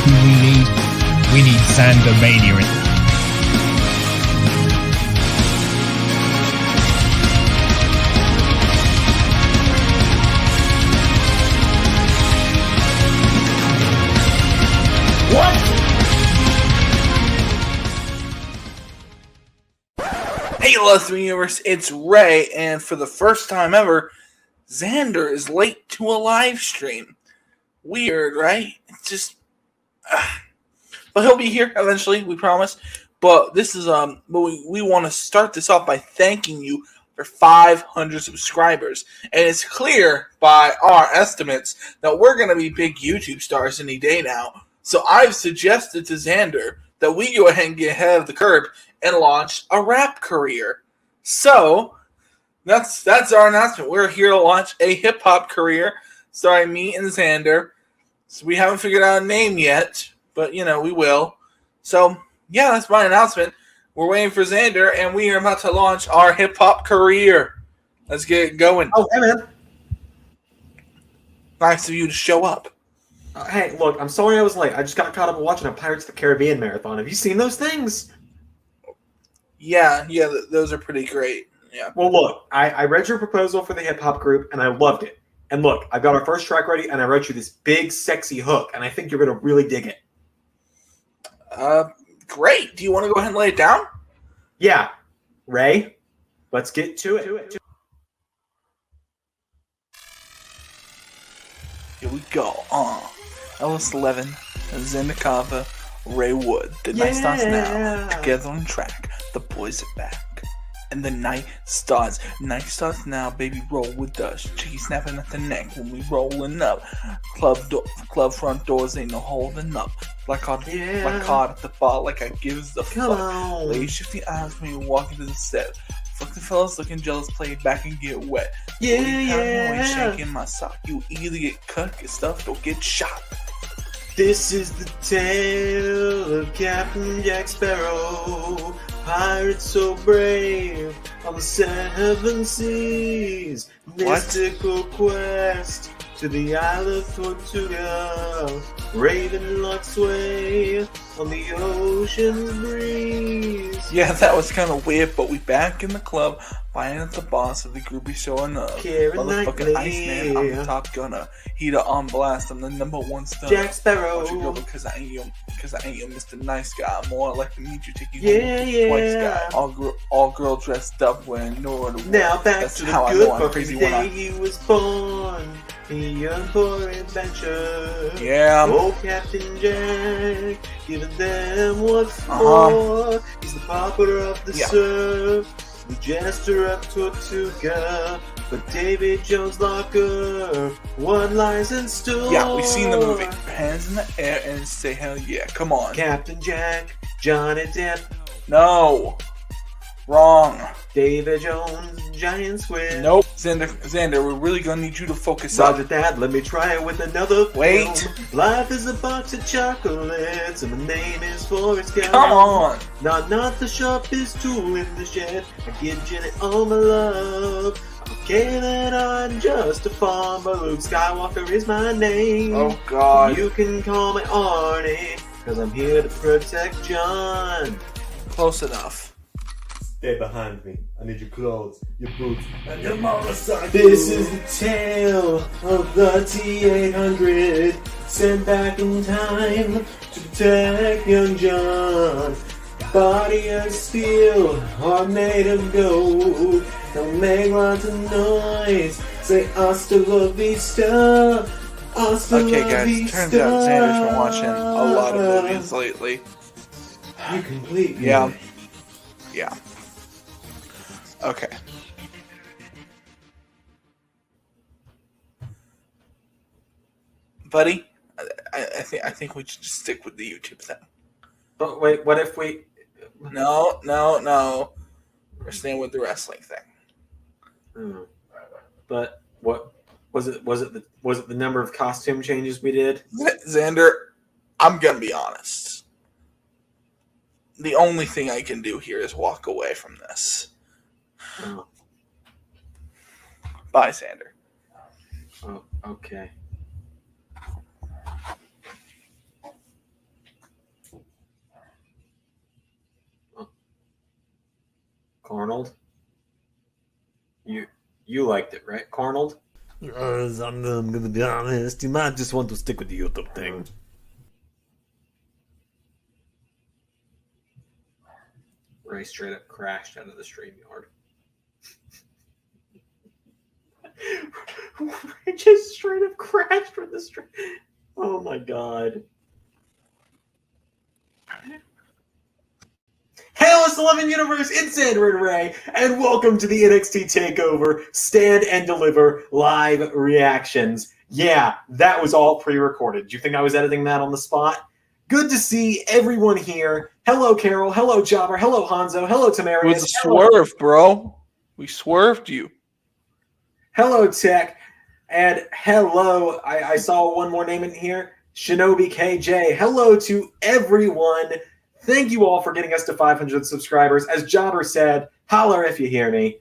who we need? We need Xander Mania. Hey, Love Universe, it's Ray, and for the first time ever, Xander is late to a live stream. Weird, right? It's just, but he'll be here eventually, we promise. But this is we want to start this off by thanking you for 500 subscribers, and it's clear by our estimates that we're gonna be big YouTube stars any day now. So I've suggested to Xander that we go ahead and get ahead of the curve and launch a rap career. So that's our announcement. We're here to launch a hip hop career starring me and Xander. So we haven't figured out a name yet, but we will. So yeah, that's my announcement. We're waiting for Xander, and we are about to launch our hip hop career. Let's get it going. Oh, hey man. Nice of you to show up. Hey, look, I'm sorry I was late. I just got caught up watching a Pirates of the Caribbean marathon. Have you seen those things? Yeah, those are pretty great. Yeah. Well, look, I read your proposal for the hip-hop group, and I loved it. And look, I've got our first track ready, and I wrote you this big, sexy hook, and I think you're going to really dig it. Great. Do you want to go ahead and lay it down? Yeah. Ray, let's get to it. Here we go. Ellis 11, Zendikava, Ray Wood. The night starts now. Together on track. The boys are back. And the night starts. Night starts now, baby. Roll with us. Cheeky snapping at the neck when we rolling up. Club front doors ain't no holding up. Black card at the bar like I gives the fuck. Ladies shift the eyes when you walk into the set. Fuck the fellas looking jealous, play it back and get wet. Yeah. Shaking my sock. You either get cut, get stuffed, or get shot. This is the tale of Captain Jack Sparrow, pirate so brave on the 7 seas. Mystical quest to the Isle of Tortuga, Raven like sway on the ocean's breeze. Yeah, that was kind of weird, but we back in the club, buying at the boss of the groupie showing up. Motherfucking Iceman, I'm the top gunner. Heater on blast, I'm the #1 stunner. Jack Sparrow. Don't you go because I ain't your Mr. Nice Guy. More like to meet you, take you home twice guy. All girl dressed up, wearing no other. Now back that's to the good for the day he was born. A young boy adventure. Yeah. Oh, Captain Jack, giving them what's for. He's the popper of the surf, the jester of Tortuga, but David Jones locker. What lies in store? Yeah, we've seen the movie. Hands in the air and say hell yeah. Come on. Captain Jack, Johnny Depp. No. Wrong. David Jones, giant squid. Nope. Xander, we're really gonna need you to focus on that. Let me try it with another film. Life is a box of chocolates, and the name is Forrest Gump. Come on. Not the sharpest tool in the shed. I give Jenny all my love. Okay, that I'm just a farmer. Luke Skywalker is my name. Oh God. You can call me Arnie, cause I'm here to protect John. Close enough. Stay behind me. I need your clothes, your boots, and your motorcycle. This is the tale of the T-800, sent back in time to protect young John. Body of steel, heart made of gold. Don't make lots of noise. Say hasta la vista. Okay, guys. Turns out Xander's been watching a lot of movies lately. You complete me. Yeah. Okay. Buddy, I think we should just stick with the YouTube thing. But wait, what if we? No. We're staying with the wrestling thing. But what was it? Was it the number of costume changes we did? Xander, I'm gonna be honest. The only thing I can do here is walk away from this. Oh. Bye, Xander. Oh, okay. Cornold? You liked it, right, Cornold? I'm going to be honest. You might just want to stick with the YouTube thing. Ray straight up crashed out of the StreamYard. Ray just straight up crashed from the stream. Oh my god. Hail us 11 Universe, it's Xander and Ray, and welcome to the NXT TakeOver Stand and Deliver live reactions. Yeah, that was all pre-recorded. Do you think I was editing that on the spot? Good to see everyone here. Hello, Carol. Hello, Jobber. Hello, Hanzo. Hello, Tamarius. It was a swerve, bro. We swerved you. Hello, Tech. And hello, I saw one more name in here, Shinobi KJ. Hello to everyone. Thank you all for getting us to 500 subscribers. As Jobber said, holler if you hear me.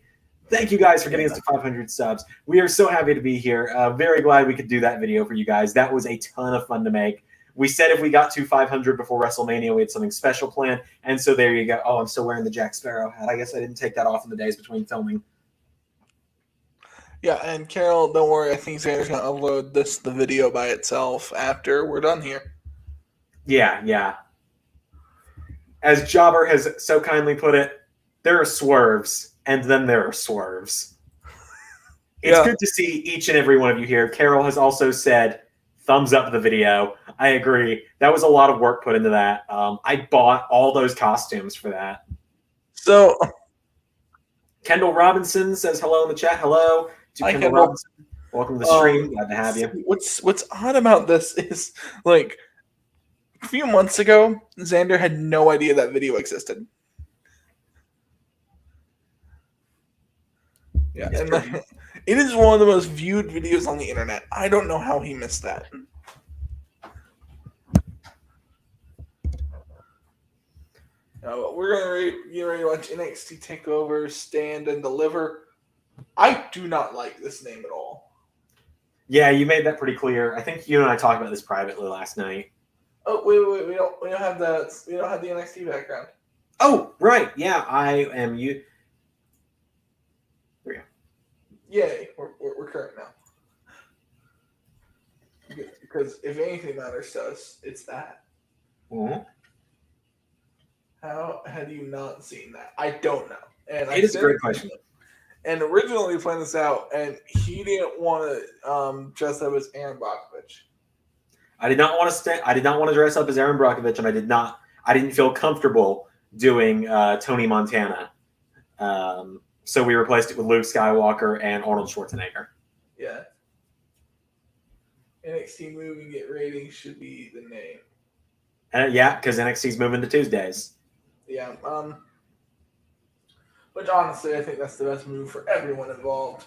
Thank you guys for getting us to 500 subs. We are so happy to be here. Very glad we could do that video for you guys. That was a ton of fun to make. We said if we got to 500 before WrestleMania, we had something special planned. And so there you go. Oh, I'm still wearing the Jack Sparrow hat. I guess I didn't take that off in the days between filming. Yeah, and Carol, don't worry. I think Xander's going to upload the video by itself after we're done here. Yeah. As Jobber has so kindly put it, there are swerves, and then there are swerves. It's good to see each and every one of you here. Carol has also said, thumbs up the video. I agree. That was a lot of work put into that. I bought all those costumes for that. So, Kendall Robinson says hello in the chat. Hello to Kendall Robinson. Welcome to the stream. Glad to have you. What's odd about this is, like, a few months ago, Xander had no idea that video existed. Yeah, and it is one of the most viewed videos on the internet. I don't know how he missed that. We're going to get ready to watch NXT TakeOver, Stand and Deliver. I do not like this name at all. Yeah, you made that pretty clear. I think you and I talked about this privately last night. Oh wait! We don't have the NXT background. Oh right, yeah, I am you. There we go. Yay, we're current now. Because if anything matters to us, it's that. Mm-hmm. How had you not seen that? I don't know. And it is a great question. And originally we planned this out, and he didn't want to dress up as Aaron Brockovich. I did not want to dress up as Aaron Brockovich, and I didn't feel comfortable doing Tony Montana. So we replaced it with Luke Skywalker and Arnold Schwarzenegger. Yeah. NXT Moving Get Ratings should be the name. Yeah, because NXT's moving to Tuesdays. Yeah. Which honestly, I think that's the best move for everyone involved.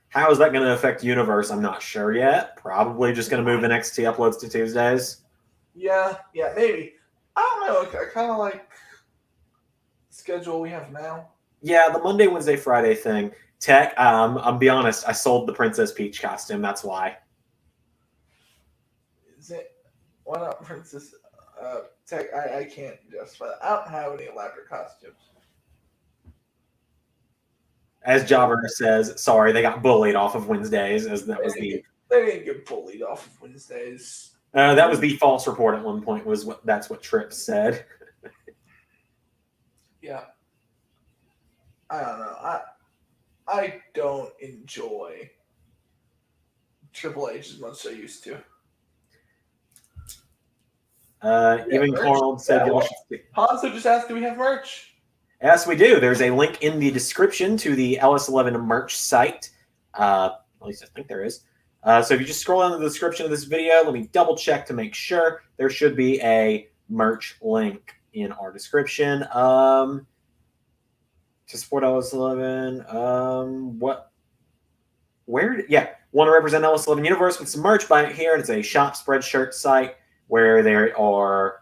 How is that going to affect Universe? I'm not sure yet. Probably just going to move NXT uploads to Tuesdays. Yeah, maybe. I don't know. I kind of like the schedule we have now. Yeah, the Monday, Wednesday, Friday thing. Tech, I'll be honest, I sold the Princess Peach costume. That's why. Is it? Why not Princess Tech? I can't justify that. I don't have any elaborate costumes. As Jobber says, sorry, they got bullied off of Wednesdays. They didn't get bullied off of Wednesdays. That was the false report at one point. That's what Tripp said. Yeah. I don't know. I don't enjoy Triple H as much as I used to. Even Carl said, Hanzo just asked, do we have merch? Yes, we do. There's a link in the description to the LS11 merch site. At least I think there is. So if you just scroll down the description of this video, let me double check to make sure. There should be a merch link in our description. To support LS11. Want to represent LS11 Universe with some merch, buy it here. It's a shop spreadshirt site where there are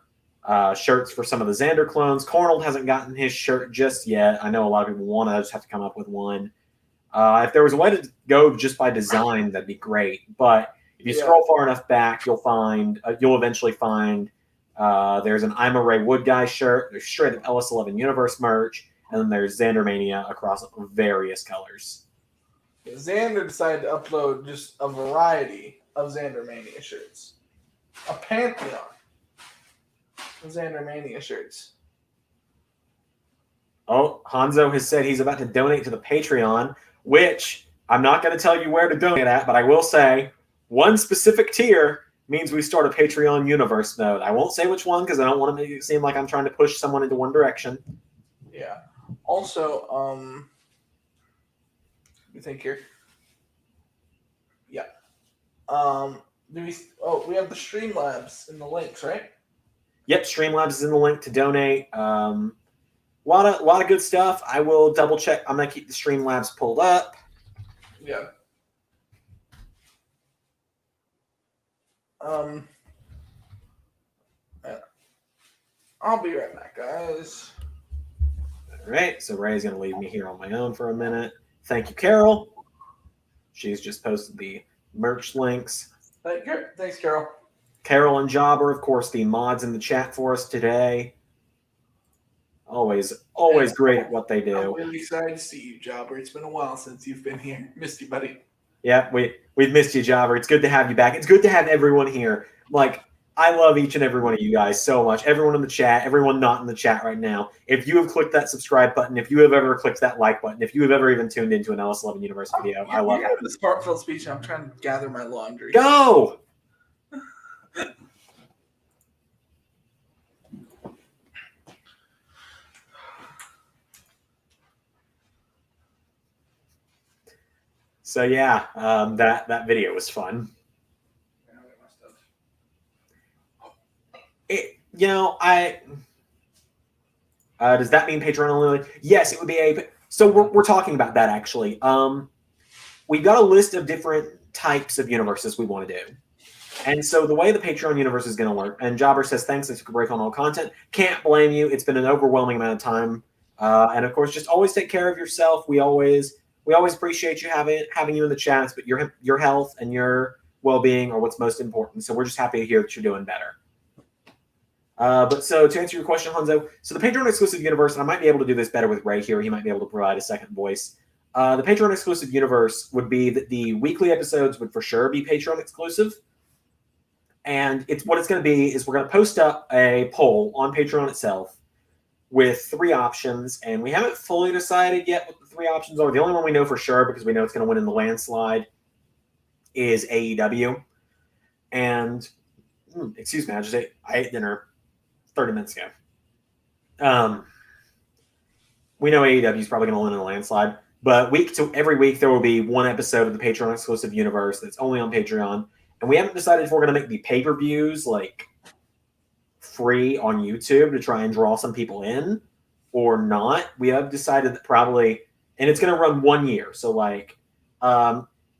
shirts for some of the Xander clones. Cornold hasn't gotten his shirt just yet. I know a lot of people want to. I just have to come up with one. If there was a way to go just by design, that'd be great. But if you scroll far enough back, you'll eventually find there's an I'm a Ray Wood Guy shirt. There's straight up LS11 Universe merch. and then there's Xandermania across various colors. Xander decided to upload just a variety of Xandermania shirts. A pantheon of Xandermania shirts. Oh, Hanzo has said he's about to donate to the Patreon, which I'm not going to tell you where to donate at, but I will say one specific tier means we start a Patreon universe mode. I won't say which one because I don't want to make it seem like I'm trying to push someone into one direction. Yeah. Also, let me think here. Yeah. We have the Streamlabs in the links, right? Yep, Streamlabs is in the link to donate. A lot of good stuff. I will double check. I'm gonna keep the Streamlabs pulled up. Yeah. I'll be right back, guys. All right, so Ray's gonna leave me here on my own for a minute. Thank you, Carol. She's just posted the merch links. Thanks, Carol. Carol and Jobber, of course, the mods in the chat for us today. Always great at what they do. I'm really excited to see you, Jobber. It's been a while since you've been here. Missed you, buddy. Yeah, we've missed you, Jobber. It's good to have you back. It's good to have everyone here. Like, I love each and every one of you guys so much. Everyone in the chat, everyone not in the chat right now. If you have clicked that subscribe button, if you have ever clicked that like button, if you have ever even tuned into an LS11 Universe video, I love it. This heartfelt speech. I'm trying to gather my laundry. Go! So yeah, that video was fun. Does that mean Patreon only? Yes, it would be a. So we're talking about that actually. We've got a list of different types of universes we want to do, and so the way the Patreon universe is going to work. And Jobber says thanks. I took a break on all content. Can't blame you. It's been an overwhelming amount of time, and of course, just always take care of yourself. We always appreciate you having you in the chats, but your health and your well-being are what's most important. So we're just happy to hear that you're doing better. But so to answer your question, Hanzo, so the Patreon exclusive universe, and I might be able to do this better with Ray here. He might be able to provide a second voice. The Patreon exclusive universe would be that the weekly episodes would for sure be Patreon exclusive. And what it's going to be is we're going to post up a poll on Patreon itself with 3 options, and we haven't fully decided yet what the 3 options are. The only one we know for sure, because we know it's going to win in the landslide, is AEW. And excuse me, I ate dinner 30 minutes ago. We know AEW is probably going to win in a landslide, but every week there will be one episode of the Patreon exclusive universe that's only on Patreon, and we haven't decided if we're going to make the pay-per-views like free on YouTube to try and draw some people in or not. We have decided that probably, and it's going to run 1 year. So like,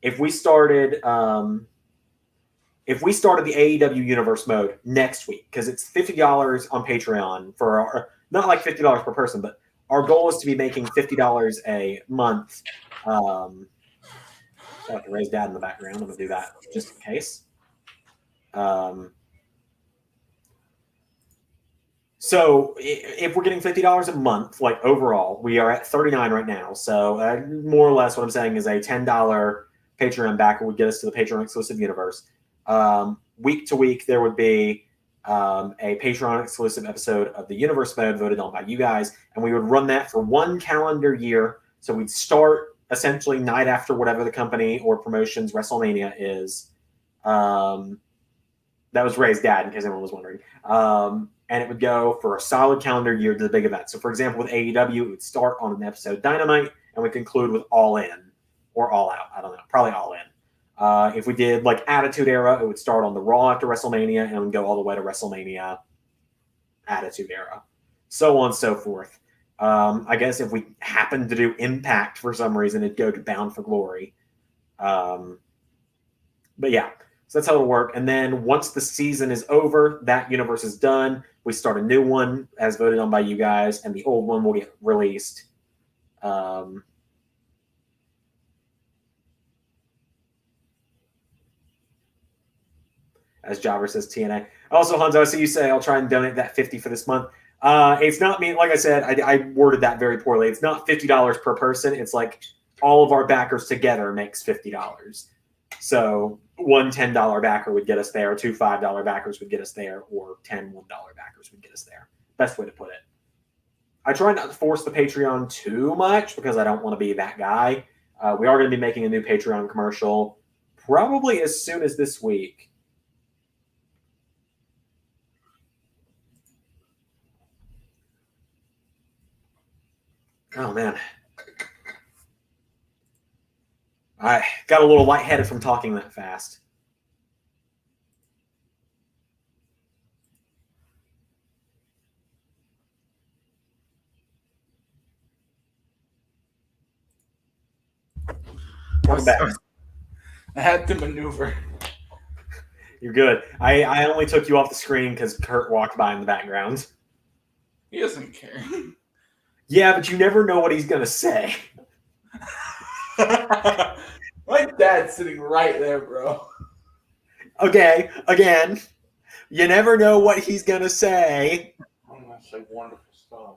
if we started the AEW universe mode next week, because it's $50 on Patreon for not like $50 per person, but our goal is to be making $50 a month. I have to raise Dad in the background. I'm going to do that just in case. So if we're getting $50 a month, like overall, we are at $39 right now. So more or less what I'm saying is a $10 Patreon backer would get us to the Patreon exclusive universe. Week to week, there would be a Patreon exclusive episode of the universe mode voted on by you guys. And we would run that for 1 calendar year. So we'd start essentially night after whatever the company or promotion's WrestleMania is. That was Ray's dad, in case anyone was wondering. And it would go for a solid calendar year to the big event. So, for example, with AEW, it would start on an episode Dynamite, and we conclude with All In or All Out. I don't know. Probably All In. If we did like Attitude Era, it would start on the Raw after WrestleMania, and it would go all the way to WrestleMania Attitude Era. So on and so forth. I guess if we happened to do Impact for some reason, it'd go to Bound for Glory. But yeah. So that's how it'll work. And then once the season is over, that universe is done. We start a new one as voted on by you guys, and the old one will get released. As Jobber says, TNA. Also, Hanzo, I see you say I'll try and donate that $50 for this month. It's not me. Like I said, I worded that very poorly. It's not $50 per person. It's like all of our backers together makes $50. So one $10 backer would get us there, two $5 backers would get us there, or 10 $1 backers would get us there. Best way to put it. I try not to force the Patreon too much because I don't want to be that guy. We are going to be making a new Patreon commercial probably as soon as this week. Oh, man. I got a little lightheaded from talking that fast. Welcome back. I had to maneuver. You're good. I only took you off the screen because Kurt walked by in the background. He doesn't care. Yeah, but you never know what he's going to say. My dad's sitting right there, bro. Okay, again, you never know what he's going to say. I'm going to say wonderful stuff.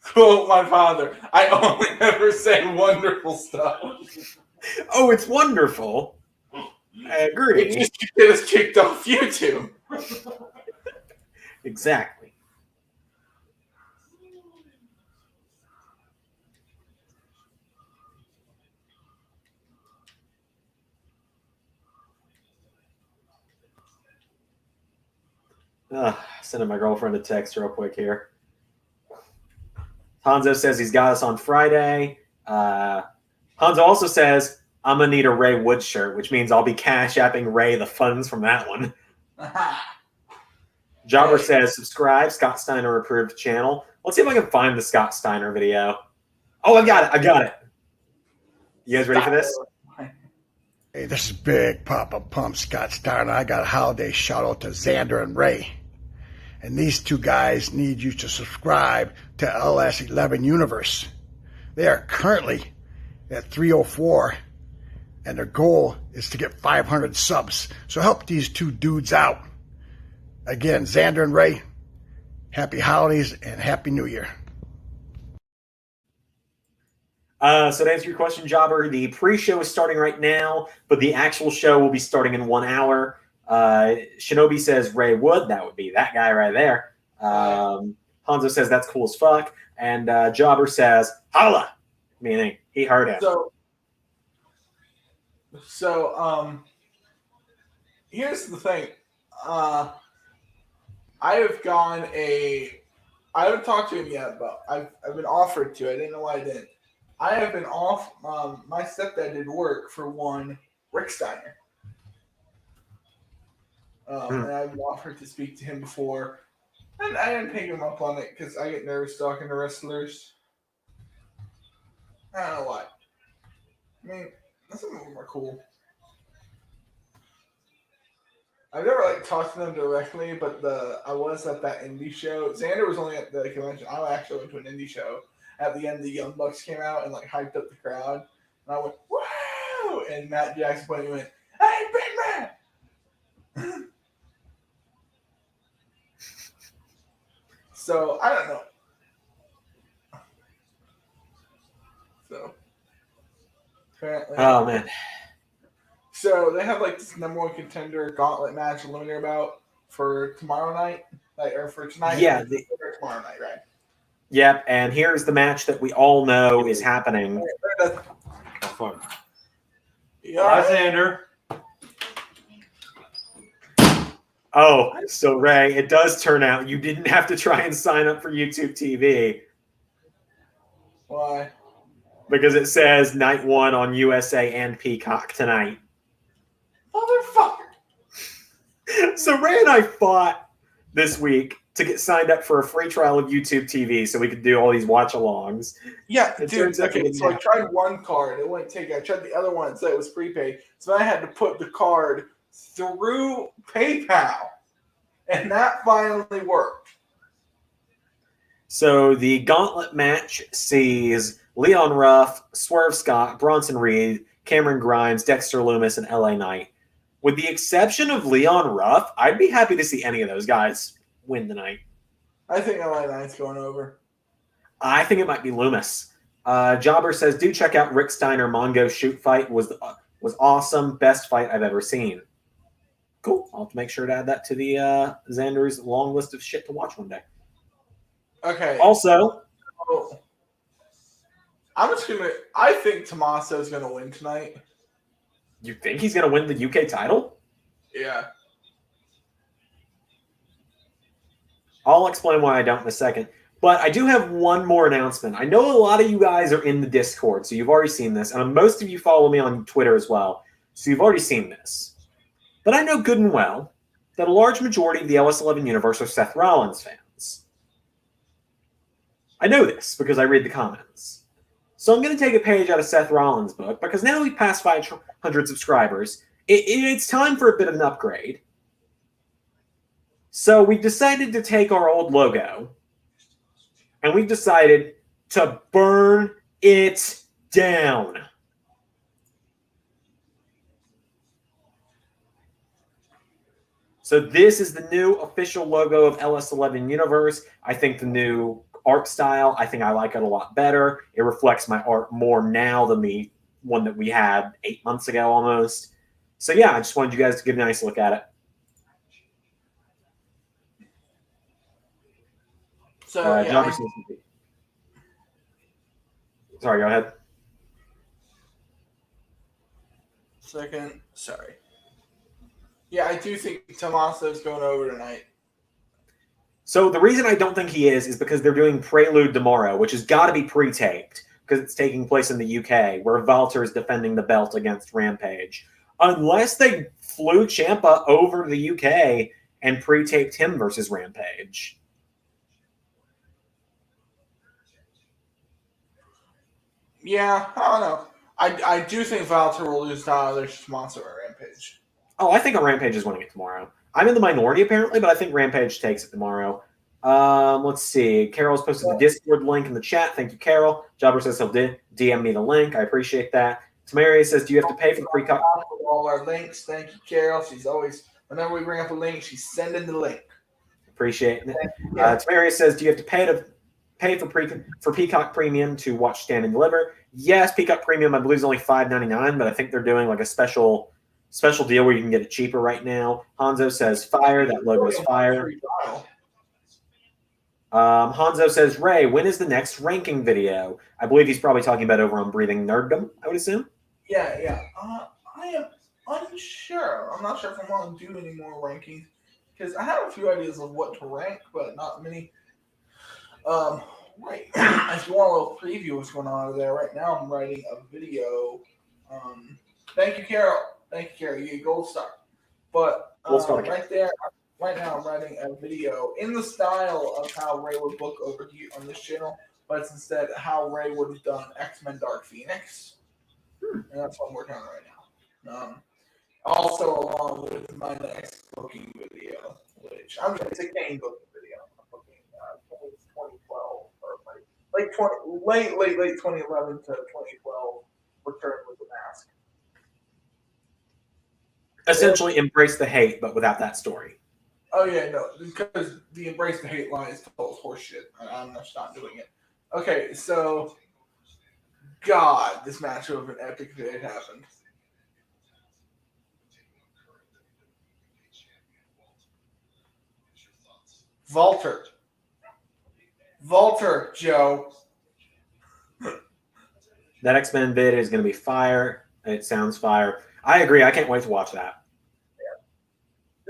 Quote my father, I only ever say wonderful stuff. Oh, it's wonderful. I agree. It just get us kicked off YouTube. Exactly. Sending my girlfriend a text real quick here. Hanzo says he's got us on Friday. Hanzo also says, I'm going to need a Ray Wood shirt, which means I'll be cash apping Ray the funds from that one. Jobber says, subscribe, Scott Steiner approved channel. Let's see if I can find the Scott Steiner video. Oh, I got it. You guys ready for this? Hey, this is Big Papa Pump Scott Steiner. I got a holiday shout out to Xander and Ray. And these two guys need you to subscribe to LS11 Universe. They are currently at 304, and their goal is to get 500 subs. So help these two dudes out. Again, Xander and Ray, happy holidays and happy New Year. So to answer your question, Jobber, the pre-show is starting right now, but the actual show will be starting in 1 hour. Shinobi says Ray Wood. That would be that guy right there. Hanzo says that's cool as fuck. And Jobber says, holla! Meaning he heard him. So here's the thing. I haven't talked to him yet, but I've been offered to. I didn't know why I didn't. I have been off. My stepdad did work for one Rick Steiner. And I've offered to speak to him before. And I didn't pick him up on it because I get nervous talking to wrestlers. I don't know why. I mean, some of them are cool. I've never talked to them directly, but I was at that indie show. Xander was only at the convention. I actually went to an indie show. At the end, the Young Bucks came out and hyped up the crowd, and I went, "Wow!" And Matt Jackson pointed and went, "Hey, Big Man!" So I don't know. So apparently, oh man. So they have this number one contender gauntlet match eliminator bout for tomorrow night, or for tonight. Yeah, tomorrow night, right? Yep, and here's the match that we all know is happening. Yeah, Xander. Oh, so Ray, it does turn out you didn't have to try and sign up for YouTube TV. Why? Because it says night one on USA and Peacock tonight. Motherfucker. So Ray and I fought this week to get signed up for a free trial of YouTube TV so we could do all these watch-alongs. Yeah, dude, okay, so I tried one card. It wouldn't take it. I tried the other one, so it was prepaid. So I had to put the card through PayPal, and that finally worked. So the gauntlet match sees Leon Ruff, Swerve Scott, Bronson Reed, Cameron Grimes, Dexter Loomis, and LA Knight. With the exception of Leon Ruff, I'd be happy to see any of those guys win tonight. I think LA Knight's going over. I think it might be Loomis. Jobber says, do check out Rick Steiner Mongo shoot fight. Was awesome. Best fight I've ever seen. Cool. I'll have to make sure to add that to the Xander's long list of shit to watch one day. Okay. Also, I think Tommaso's gonna win tonight. you think he's going to win the UK title? Yeah. I'll explain why I don't in a second. But I do have one more announcement. I know a lot of you guys are in the Discord, so you've already seen this. And most of you follow me on Twitter as well, so you've already seen this. But I know good and well that a large majority of the LS11 universe are Seth Rollins fans. I know this because I read the comments. So I'm going to take a page out of Seth Rollins' book because now we've passed 500 subscribers. It's time for a bit of an upgrade. So we've decided to take our old logo and we've decided to burn it down. So this is the new official logo of LS11 Universe. I think the new art style, I think I like it a lot better. It reflects my art more now than the one that we had 8 months ago almost. So yeah, I just wanted you guys to give a nice look at it. So Sorry, go ahead. Second, sorry. Yeah, I do think Tommaso's going over tonight. So the reason I don't think he is because they're doing Prelude tomorrow, which has got to be pre-taped because it's taking place in the UK, where Walter is defending the belt against Rampage. Unless they flew Ciampa over to the UK and pre-taped him versus Rampage. Yeah, I don't know. I do think Walter will lose to either Tommaso or Rampage. Oh, I think Rampage is winning it tomorrow. I'm in the minority apparently, but I think Rampage takes it tomorrow. Let's see. Carol's posted the Discord link in the chat. Thank you, Carol. Jobber says he'll DM me the link. I appreciate that. Tamaria says, do you have to pay for the pre-cut? All our links. Thank you, Carol. She's always, whenever we bring up a link, she's sending the link. Appreciate it. Tamaria says, do you have to pay for Peacock Premium to watch Stand and Deliver? Yes, Peacock Premium, I believe, is only $5.99, but I think they're doing like a special deal where you can get it cheaper right now. Hanzo says, fire. That logo is fire. Hanzo says, Ray, when is the next ranking video? I believe he's probably talking about over on Breathing Nerddom, I would assume. Yeah. I am unsure. I'm not sure if I'm going to do any more rankings because I have a few ideas of what to rank, but not many. Right. If you want a little preview of what's going on over there, right now I'm writing a video. Thank you, Carol. You get a gold star. But right there, right now I'm writing a video in the style of how Ray would book over here on this channel, but it's instead how Ray would have done X-Men Dark Phoenix. And that's what I'm working on right now. Also, along with my next booking video, which it's a game booking video. I'm booking 2012 or late 2011 to 2012. Return with the Mask. Essentially, embrace the hate, but without that story. Oh yeah, no, because the embrace the hate line is total horseshit. I'm just not doing it. Okay, so God, this match would have been epic if it happened. Walter, Joe. That X-Men vid is going to be fire. It sounds fire. I agree. I can't wait to watch that. Yeah.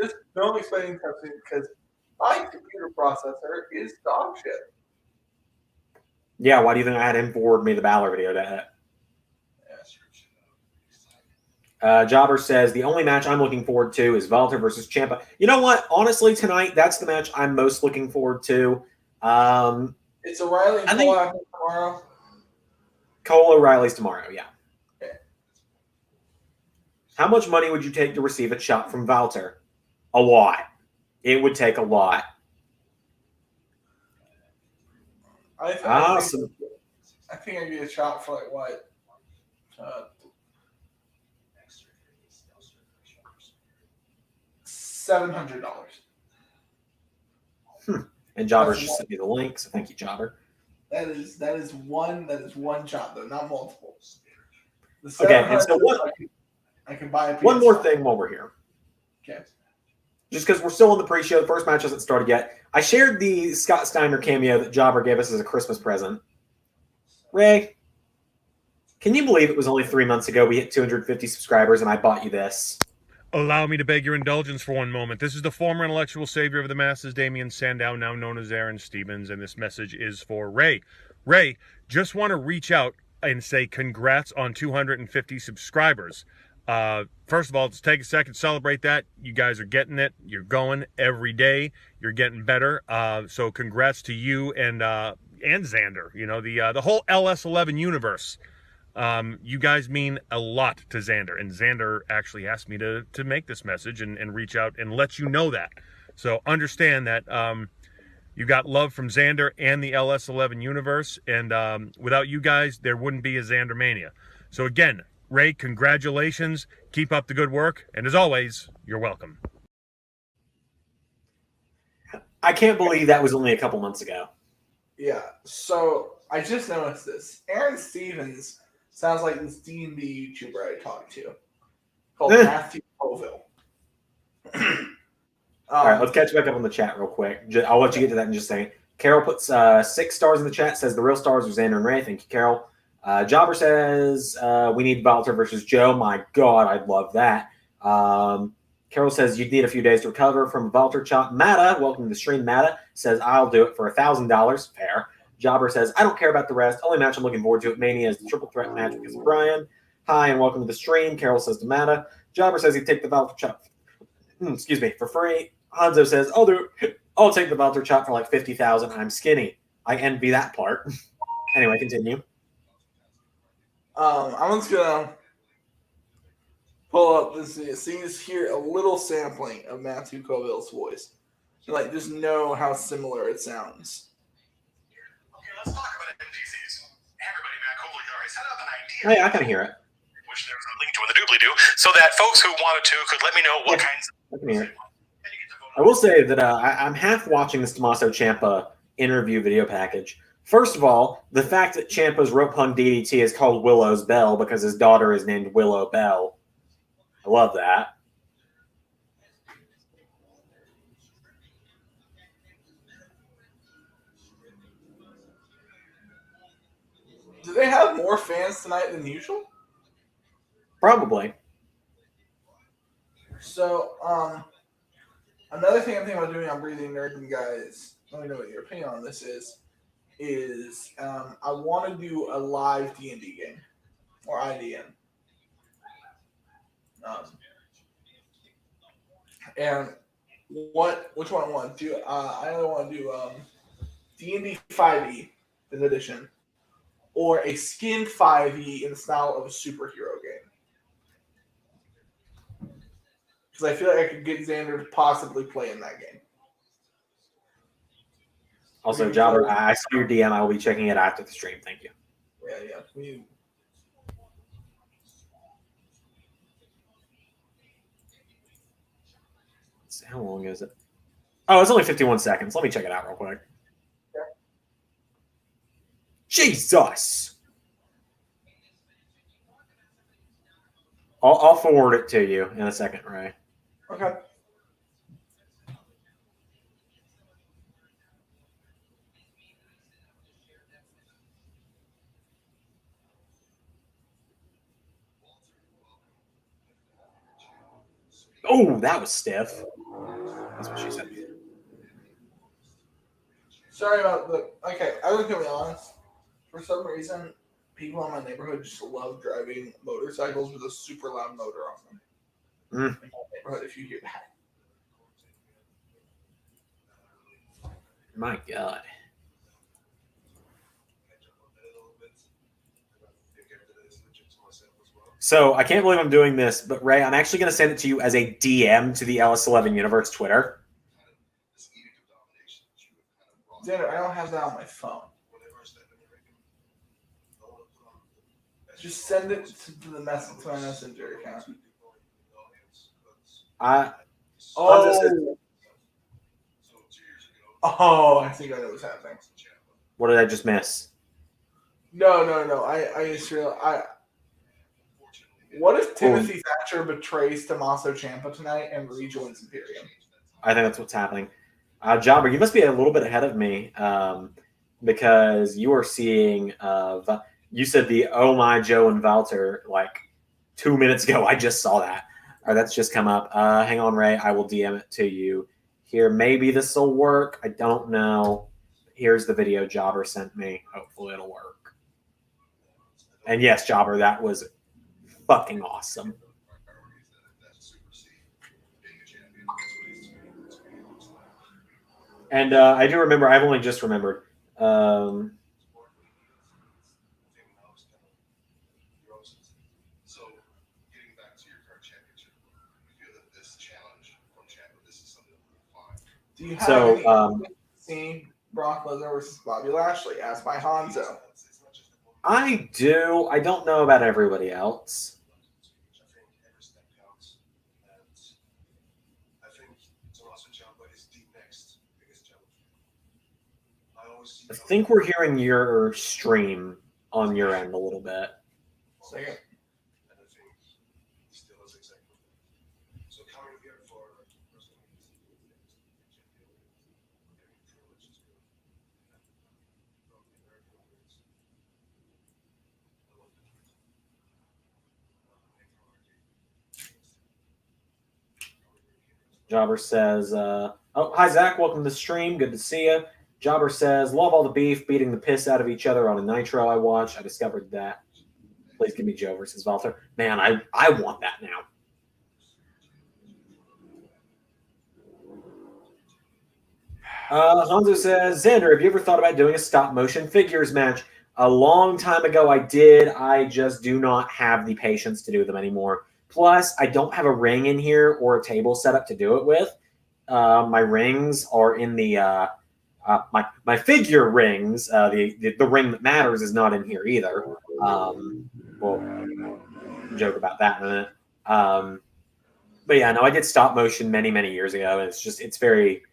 Just don't explain something because my computer processor is dog shit. Yeah, why do you think I had him forward me the Balor video to that? Jobber says, the only match I'm looking forward to is Walter versus Ciampa. You know what? Honestly, tonight, that's the match I'm most looking forward to. It's O'Reilly and Cole tomorrow. Cole O'Reilly's tomorrow, yeah. Okay. How much money would you take to receive a shot from Walter? A lot. It would take a lot. I think I'd get a shot for like what? $700. And Jobber just sent me the link, so thank you, Jobber. That is one job though, not multiple. Okay, and so I can buy a PS5. One more thing while we're here. Okay. Just because we're still on the pre-show, the first match hasn't started yet. I shared the Scott Steiner cameo that Jobber gave us as a Christmas present. Ray, can you believe it was only 3 months ago we hit 250 subscribers and I bought you this? Allow me to beg your indulgence for one moment. This is the former intellectual savior of the masses, Damian Sandow, now known as Aaron Stevens, and this message is for Ray. Ray, just want to reach out and say congrats on 250 subscribers. First of all, let's take a second to celebrate that. You guys are getting it. You're going every day. You're getting better. So congrats to you and Xander. You know, the whole LS11 universe. You guys mean a lot to Xander, and Xander actually asked me to make this message and reach out and let you know that. So understand that you got love from Xander and the LS11 universe, and without you guys, there wouldn't be a Xander Mania. So again, Ray, congratulations. Keep up the good work, and as always, you're welcome. I can't believe that was only a couple months ago. Yeah, so I just noticed this. Aaron Stevens sounds like this D&D YouTuber I talked to called Matthew Colville. All right, let's catch back up on the chat real quick. I'll let you get to that in just a second. Carol puts 6 stars in the chat, says the real stars are Xander and Ray. Thank you, Carol. Jobber says we need Valter versus Joe. My God, I'd love that. Carol says you'd need a few days to recover from a Valter chop. Mada, welcome to the stream. Mada says I'll do it for $1,000. Fair. Jobber says I don't care about the rest. Only match I'm looking forward to at Mania is the triple threat match because of Brian. Hi and welcome to the stream. Carol says to Mada. Jobber says he'd take the Valter chop. Excuse me, for free. Hanzo says I'll take the Valter chop for like 50,000. I'm skinny. I envy that part. Anyway, continue. I'm just gonna pull up this. See, just hear a little sampling of Matthew Colville's voice, and like just know how similar it sounds. Okay, let's talk about NPCs. Everybody back home set up an idea. Hey, I can hear it. Which there's a link to in the doobly-doo, so that folks who wanted to could let me know what kinds I can hear it. I will say that I'm half watching this Tommaso Ciampa interview video package. First of all, the fact that Ciampa's rope hung DDT is called Willow's Bell because his daughter is named Willow Bell. I love that. Do they have more fans tonight than usual? Probably. So, another thing I'm thinking about doing on Breathing Nerd, and guys, let me know what your opinion on this is I want to do a live D&D game or IDN. And which one I want to do? I either want to do D&D 5e, 5th edition, or a skinned 5e in the style of a superhero game. Because I feel like I could get Xander to possibly play in that game. Also, Jobber, I saw your DM. I will be checking it after the stream. Thank you. Yeah. Let's see, how long is it? Oh, it's only 51 seconds. Let me check it out real quick. Yeah. Jesus! I'll forward it to you in a second, Ray. Okay. Oh, that was stiff. That's what she said. Sorry about the. Okay, I was gonna be honest. For some reason, people in my neighborhood just love driving motorcycles with a super loud motor on them. In my neighborhood, if you hear that. My God. So I can't believe I'm doing this, but Ray, I'm actually going to send it to you as a DM to the LS11 Universe Twitter. Xander, I don't have that on my phone. Just send it to the message to my messenger account. Oh, I think I know what's happening. What did I just miss? No. I just realized. What if Timothy Thatcher betrays Tommaso Ciampa tonight and rejoins Imperium? I think that's what's happening. Jobber, you must be a little bit ahead of me because you are seeing. You said the "Oh my Joe and Walter" like 2 minutes ago. I just saw that. All right, that's just come up. Hang on, Ray. I will DM it to you here. Maybe this will work. I don't know. Here's the video Jobber sent me. Hopefully it'll work. And yes, Jobber, that was fucking awesome. And I do remember, I've only just remembered. Do you have seen Brock Lesnar versus Bobby Lashley as by Hanzo? I do. I don't know about everybody else. I think we're hearing your stream on your end a little bit. Second. Jobber says, oh, hi, Zach. Welcome to the stream. Good to see you. Jobber says, love all the beef, beating the piss out of each other on a Nitro I watched. I discovered that. Please give me Joe versus Walter. Man, I want that now. Hanzo says, Xander, have you ever thought about doing a stop-motion figures match? A long time ago I did. I just do not have the patience to do them anymore. Plus, I don't have a ring in here or a table set up to do it with. My rings are in the my figure rings. The ring that matters is not in here either. We'll joke about that in a minute. But yeah, no, I did stop motion many years ago, and it's very,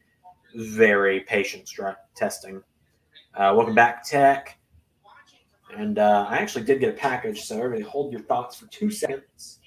very patience testing. Welcome back, Tech. And I actually did get a package, so everybody hold your thoughts for 2 seconds.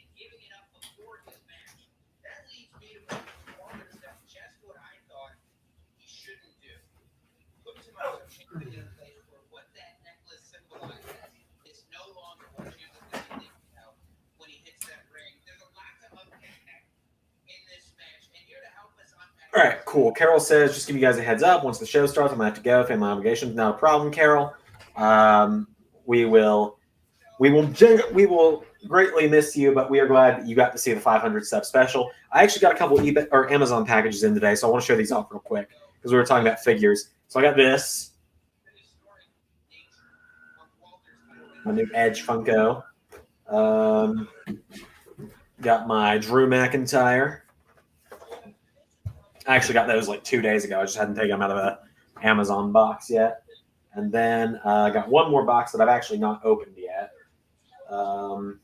All right, cool. Carol says, just give you guys a heads up. Once the show starts, I'm going to have to go. Family obligations. Not a problem, Carol. We will greatly miss you, but we are glad that you got to see the 500 sub special. I actually got a couple eBay or Amazon packages in today, so I want to show these off real quick because we were talking about figures. So I got this. My new Edge Funko. Got my Drew McIntyre. I actually got those like 2 days ago. I just hadn't taken them out of an Amazon box yet. And then I got one more box that I've actually not opened yet. Oh,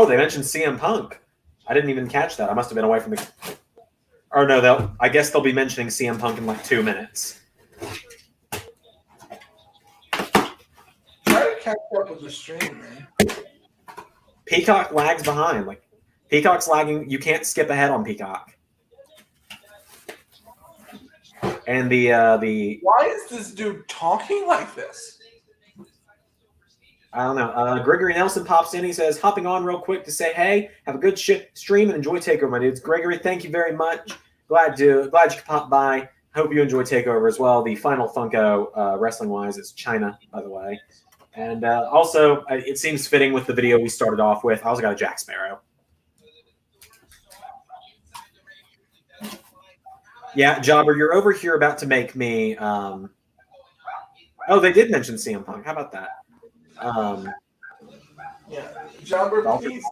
they mentioned CM Punk. I didn't even catch that. I must have been away from the... Or no, I guess they'll be mentioning CM Punk in like 2 minutes. Try to catch up with the stream, man. Peacock lags behind. Like Peacock's lagging. You can't skip ahead on Peacock. And the why is this dude talking like this? I don't know. Gregory Nelson pops in. He says, hopping on real quick to say, hey, have a good stream and enjoy Takeover, my dudes. Gregory, thank you very much. Glad you could pop by. Hope you enjoy Takeover as well. The final Funko, wrestling-wise, is China, by the way. And also, it seems fitting with the video we started off with. I also got a Jack Sparrow. Yeah, Jobber, you're over here about to make me. Oh, they did mention CM Punk. How about that? Yeah, Jobber, please.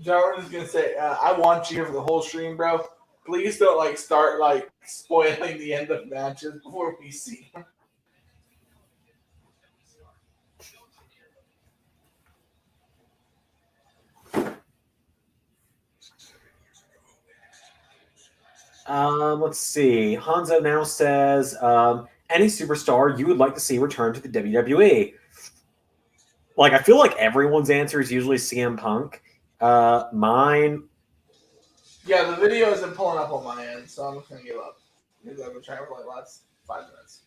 Jobber is gonna say, "I want you here for the whole stream, bro. Please don't start spoiling the end of matches before we see them." Let's see. Hanzo now says, any superstar you would like to see return to the WWE. Like, I feel like everyone's answer is usually CM Punk. Mine. Yeah, the video isn't pulling up on my end, so I'm just gonna give up. Because I've been trying for like the last 5 minutes.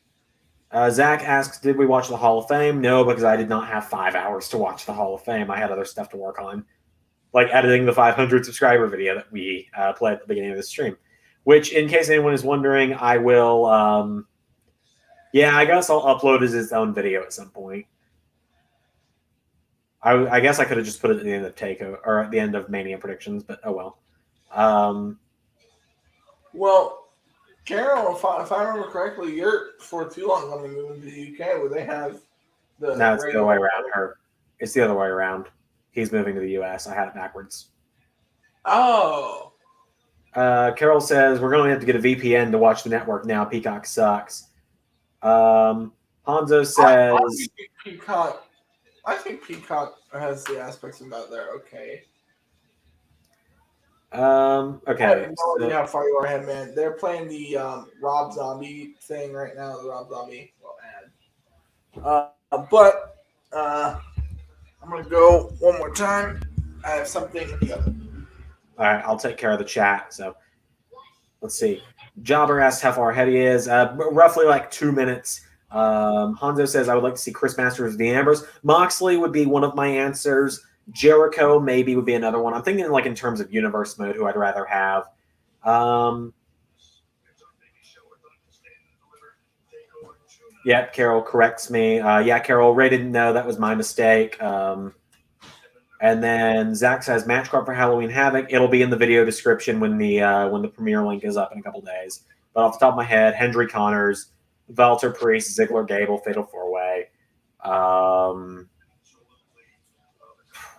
Zach asks, did we watch the Hall of Fame? No, because I did not have 5 hours to watch the Hall of Fame. I had other stuff to work on, like editing the 500 subscriber video that we played at the beginning of the stream. Which, in case anyone is wondering, I will. Yeah, I guess I'll upload as its own video at some point. I guess I could have just put it at the end of Takeover or at the end of Mania predictions, but oh well. Well, Carol, if I remember correctly, you're for too long going to be moving to the UK where they have the. No, it's the other way around. It's the other way around. He's moving to the US. I had it backwards. Oh. Carol says we're going to have to get a VPN to watch the network now. Peacock sucks. Hanzo says I think Peacock has the aspects about there. Okay. Okay. I have no idea how far you are ahead, man. They're playing the Rob Zombie thing right now. The Rob Zombie ad. But I'm gonna go one more time. I have something in the oven. All right, I'll take care of the chat. So let's see. Jobber asks how far ahead he is. Roughly like 2 minutes. Hanzo says, I would like to see Chris Masters v. Ambrose. Moxley would be one of my answers. Jericho maybe would be another one. I'm thinking like in terms of universe mode, who I'd rather have. Yeah, Carol corrects me. Yeah, Carol, Ray didn't know. That was my mistake. And then Zach says, match card for Halloween Havoc. It'll be in the video description when the premiere link is up in a couple days. But off the top of my head, Hendry Connors, Walter Priest, Ziggler, Gable, Fatal 4-Way.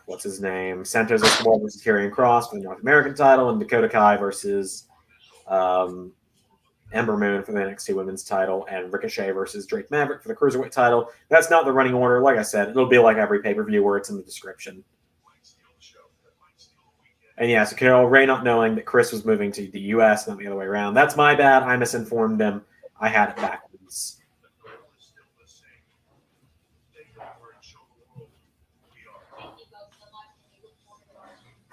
What's his name? Santos Escobar versus Karrion Kross for the North American title, and Dakota Kai versus Ember Moon for the NXT Women's title, and Ricochet versus Drake Maverick for the Cruiserweight title. That's not the running order. Like I said, it'll be like every pay-per-view where it's in the description. And yeah, so Carol, Ray not knowing that Chris was moving to the U.S., not the other way around. That's my bad. I misinformed them. I had it backwards.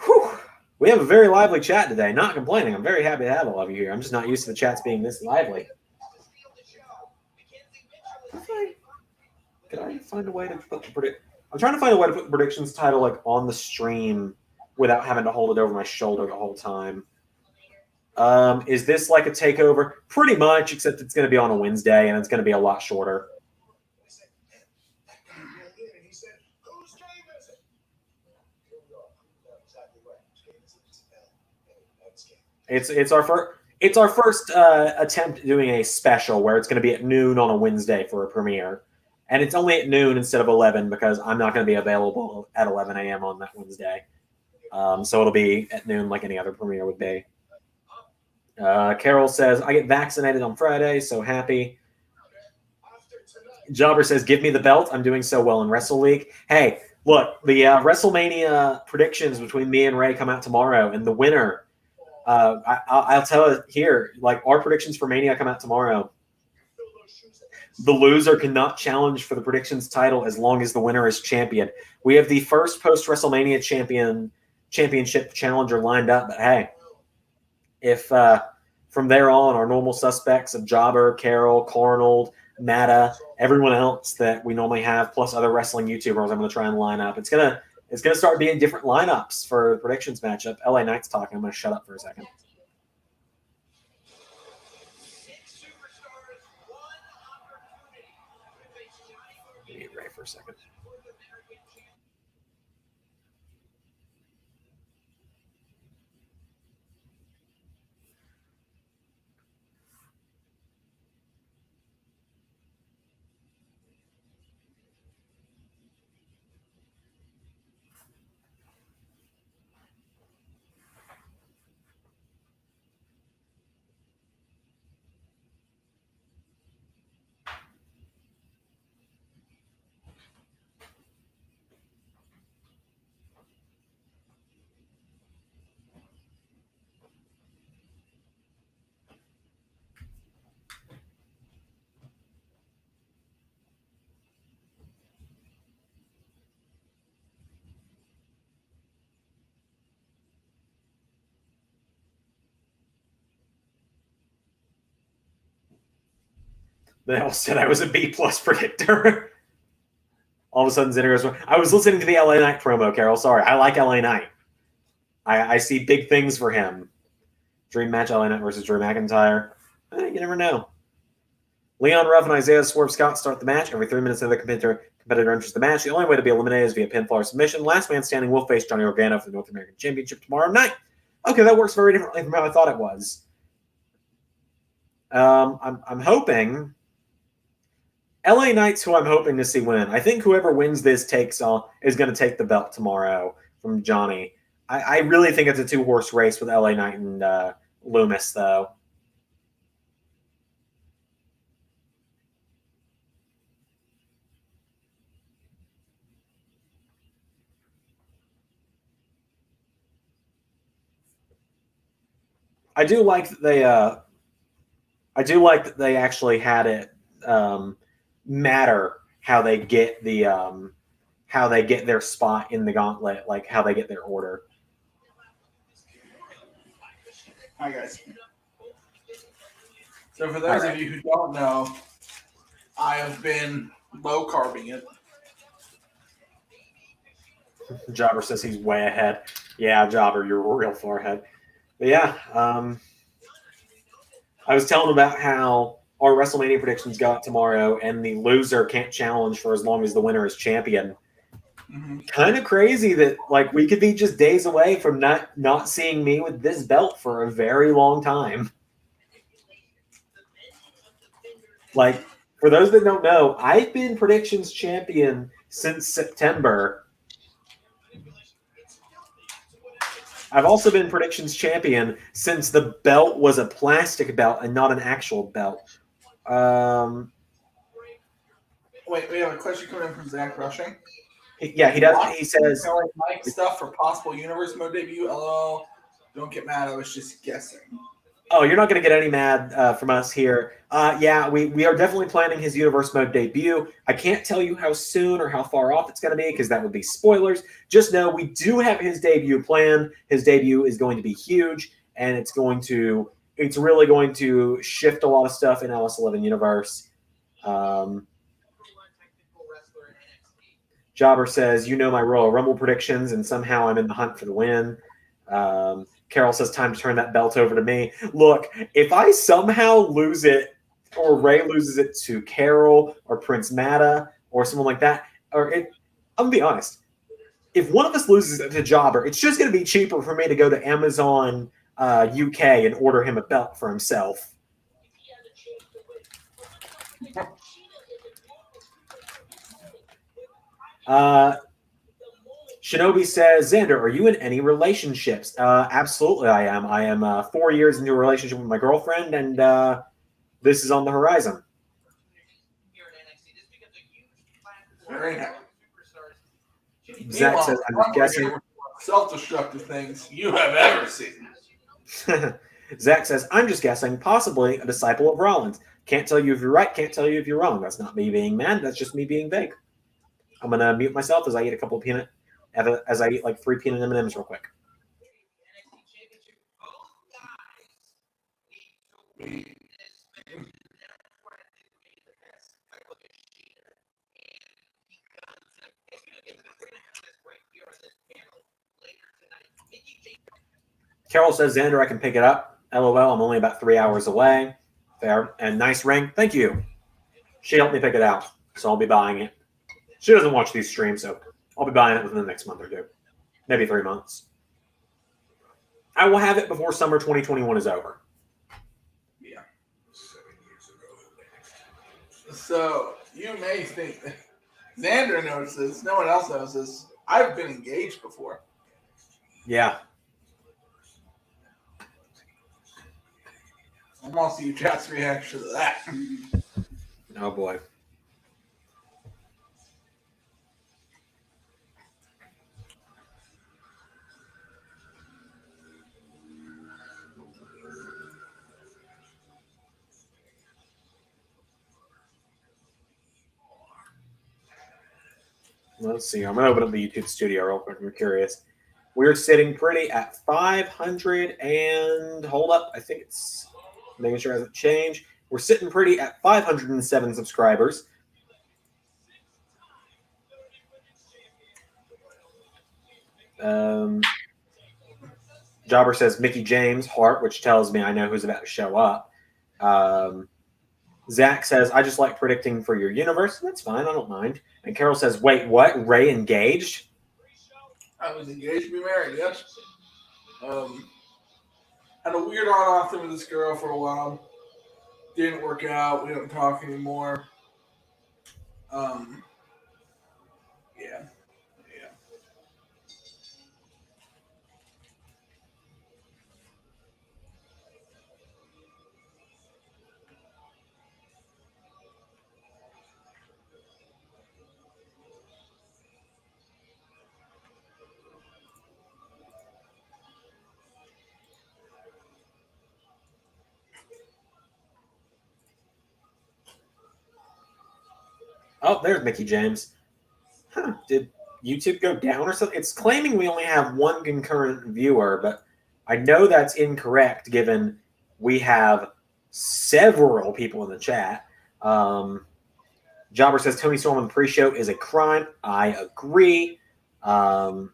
Whew. We have a very lively chat today. Not complaining. I'm very happy to have all of you here. I'm just not used to the chats being this lively. Can I find a way to put the I'm trying to find a way to put the predictions title like on the stream without having to hold it over my shoulder the whole time. Is this like a takeover? Pretty much, except it's going to be on a Wednesday and it's going to be a lot shorter. It's our first attempt at doing a special where it's going to be at noon on a Wednesday for a premiere, and it's only at noon instead of 11 because I'm not going to be available at 11 a.m. on that Wednesday. So it'll be at noon like any other premiere would be. Carol says, I get vaccinated on Friday, so happy. Jobber says, give me the belt. I'm doing so well in Wrestle League. Hey, look, the WrestleMania predictions between me and Ray come out tomorrow, and the winner, I'll tell it here, like our predictions for Mania come out tomorrow. The loser cannot challenge for the predictions title as long as the winner is champion. We have the first post-WrestleMania championship challenger lined up, but hey, if from there on our normal suspects of Jobber, Carol, Carnold, Mada, everyone else that we normally have, plus other wrestling YouTubers, I'm going to try and line up. It's gonna start being different lineups for the predictions matchup. LA Knight's talking. I'm going to shut up for a second. Get Ray for a second. They all said I was a B+ predictor. All of a sudden, Xander goes, I was listening to the LA Knight promo, Carol. Sorry. I like LA Knight. I see big things for him. Dream match, LA Knight versus Drew McIntyre. You never know. Leon Ruff and Isaiah Swerve Scott start the match. Every 3 minutes, another competitor enters the match. The only way to be eliminated is via pinfall or submission. Last man standing will face Johnny Organo for the North American Championship tomorrow night. Okay, that works very differently from how I thought it was. I'm hoping LA Knight's who I'm hoping to see win. I think whoever wins this is going to take the belt tomorrow from Johnny. I really think it's a 2-horse race with LA Knight and Loomis, though. I do like that they actually had it matter how they get their spot in the gauntlet, like how they get their order. Hi, guys. So for those of you who don't know, I have been low-carbing it. Jobber says he's way ahead. Yeah, Jobber, you're real far ahead. But yeah, I was telling about how our WrestleMania predictions got tomorrow, and the loser can't challenge for as long as the winner is champion. Mm-hmm. Kind of crazy that like we could be just days away from not seeing me with this belt for a very long time. Like, for those that don't know, I've been predictions champion since September. I've also been predictions champion since the belt was a plastic belt and not an actual belt. Wait, we have a question coming in from Zach Rushing. Yeah, he does. He says Mike stuff for possible universe mode debut. LOL. Don't get mad. I was just guessing. Oh, you're not going to get any mad from us here. Yeah, we are definitely planning his universe mode debut. I can't tell you how soon or how far off it's going to be because that would be spoilers. Just know we do have his debut planned. His debut is going to be huge, and it's really going to shift a lot of stuff in LS11 universe. Jobber says, you know my Royal Rumble predictions, and somehow I'm in the hunt for the win. Carol says, time to turn that belt over to me. Look, if I somehow lose it, or Ray loses it to Carol or Prince Mada or someone like that, I'm going to be honest. If one of us loses it to Jobber, it's just going to be cheaper for me to go to Amazon UK and order him a belt for himself. Shinobi says, Xander, are you in any relationships? Absolutely, I am. I am 4 years into a relationship with my girlfriend, and this is on the horizon. Zach says, I'm guessing. Self-destructive things you have ever seen. Zach says, I'm just guessing, possibly a disciple of Rollins. Can't tell you if you're right, can't tell you if you're wrong. That's not me being mad, that's just me being vague. I'm going to mute myself as I eat as I eat like 3 peanut M&Ms real quick. Carol says, Xander, I can pick it up. LOL, I'm only about 3 hours away. Fair. And nice ring. Thank you. She helped me pick it out, so I'll be buying it. She doesn't watch these streams, so I'll be buying it within the next month or two. Maybe 3 months. I will have it before summer 2021 is over. Yeah. So you may think that Xander knows this. No one else knows this. I've been engaged before. Yeah. I want to see Chat's reaction to that. Oh, boy. Let's see. I'm going to open up the YouTube studio real quick. I'm curious. We're sitting pretty at 500 and hold up. I think it's making sure it hasn't changed. We're sitting pretty at 507 subscribers. Jobber says Mickey James, heart, which tells me I know who's about to show up. Zach says, I just like predicting for your universe. That's fine. I don't mind. And Carol says, wait, what? Ray engaged? I was engaged to be married, yes. Had a weird on-off thing with this girl for a while. Didn't work out. We don't talk anymore. Yeah. Oh, there's Mickey James. Huh, did YouTube go down or something? It's claiming we only have one concurrent viewer, but I know that's incorrect given we have several people in the chat. Jobber says Tony Storm on the pre-show is a crime. I agree. Carol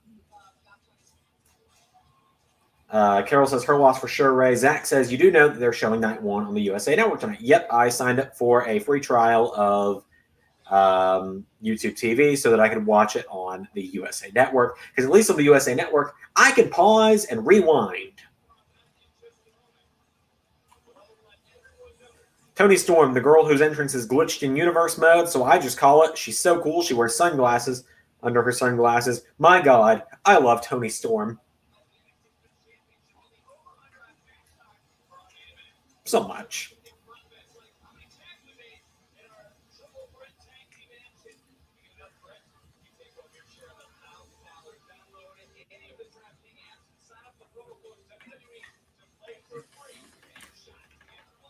says her loss for sure, Ray. Zach says you do know that they're showing night one on the USA Network tonight. Yep, I signed up for a free trial of YouTube TV so that I could watch it on the USA Network. Because at least on the USA Network, I can pause and rewind. Tony Storm, the girl whose entrance is glitched in universe mode, so I just call it. She's so cool. She wears sunglasses under her sunglasses. My God, I love Tony Storm so much.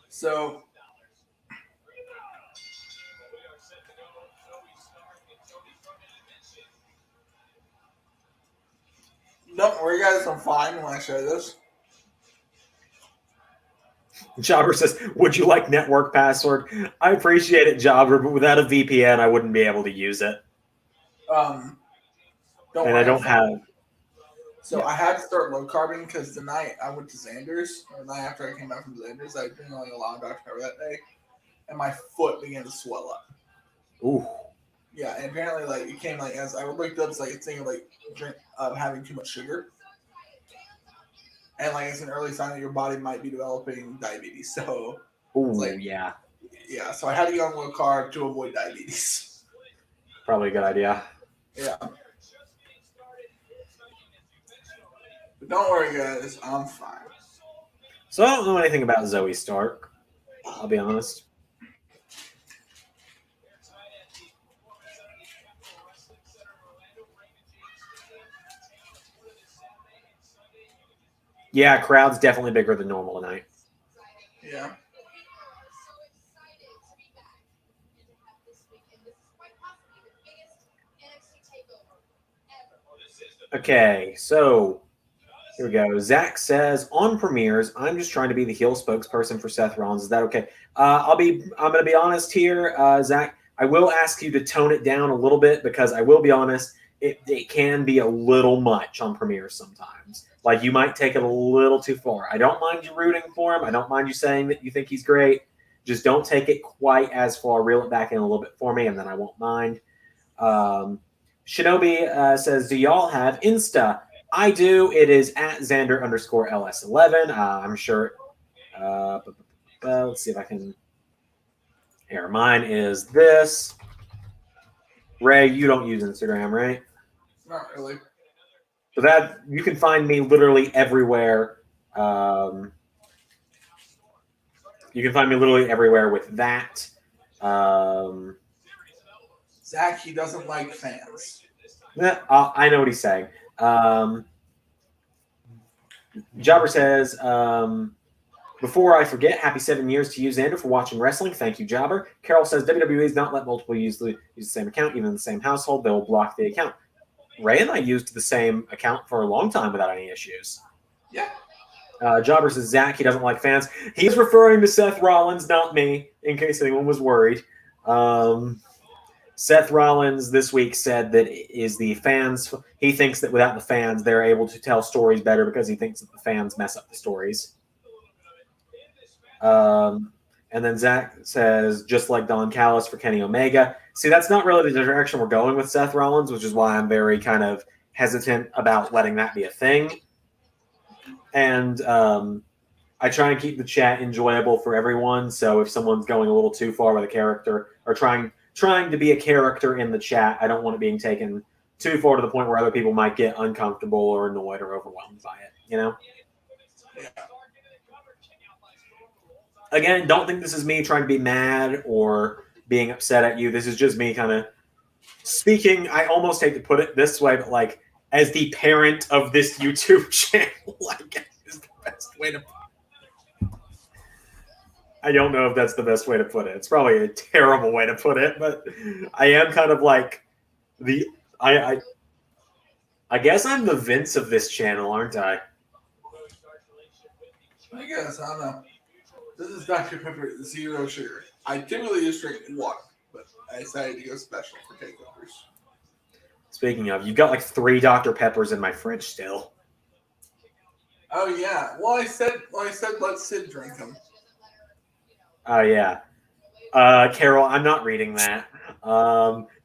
So, don't worry, guys. I'm fine when I show this. Jobber says, would you like network password? I appreciate it, Jobber, but without a VPN, I wouldn't be able to use it. Don't and worry, I don't have... So I had to start low carbing because the night I went to Xander's, or the night after I came back from Xander's, I was drinking like a lot of Dr. Pepper that day, and my foot began to swell up. Ooh. Yeah, and apparently, like, it came, like, as I looked up, it's like a thing of, like, having too much sugar. And, like, it's an early sign that your body might be developing diabetes. So, ooh, like, yeah. Yeah, so I had to go on low carb to avoid diabetes. Probably a good idea. Yeah. But don't worry, guys. I'm fine. So I don't know anything about Zoe Stark. I'll be honest. Yeah, crowd's definitely bigger than normal tonight. Yeah. Okay, so here we go. Zach says on premieres, I'm just trying to be the heel spokesperson for Seth Rollins. Is that okay? I'm going to be honest here, Zach. I will ask you to tone it down a little bit because I will be honest, it can be a little much on premieres sometimes. Like you might take it a little too far. I don't mind you rooting for him. I don't mind you saying that you think he's great. Just don't take it quite as far. Reel it back in a little bit for me, and then I won't mind. Shinobi says, do y'all have Insta? I do. It is at Xander_LS11. I'm sure. Let's see if I can. Here, mine is this. Ray, you don't use Instagram, right? Not really. So that you can find me literally everywhere. You can find me literally everywhere with that. Zach, he doesn't like fans. I know what he's saying. Jobber says, before I forget, happy 7 years to you, Xander, for watching wrestling. Thank you, Jobber. Carol says, WWE has not let multiple use the same account, even in the same household. They will block the account. Ray and I used the same account for a long time without any issues. Yeah. Jobber says, Zach, he doesn't like fans. He's referring to Seth Rollins, not me, in case anyone was worried. Seth Rollins this week said that is the fans. He thinks that without the fans, they're able to tell stories better because he thinks that the fans mess up the stories. And then Zach says, just like Don Callis for Kenny Omega. See, that's not really the direction we're going with Seth Rollins, which is why I'm very kind of hesitant about letting that be a thing. And I try and keep the chat enjoyable for everyone. So if someone's going a little too far with a character or trying to be a character in the chat, I don't want it being taken too far to the point where other people might get uncomfortable or annoyed or overwhelmed by it, you know? Yeah. Again, don't think this is me trying to be mad or being upset at you. This is just me kind of speaking. I almost hate to put it this way, but like as the parent of this YouTube channel, I guess is the best way to put it. I don't know if that's the best way to put it. It's probably a terrible way to put it, but I am kind of like I guess I'm the Vince of this channel, aren't I? I guess, I don't know. This is Dr. Pepper Zero Sugar. I typically just drink water, but I decided to go special for takeovers. Speaking of, you've got like 3 Dr. Peppers in my fridge still. Oh yeah. Well, I said let Sid drink them. Oh yeah. Carol, I'm not reading that.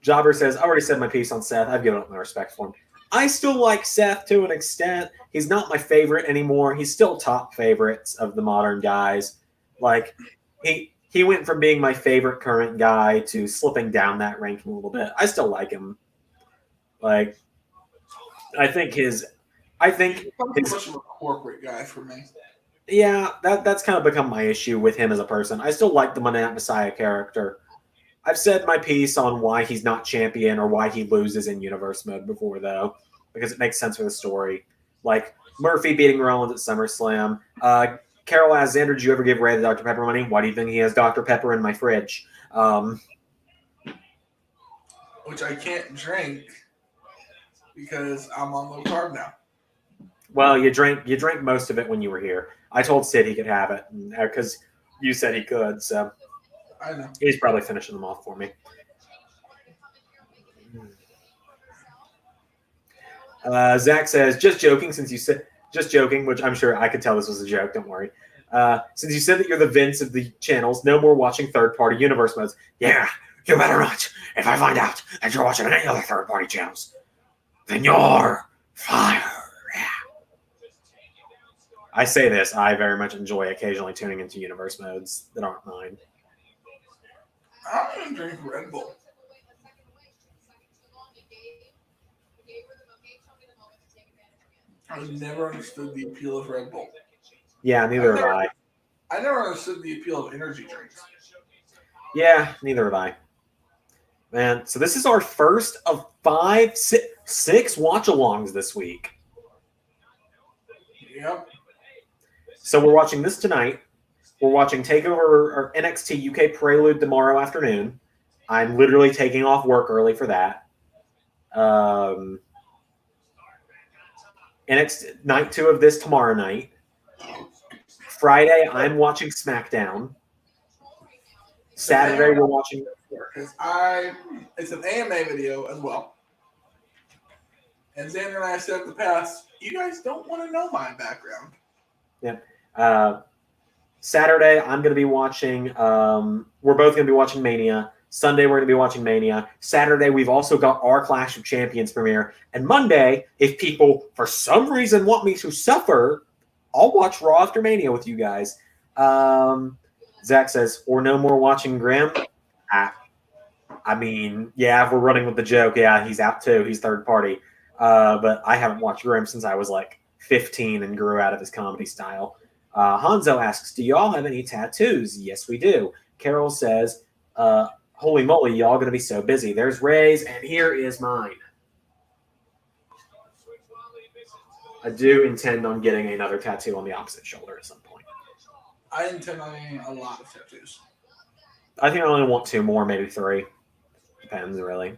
Jobber says, I already said my piece on Seth. I've given up my respect for him. I still like Seth to an extent. He's not my favorite anymore. He's still top favorites of the modern guys. Like he went from being my favorite current guy to slipping down that ranking a little bit. I still like him. Like I think his much of a corporate guy for me. Yeah, that's kind of become my issue with him as a person. I still like the Monday Night Messiah character. I've said my piece on why he's not champion or why he loses in universe mode before, though, because it makes sense for the story. Like Murphy beating Rollins at SummerSlam. Carol asks, Xander, did you ever give Ray the Dr. Pepper money? Why do you think he has Dr. Pepper in my fridge? Which I can't drink because I'm on low carb now. Well, you drank most of it when you were here. I told Sid he could have it because you said he could, so I know. he's probably finishing them off for me. Zach says, just joking, which I'm sure I could tell this was a joke, don't worry. Since you said that you're the Vince of the channels, no more watching third-party universe modes. Yeah, you better not. If I find out that you're watching any other third-party channels, then you're fired. Yeah. I say this, I very much enjoy occasionally tuning into universe modes that aren't mine. I don't even drink Red Bull. I never understood the appeal of Red Bull. Yeah, neither have I. I never understood the appeal of energy drinks. Yeah, neither have I. Man, so this is our first of 6 watch-alongs this week. Yep. So we're watching this tonight. We're watching Takeover or NXT UK Prelude tomorrow afternoon. I'm literally taking off work early for that. NXT night 2 of this tomorrow night. Friday, I'm watching SmackDown. Saturday, we're watching. It's an AMA video as well. And Xander and I said in the past, you guys don't want to know my background. Yeah. Saturday, I'm going to be watching. We're both going to be watching Mania. Sunday, we're going to be watching Mania. Saturday, we've also got our Clash of Champions premiere. And Monday, if people for some reason want me to suffer, I'll watch Raw after Mania with you guys. Zach says, or no more watching Grimm. I mean, yeah, if we're running with the joke, yeah, he's out too. He's third party. But I haven't watched Grimm since I was like 15 and grew out of his comedy style. Hanzo asks, do y'all have any tattoos? Yes, we do. Carol says, holy moly, y'all going to be so busy. There's Ray's, and here is mine. I do intend on getting another tattoo on the opposite shoulder at some point. I intend on getting a lot of tattoos. I think I only want 2 more, maybe 3. Depends, really.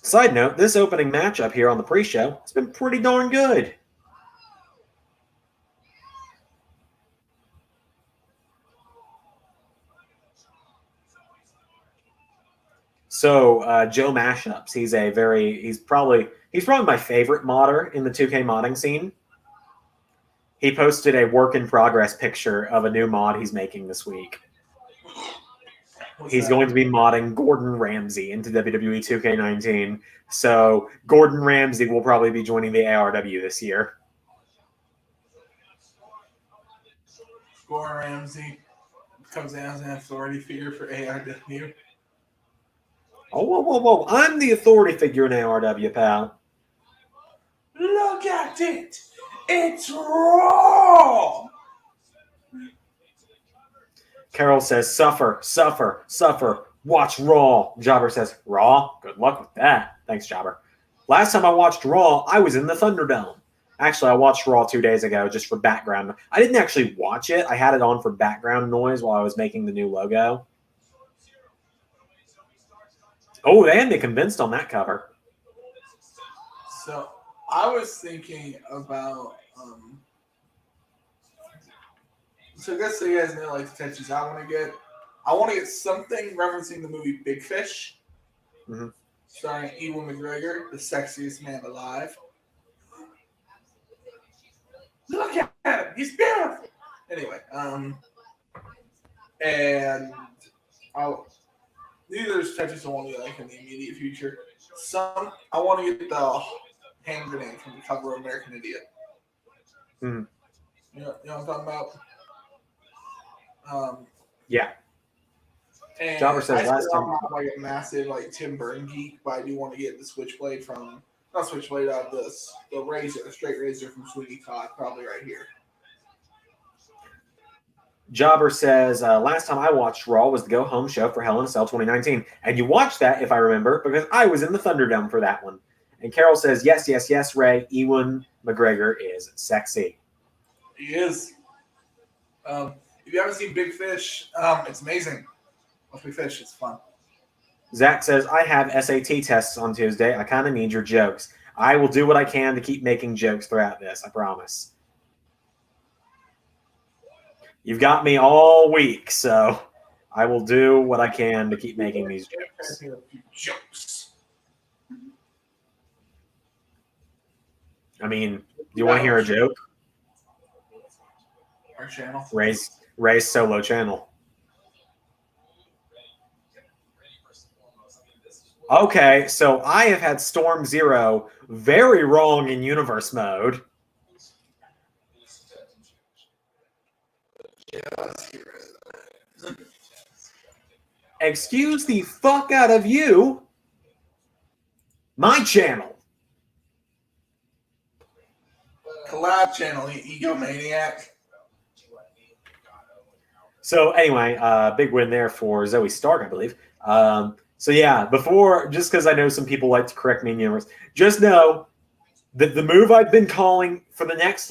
Side note, this opening matchup here on the pre-show has been pretty darn good. So Joe Mashups, he's probably my favorite modder in the 2K modding scene. He posted a work in progress picture of a new mod he's making this week. He's going to be modding Gordon Ramsay into WWE 2K19. So Gordon Ramsay will probably be joining the ARW this year. Gordon Ramsay comes in as an authority figure for ARW. Oh, whoa, whoa, whoa. I'm the authority figure in ARW, pal. Look at it! It's Raw! Carol says, suffer, suffer, suffer. Watch Raw. Jobber says, Raw? Good luck with that. Thanks, Jobber. Last time I watched Raw, I was in the Thunderdome. Actually, I watched Raw 2 days ago just for background. I didn't actually watch it. I had it on for background noise while I was making the new logo. Oh, they had me convinced on that cover. So, I was thinking about, so I guess you guys know like the tattoos I want to get something referencing the movie Big Fish, starring Ewan McGregor, the sexiest man alive. Look at him, he's beautiful. Anyway, and these are those tattoos I want to get like in the immediate future. I want to get the hand grenade from the cover of American Idiot. Mm-hmm. You know what I'm talking about? Yeah. And Jobber says last time. I'm not like a massive like Tim Burton geek, but I do want to get the Switchblade from the razor, the straight razor from Sweeney Todd, probably right here. Jobber says, last time I watched Raw was the Go Home show for Hell in a Cell 2019. And you watched that, if I remember, because I was in the Thunderdome for that one. And Carol says, yes, yes, yes, Ray, Ewan McGregor is sexy. He is. If you haven't seen Big Fish, it's amazing. Watch Big Fish, it's fun. Zach says, I have SAT tests on Tuesday. I kind of need your jokes. I will do what I can to keep making jokes throughout this, I promise. You've got me all week, so I will do what I can to keep making these jokes. I mean, do you want to hear a joke? Our channel. Ray's solo channel. Okay, so I have had Storm Zero very wrong in universe mode. Excuse the fuck out of you. My channel. Collab channel, egomaniac. So anyway, big win there for Zoe Stark, I believe. So yeah, just because I know some people like to correct me in universe, just know that the move I've been calling for the next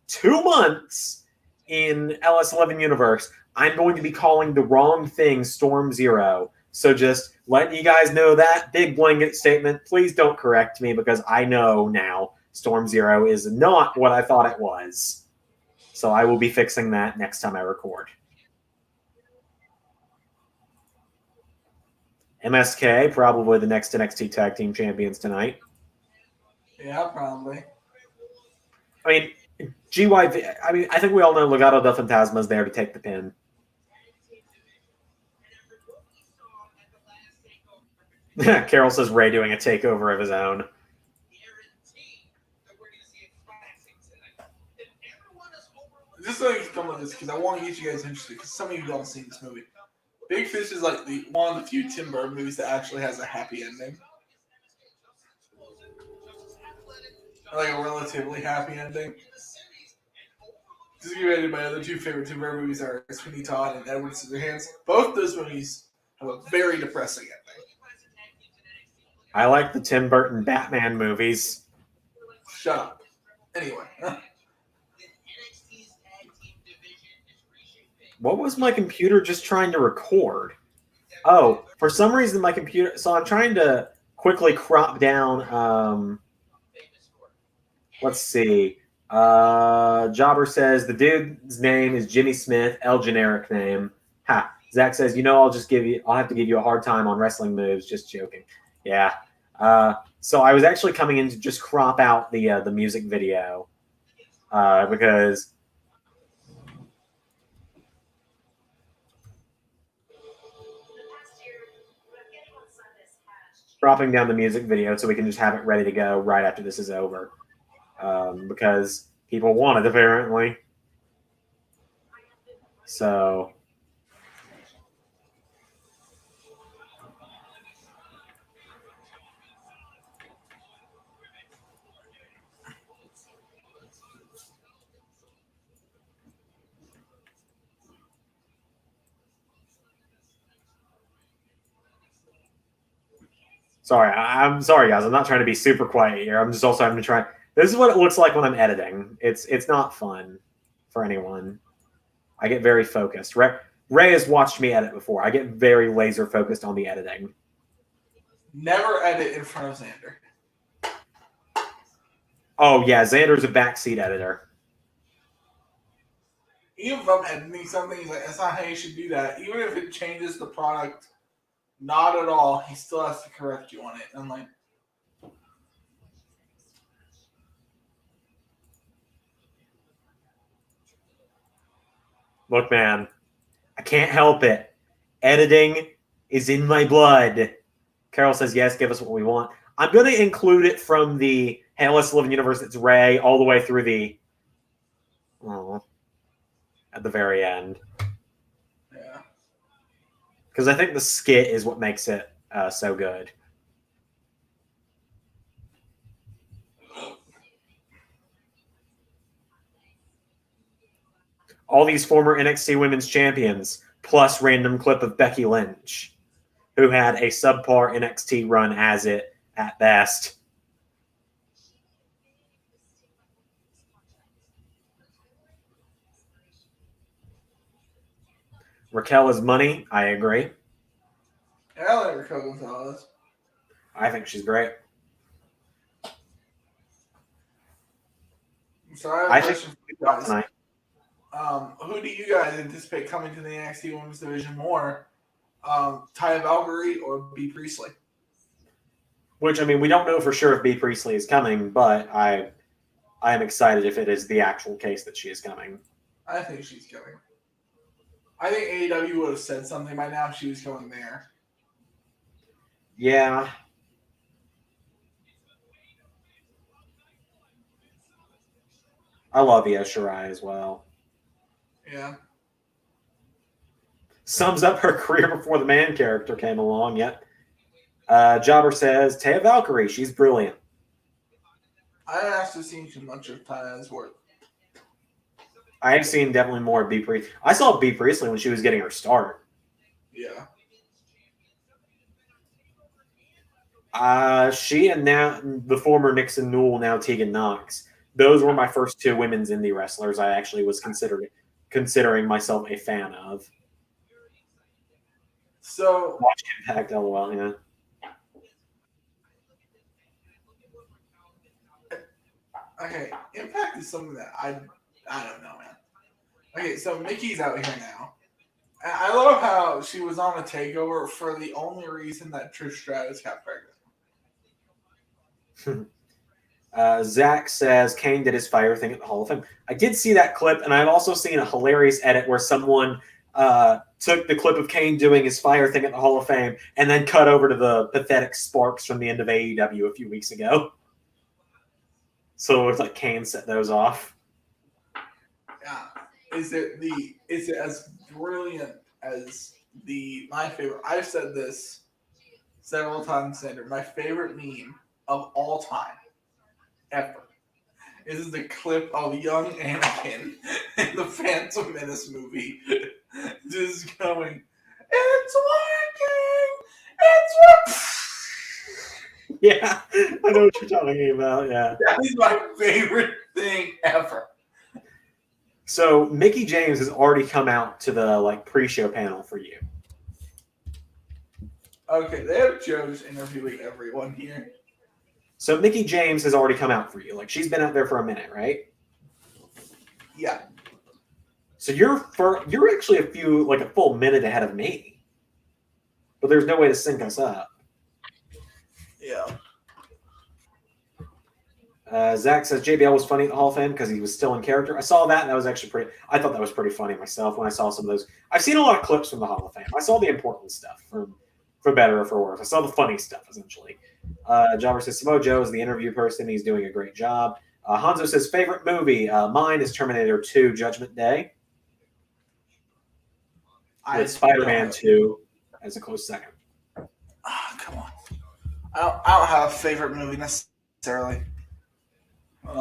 2 months in LS11 universe, I'm going to be calling the wrong thing Storm Zero. So just letting you guys know that big blanket statement. Please don't correct me because I know now Storm Zero is not what I thought it was. So I will be fixing that next time I record. MSK, probably the next NXT Tag Team Champions tonight. Yeah, probably. I mean, GYV, I think we all know Legado del Fantasma is there to take the pin. Carol says Ray doing a takeover of his own. Just so you can come with this, because I want to get you guys interested, because some of you don't see this movie. Big Fish is like one of the few Tim Burton movies that actually has a happy ending. Like a relatively happy ending. Just get ready, my other two favorite Tim Burton movies are Sweeney Todd and Edward Scissorhands. Both those movies have a very depressing ending. I like the Tim Burton Batman movies. Shut up. Anyway. What was my computer just trying to record? Oh, for some reason my computer... So I'm trying to quickly crop down. Let's see. Jobber says the dude's name is Jimmy Smith, L generic name. Ha. Zach says, I'll have to give you a hard time on wrestling moves. Just joking. Yeah. So I was actually coming in to just crop out the music video because dropping down the music video so we can just have it ready to go right after this is over. Because people want it, apparently. So... I'm sorry, guys. I'm not trying to be super quiet here. I'm just also having to try. This is what it looks like when I'm editing. It's not fun for anyone. I get very focused. Ray has watched me edit before. I get very laser focused on the editing. Never edit in front of Xander. Oh, yeah. Xander's a backseat editor. Even if I'm editing something, he's like, that's not how you should do that. Even if it changes the product, not at all, he still has to correct you on it. I'm like, look, man, I can't help it. Editing is in my blood. Carol says, yes, give us what we want. I'm going to include it from the Hey, Let's Live in Universe. It's Ray all the way through the at the very end. yeah. Because I think the skit is what makes it so good. All these former NXT Women's Champions, plus random clip of Becky Lynch, who had a subpar NXT run as it at best. Raquel is money. I agree. Yeah, I like Raquel Gonzalez. I think she's great. So I have a question for you guys. Tonight. Who do you guys anticipate coming to the NXT Women's Division more? Taya Valkyrie or B. Priestley? Which, I mean, we don't know for sure if B. Priestley is coming, but I am excited if it is the actual case that she is coming. I think she's coming. I think AEW would have said something by now if she was going there. Yeah. I love Io Shirai as well. Yeah. Sums up her career before the man character came along. Yep. Jobber says, Taya Valkyrie, she's brilliant. I haven't actually seen too much of Taya's work. I have seen definitely more of B. Priestley. I saw B. Priestley when she was getting her start. Yeah. She and now the former Nixon Newell, now Tegan Knox. Those were my first two women's indie wrestlers I actually was considering myself a fan of. So Watch Impact, LOL, yeah. okay, Impact is something that I don't know, man. Okay, so Mickey's out here now. And I love how she was on a takeover for the only reason that Trish Stratus got pregnant. Zach says Kane did his fire thing at the Hall of Fame. I did see that clip, and I've also seen a hilarious edit where someone took the clip of Kane doing his fire thing at the Hall of Fame and then cut over to the pathetic sparks from the end of AEW a few weeks ago. So it looks like Kane set those off. Yeah. Is it as brilliant as my favorite? I've said this several times, Sander. My favorite meme of all time, ever, is the clip of young Anakin in the Phantom Menace movie, just going, "It's working! It's working!" Yeah, I know what you're talking about. Yeah, that is my favorite thing ever. So Mickey James has already come out to the pre-show panel for you. Okay, they have Joe's interviewing everyone here. So Mickey James has already come out for you. Like, she's been out there for a minute, right? Yeah. So you're actually a full minute ahead of me. But there's no way to sync us up. Yeah. Zach says JBL was funny at the Hall of Fame because he was still in character. I saw that, and that was actually I thought that was pretty funny myself when I saw some of those. I've seen a lot of clips from the Hall of Fame. I saw the important stuff, for better or for worse. I saw the funny stuff, essentially. Jobber says Samoa Joe is the interview person. He's doing a great job. Hanzo says favorite movie. Mine is Terminator 2 Judgment Day. With Spider-Man 2 as a close second. Oh, come on. I don't have a favorite movie necessarily. My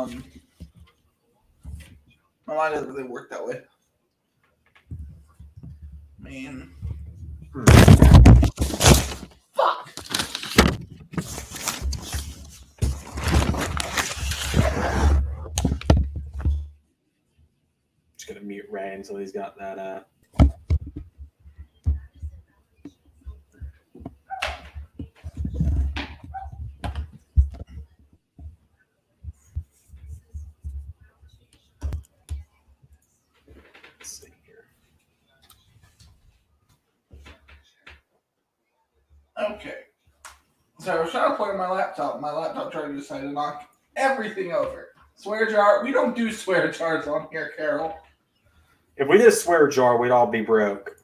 mind doesn't really work that way. I mean, fuck. Just gonna mute Ray until he's got that. Let's see here. Okay. So I was trying to play on my laptop. My laptop tried to decide to knock everything over. Swear jar. We don't do swear jars on here, Carol. If we did a swear jar, we'd all be broke.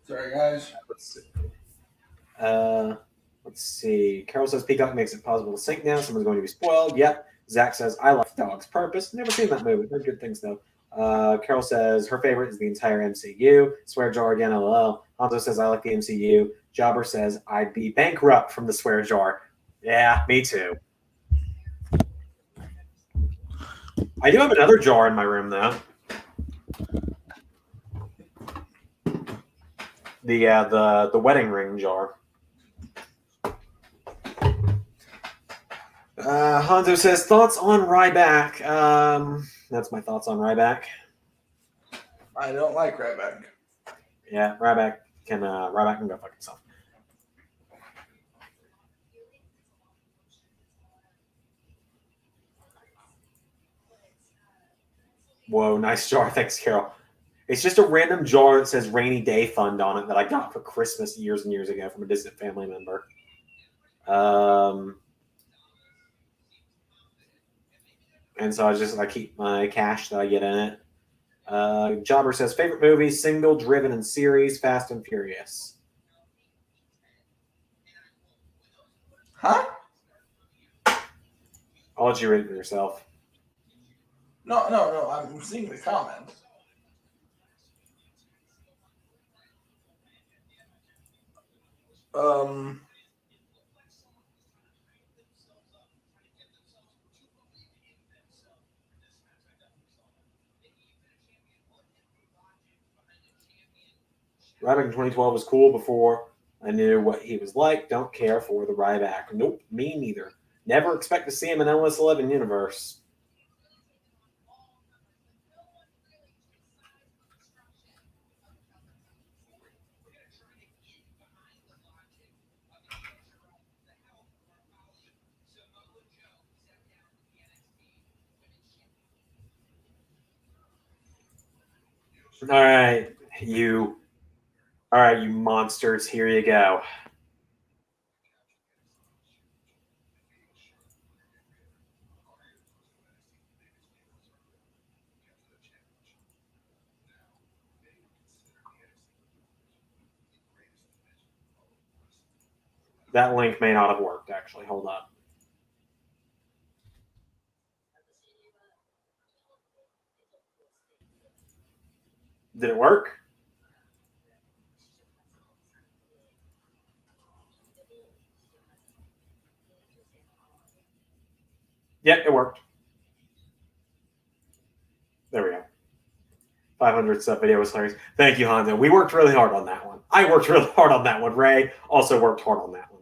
Sorry, guys. Let's see. Carol says Peacock makes it possible to sync now. Someone's going to be spoiled. Yep. Zach says I like Dog's Purpose. Never seen that movie. Heard good things though. Carol says her favorite is the entire MCU. Swear jar again, lol. Hanzo says I like the MCU. Jobber says I'd be bankrupt from the swear jar. Yeah, me too. I do have another jar in my room though. The wedding ring jar. Hanzo says thoughts on Ryback. That's my thoughts on Ryback. I don't like Ryback. Yeah, Ryback can go fuck himself. Whoa, nice jar. Thanks, Carol. It's just a random jar that says Rainy Day Fund on it that I got for Christmas years and years ago from a distant family member. And so I keep my cash that I get in it. Jobber says favorite movie, single, driven, and series, Fast and Furious. Huh? I'll let you read it for yourself. No. I'm seeing the comments. Ryback in 2012 was cool before I knew what he was like. Don't care for the Ryback. Nope, me neither. Never expect to see him in LS11 universe. All right, you monsters. Here you go. That link may not have worked, actually. Hold up. Did it work? Yep, it worked. There we go. 500 sub video was hilarious. Thank you, Hondo. We worked really hard on that one. I worked really hard on that one. Ray also worked hard on that one.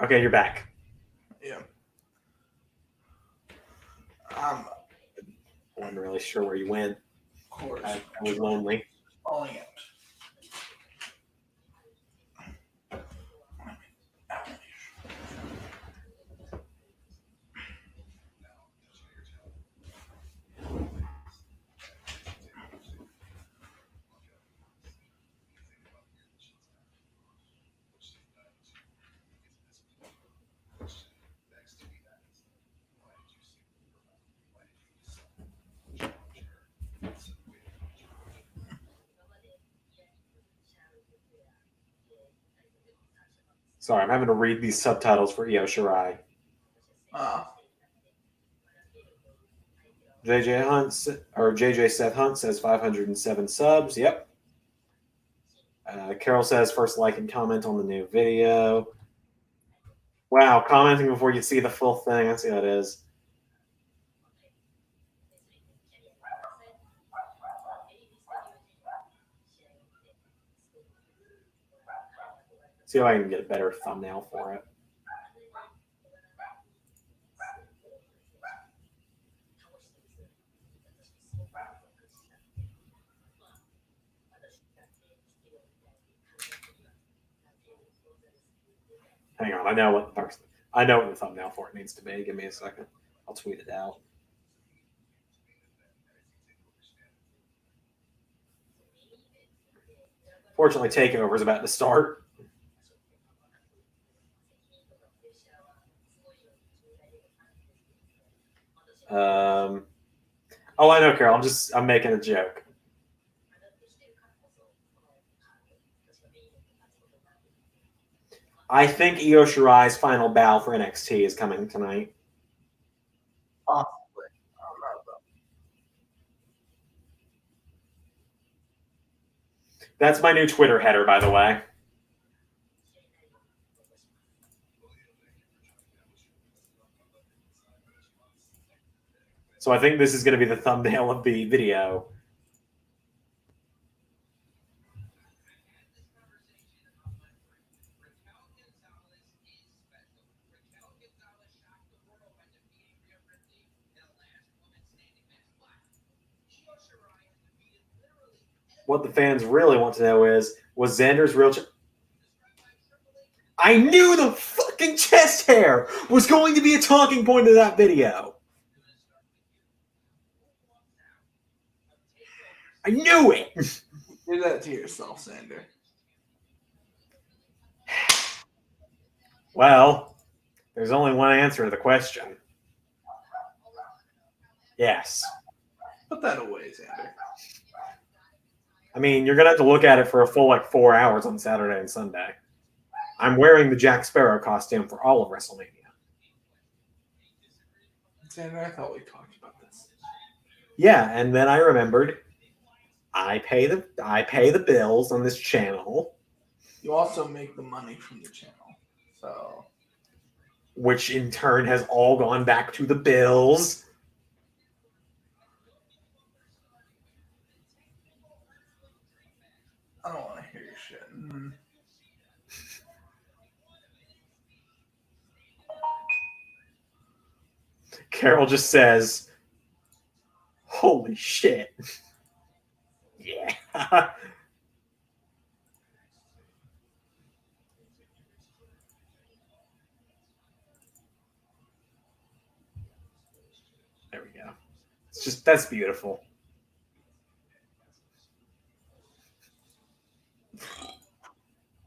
Okay, you're back. Yeah. I wasn't really sure where you went. Of course. I was lonely. Falling out. Sorry, I'm having to read these subtitles for Io Shirai. JJ Seth Hunt says 507 subs. Yep. Carol says first like and comment on the new video. Wow, commenting before you see the full thing. That's how it is. See if I can get a better thumbnail for it. Hang on, I know what the thumbnail for it needs to be. Give me a second. I'll tweet it out. Fortunately, Takeover is about to start. Oh, I know, Carol. I'm making a joke. I think Io Shirai's final bow for NXT is coming tonight. Possibly. That's my new Twitter header, by the way. So I think this is going to be the thumbnail of the video. What the fans really want to know is, was Xander's real... I knew the fucking chest hair was going to be a talking point of that video. I knew it. Do that to yourself, Xander. Well, there's only one answer to the question. Yes. Put that away, Xander. I mean, you're going to have to look at it for a full 4 hours on Saturday and Sunday. I'm wearing the Jack Sparrow costume for all of WrestleMania. Xander, I thought we talked about this. Yeah, and then I remembered I pay the bills on this channel. You also make the money from the channel. So, which in turn has all gone back to the bills. I don't want to hear your shit. Mm-hmm. Carol just says, holy shit. Yeah. There we go. It's just, that's beautiful.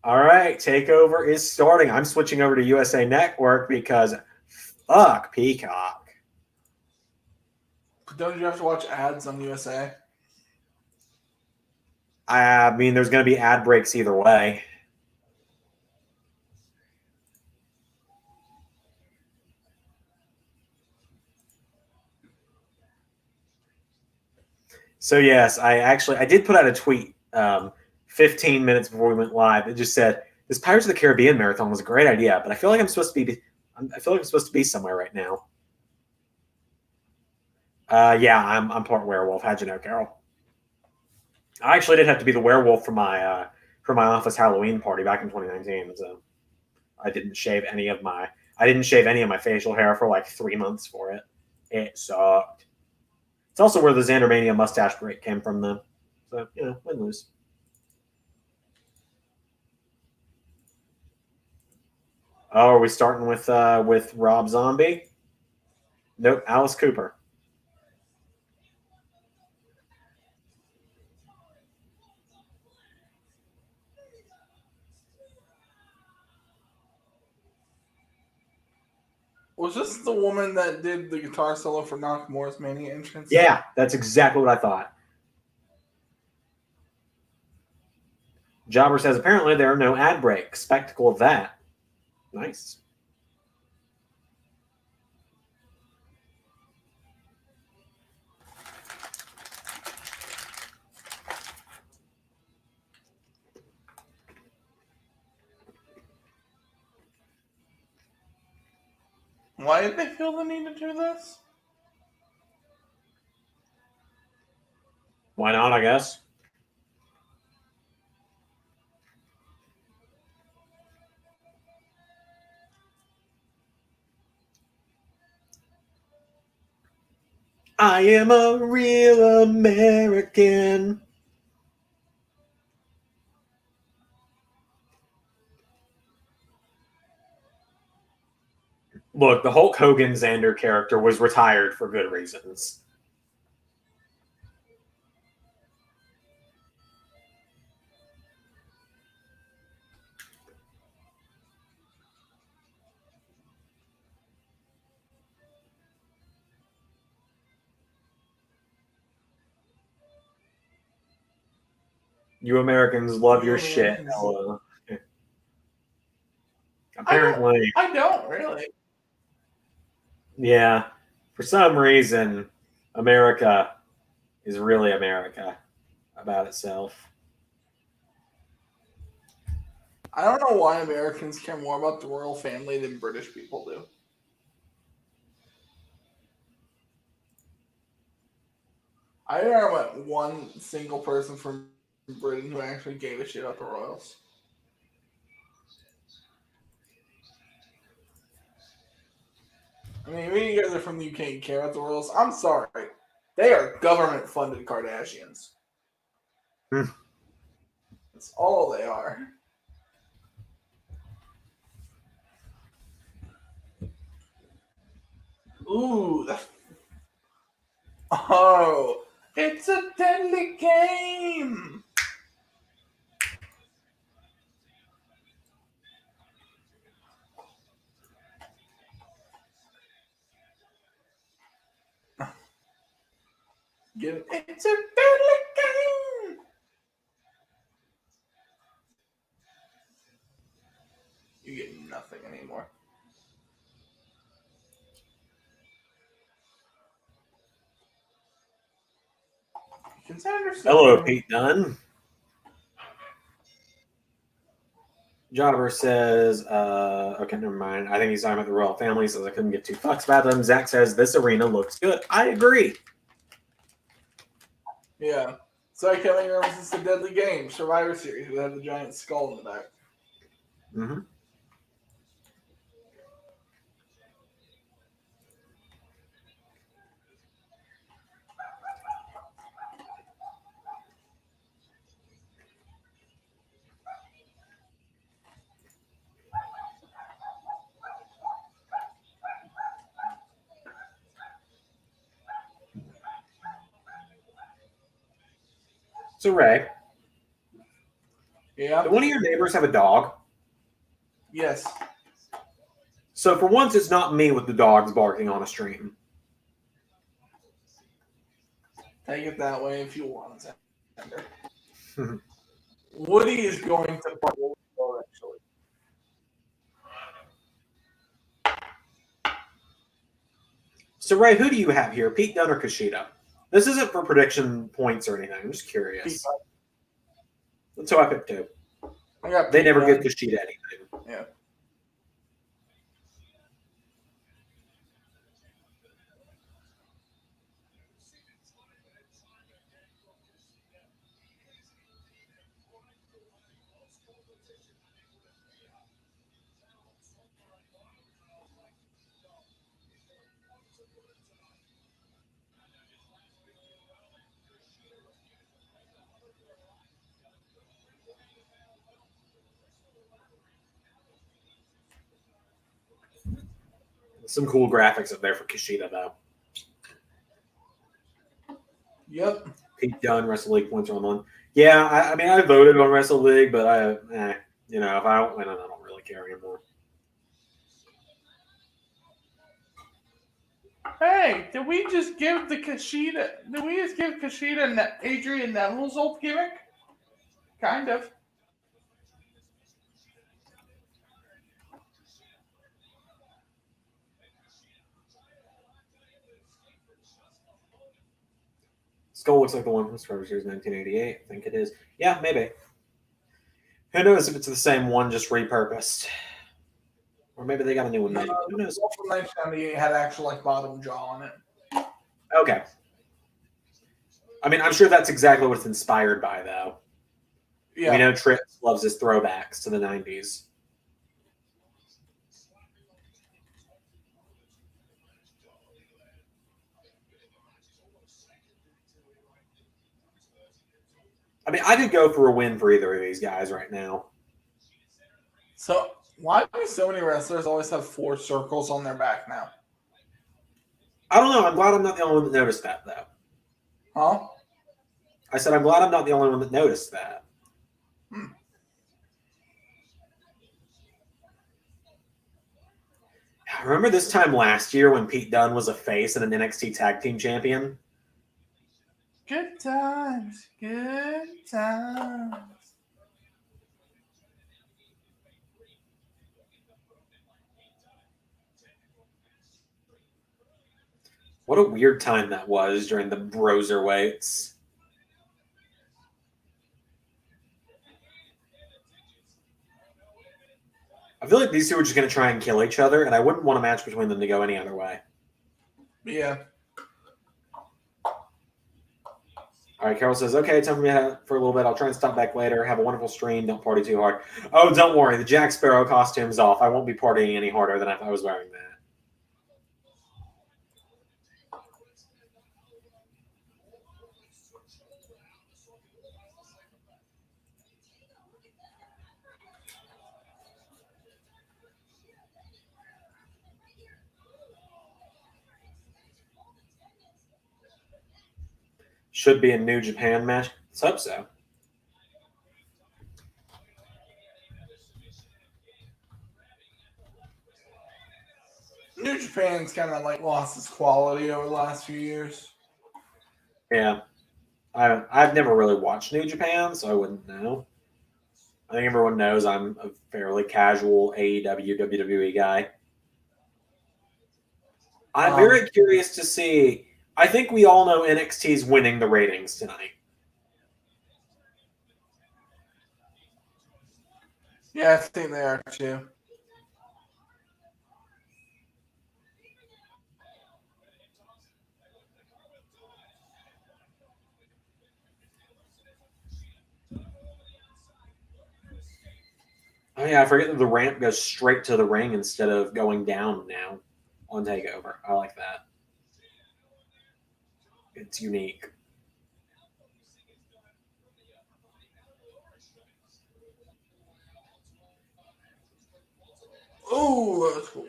All right, Takeover is starting. I'm switching over to USA Network because fuck Peacock. Don't you have to watch ads on USA? I mean, there's going to be ad breaks either way. So yes, I did put out a tweet 15 minutes before we went live. It just said this Pirates of the Caribbean marathon was a great idea, but I feel like I'm supposed to be somewhere right now. Yeah, I'm part werewolf. How'd you know, Carol? I actually did have to be the werewolf for my office Halloween party back in 2019. So I didn't shave any of my facial hair for like 3 months for it. It sucked. It's also where the Xandermania mustache break came from, though. So win lose. Oh, are we starting with Rob Zombie? Nope, Alice Cooper. Was this the woman that did the guitar solo for Nakamura's Mania entrance? Yeah, that's exactly what I thought. Jobber says apparently there are no ad breaks. Spectacle of that. Nice. Why did they feel the need to do this? Why not, I guess? I am a real American. Look, the Hulk Hogan Xander character was retired for good reasons. You Americans love your shit. Ella. Apparently, I don't really. yeah. For some reason, America is really America about itself. I don't know why Americans care more about the royal family than British people do. I never met one single person from Britain who actually gave a shit about the royals. I mean, when you guys are from the UK and care about the royals, I'm sorry. They are government-funded Kardashians. That's all they are. Ooh. Oh. It's a deadly game. It's a deadly game. You get nothing anymore. Hello, Pete Dunne. Jobber says, okay, never mind. I think he's talking about the royal family, says I couldn't give two fucks about them. Zach says this arena looks good. I agree. Yeah. So I can't remember if it's a deadly game, Survivor Series, where they have the giant skull in the back. Mm-hmm. So Ray, Yeah. Did one of your neighbors have a dog? Yes. So for once, it's not me with the dogs barking on a stream. Take it that way if you want, Xander. Woody is going to bark eventually. So Ray, who do you have here, Pete Dunne or Kushida? This isn't for prediction points or anything. I'm just curious. That's who I picked too. They never give Kushida anything. Yeah. Some cool graphics up there for Kushida, though. Yep. Pete Dunne, Wrestle League points are on one. Yeah, I mean, I voted on Wrestle League, but if I don't win, I don't really care anymore. Hey, did we just give Kushida Adrian Neville's old gimmick? Kind of. Skull looks like the one from Survivor Series 1988. I think it is. Yeah, maybe. Who knows if it's the same one, just repurposed. Or maybe they got a new one made. Who knows? The one from 1978 had actual bottom jaw on it. Okay. I mean, I'm sure that's exactly what it's inspired by, though. Yeah. We know Trips loves his throwbacks to the 90s. I mean, I could go for a win for either of these guys right now. So, why do so many wrestlers always have 4 circles on their back now? I don't know. I'm glad I'm not the only one that noticed that, though. Huh? I said I'm glad I'm not the only one that noticed that. Remember this time last year when Pete Dunne was a face and an NXT Tag Team Champion? Good times. Good times. What a weird time that was during the Broserweights. I feel like these two are just going to try and kill each other, and I wouldn't want a match between them to go any other way. Yeah. All right, Carol says, okay, time for me for a little bit. I'll try and stop back later. Have a wonderful stream. Don't party too hard. Oh, don't worry. The Jack Sparrow costume's off. I won't be partying any harder than if I was wearing that. Should be a New Japan match. Let's hope so. New Japan's kind of lost its quality over the last few years. Yeah. I've never really watched New Japan, so I wouldn't know. I think everyone knows I'm a fairly casual AEW, WWE guy. I'm very curious to see. I think we all know NXT's winning the ratings tonight. Yeah, I think they are too. Oh yeah, I forget that the ramp goes straight to the ring instead of going down now on Takeover. I like that. It's unique. Oh, that's cool.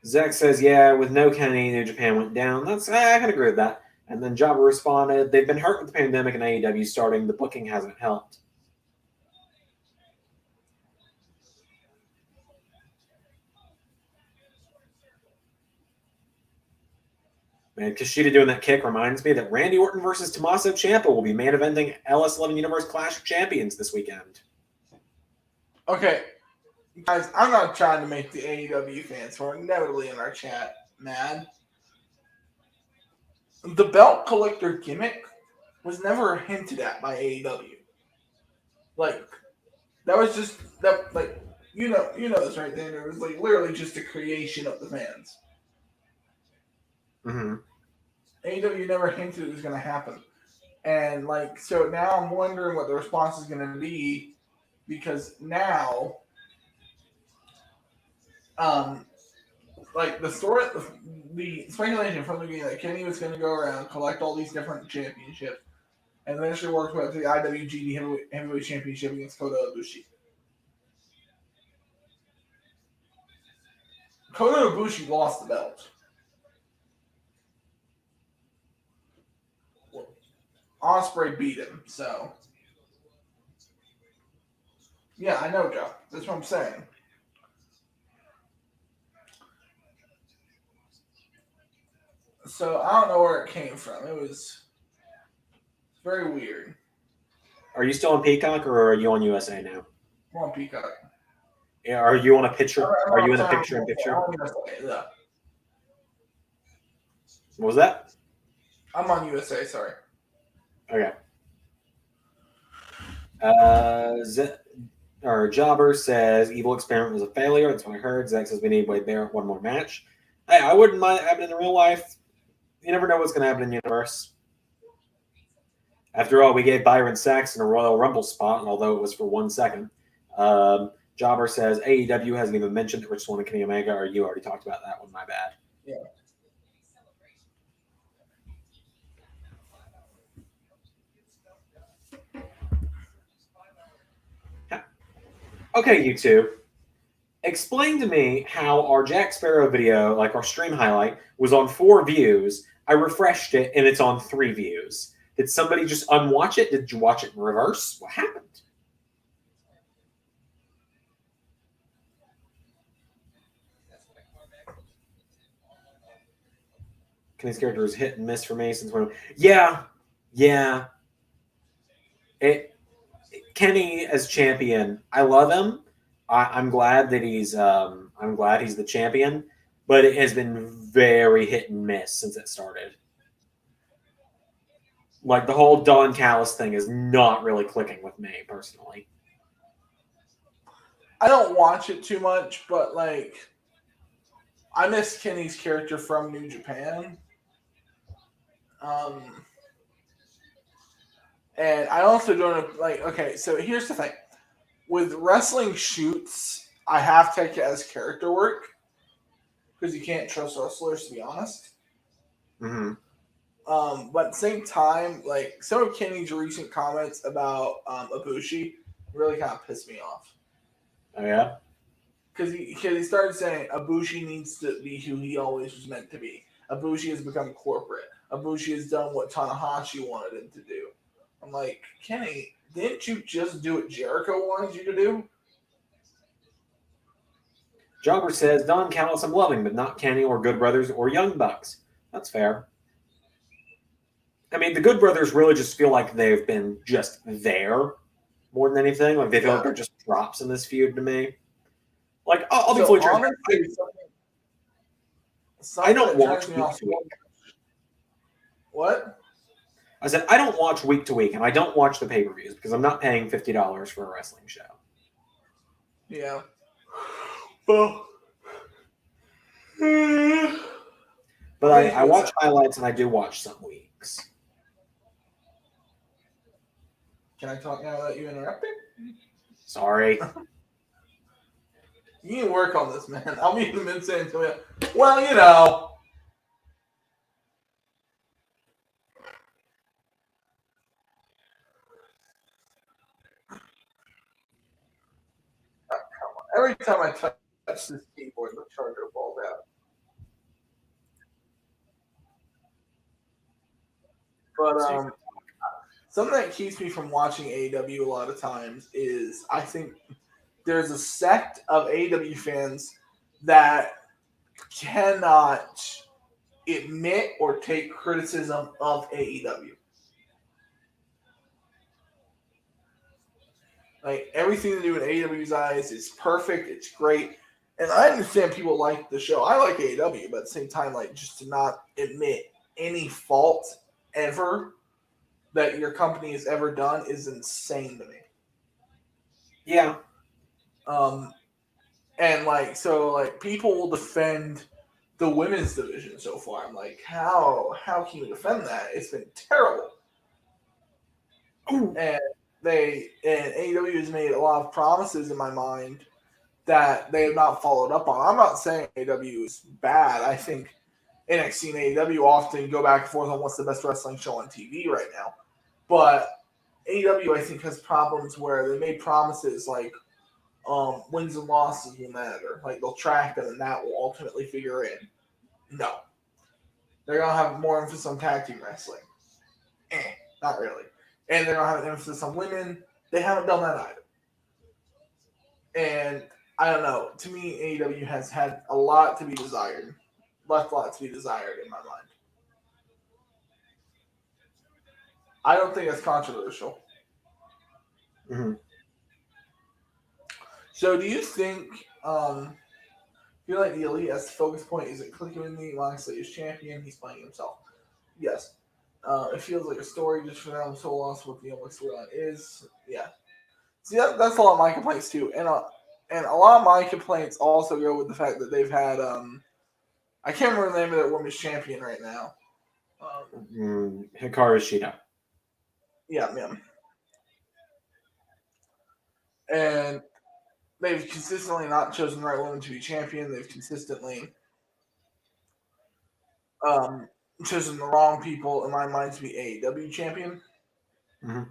Zach says, yeah, with no Kenny, New Japan went down. I can agree with that. And then Jabba responded, they've been hurt with the pandemic and AEW starting. The booking hasn't helped. Man, Kushida doing that kick reminds me that Randy Orton versus Tommaso Ciampa will be main eventing LS11 Universe Clash of Champions this weekend. Okay, guys, I'm not trying to make the AEW fans who are inevitably in our chat mad. The belt collector gimmick was never hinted at by AEW. Like, that was just that. Like, you know this right there. It was like literally just a creation of the fans. Mm-hmm. AEW never hinted it was going to happen, and like, so now I'm wondering what the response is going to be, because now, like the story, the speculation from the beginning that Kenny was going to go around, collect all these different championships, and eventually work with the IWGP Heavyweight Championship against Kota Ibushi. Kota Ibushi lost the belt. Ospreay beat him, so yeah, I know, Joe. That's what I'm saying. So I don't know where it came from. It was very weird. Are you still on Peacock or are you on USA now? I'm on Peacock. Yeah, are you on a picture? Are you in a I'm picture-in-picture? on USA, yeah. What was that? I'm on USA, sorry. Okay. Jobber says Evil Experiment was a failure. That's what I heard. Zach says we need Wade Barrett one more match. Hey, I wouldn't mind it happening in real life. You never know what's going to happen in the universe. After all, we gave Byron Saxton a Royal Rumble spot, although it was for 1 second. Jobber says AEW hasn't even mentioned Rich Swann and Kenny Omega, or you already talked about that one. My bad. Yeah. Okay, you two. Explain to me how our Jack Sparrow video, like our stream highlight, was on 4 views. I refreshed it, and it's on 3 views. Did somebody just unwatch it? Did you watch it in reverse? What happened? Kenny's character is hit and miss for me since when. Yeah. Kenny as champion, I love him. I'm glad that he's the champion, but it has been very hit and miss since it started. Like the whole Don Callis thing is not really clicking with me personally. I don't watch it too much, but like, I miss Kenny's character from New Japan. And I also don't like. Okay, so here's the thing: with wrestling shoots, I have to take it as character work because you can't trust wrestlers, to be honest. Mm-hmm. But at the same time, like some of Kenny's recent comments about Ibushi really kind of pissed me off. Oh yeah, because he started saying Ibushi needs to be who he always was meant to be. Ibushi has become corporate. Ibushi has done what Tanahashi wanted him to do. I'm like, Kenny, didn't you just do what Jericho wanted you to do? Jobber says Don Callis I'm loving, but not Kenny or Good Brothers or Young Bucks. That's fair. I mean, the Good Brothers really just feel like they've been just there more than anything. Like they feel like they're just props in this feud to me. Like I'll be fully transparent. I don't watch week to week. What? I said I don't watch week to week, and I don't watch the pay-per-views because I'm not paying $50 for a wrestling show. Yeah. Well. But I watch highlights, and I do watch some weeks. Can I talk now that you interrupted? Sorry. You need to work on this, man. I'll meet them in San Antonio. Well, you know. Every time I touch this keyboard, the charger falls out. But something that keeps me from watching AEW a lot of times is I think there's a sect of AEW fans that cannot admit or take criticism of AEW. Like, everything they do in AEW's eyes is perfect. It's great. And I understand people like the show. I like AEW, but at the same time, like, just to not admit any fault ever that your company has ever done is insane to me. Yeah. And like, so like, people will defend the women's division so far. I'm like, how can you defend that? It's been terrible. Ooh. And AEW has made a lot of promises in my mind that they have not followed up on. I'm not saying AEW is bad. I think NXT and AEW often go back and forth on what's the best wrestling show on TV right now. But AEW, I think, has problems where they made promises like wins and losses will matter. Like, they'll track them and that will ultimately figure in. No. They're going to have more emphasis on tag team wrestling. Not really. And they're going to have an emphasis on women. They haven't done that either. And I don't know. To me, AEW has had a lot to be desired. Left a lot to be desired in my mind. I don't think that's controversial. Mm-hmm. So do you think, feel like the Elite as the focus point isn't clicking with me? Moxley is champion. He's playing himself. Yes. It feels like a story just for them. So lost what the only storyline is. Yeah. See, that's a lot of my complaints too. And a lot of my complaints also go with the fact that they've had, I can't remember the name of that women's champion right now. Hikaru Shida. Yeah, man. And they've consistently not chosen the right woman to be champion. They've consistently chosen the wrong people, in my mind, to be AEW champion. Mm-hmm.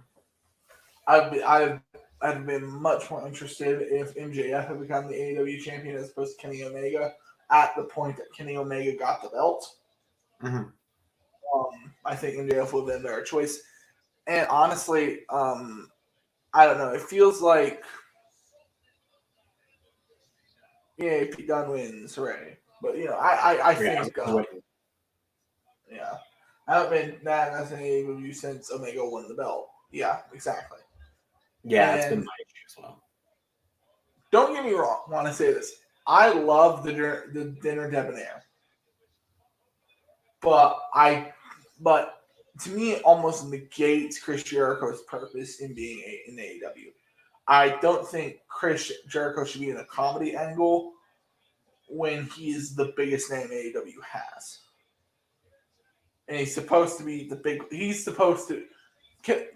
I've been much more interested if MJF had become the AEW champion as opposed to Kenny Omega at the point that Kenny Omega got the belt. Mm-hmm. I think MJF would have been a better choice. And honestly, I don't know. It feels like, yeah, Pete Dunne wins, hooray. But, I think, yeah. I haven't been mad as an AEW since Omega won the belt. Yeah, exactly. Yeah, it's been my issue as well. Don't get me wrong. I want to say this. I love the Dinner Debonair. But to me, it almost negates Chris Jericho's purpose in being in AEW. I don't think Chris Jericho should be in a comedy angle when he's the biggest name AEW has. And he's supposed to be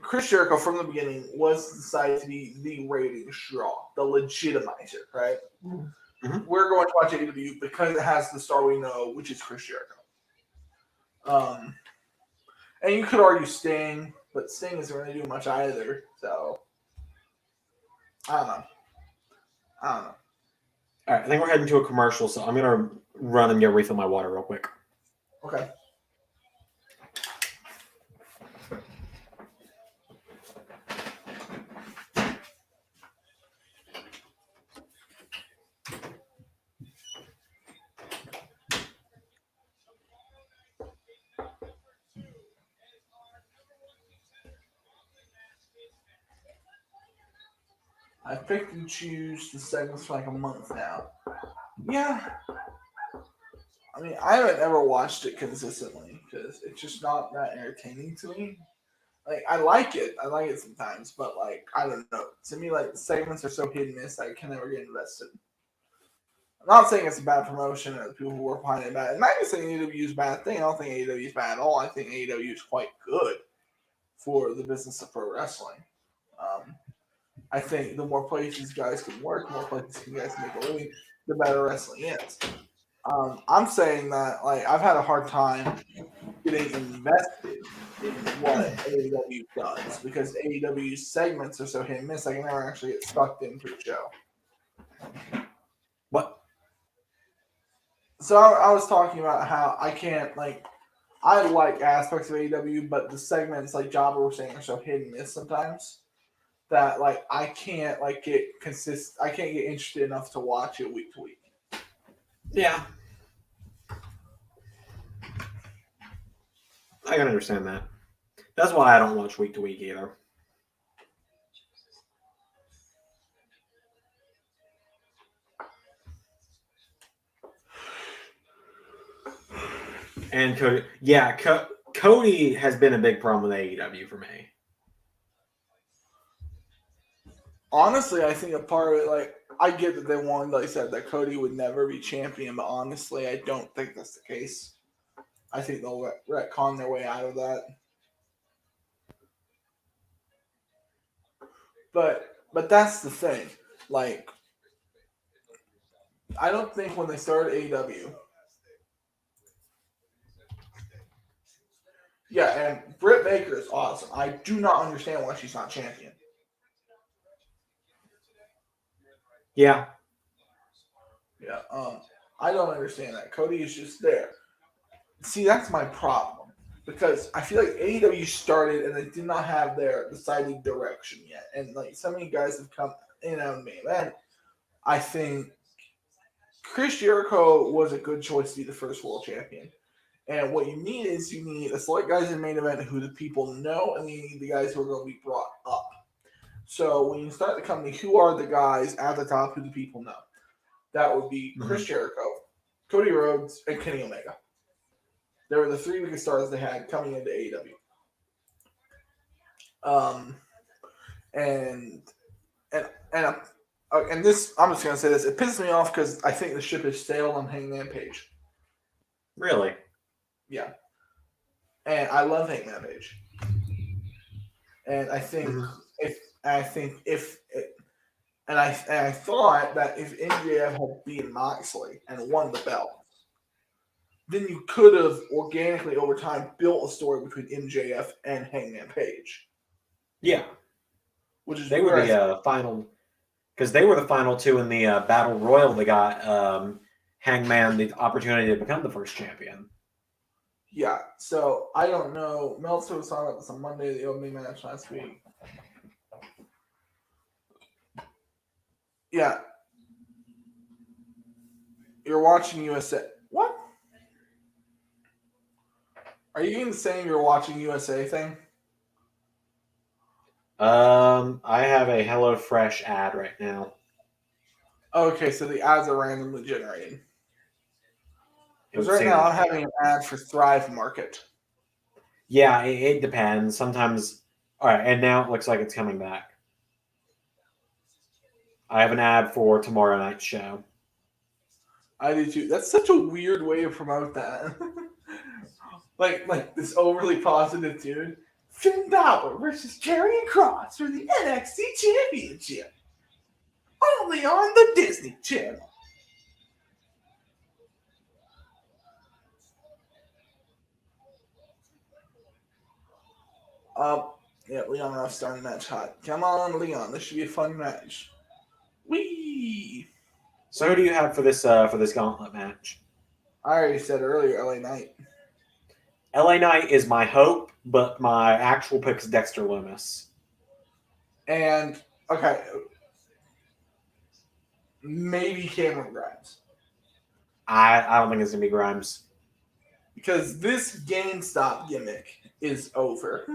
Chris Jericho from the beginning was decided to be the ratings draw, the legitimizer, right? Mm-hmm. We're going to watch AEW because it has the star we know, which is Chris Jericho. And you could argue Sting, but Sting isn't really doing much either. So, I don't know. All right, I think we're heading to a commercial, so I'm going to run and go refill my water real quick. Okay. I picked and choose the segments for like a month now. Yeah. I mean, I haven't ever watched it consistently because it's just not that entertaining to me. Like, I like it. I like it sometimes, but like, I don't know. To me, like, the segments are so hit and miss that I can never get invested. I'm not saying it's a bad promotion or the people who work behind it bad. I'm not even saying AEW is a bad thing. I don't think AEW is bad at all. I think AEW is quite good for the business of pro wrestling. I think the more places guys can work, the more places you guys can make a living, the better wrestling is. I'm saying that, like, I've had a hard time getting invested in what AEW does because AEW's segments are so hit and miss. I can never actually get sucked into the show. What? So I was talking about how I can't, like, I like aspects of AEW, but the segments, like Jabba was saying, are so hit and miss sometimes that, like, I can't, like, get interested enough to watch it week to week. Yeah. I can understand that. That's why I don't watch week to week either. And Cody, yeah, Cody has been a big problem with AEW for me. Honestly, I think a part of it, like, I get that they wanted, like I said, that Cody would never be champion, but honestly, I don't think that's the case. I think they'll retcon their way out of that. But that's the thing. Like, I don't think when they started AEW. Yeah, and Britt Baker is awesome. I do not understand why she's not champion. Yeah. Yeah, I don't understand that. Cody is just there. See, that's my problem. Because I feel like AEW started and they did not have their deciding direction yet. And like so many guys have come in on the main event. I think Chris Jericho was a good choice to be the first world champion. And what you need is you need a select guys in the main event who the people know, and you need the guys who are going to be brought up. So when you start the company, who are the guys at the top who the people know? That would be Chris Jericho, Cody Rhodes, and Kenny Omega. They were the three biggest stars they had coming into AEW. And this, I'm just gonna say this. It pisses me off because I think the ship has sailed on Hangman Page. Really? Yeah, and I love Hangman Page. And I think I thought that if MJF had beaten Moxley and won the belt, then you could have organically over time built a story between MJF and Hangman Page. Yeah. Which is they were the final, because they were the final two in the Battle Royal that got Hangman the opportunity to become the first champion. Yeah, so I don't know. Meltzer was talking about this on Monday, the opening match last week. Yeah. You're watching USA. What? Are you even saying you're watching USA thing? I have a HelloFresh ad right now. Okay, so the ads are randomly generated. Because right now I'm having an ad for Thrive Market. Yeah, it depends. Sometimes. All right, and now it looks like it's coming back. I have an ad for tomorrow night's show. I do too. That's such a weird way to promote that. like this overly positive dude. Finn Balor versus Karrion Kross for the NXT Championship. Only on the Disney Channel. Yeah, Leon Ruff starting match hot. Come on, Leon. This should be a fun match. Whee! So who do you have for this gauntlet match? I already said earlier, LA Knight. LA Knight is my hope, but my actual pick is Dexter Lumis. And, okay, maybe Cameron Grimes. I don't think it's going to be Grimes. Because this GameStop gimmick is over.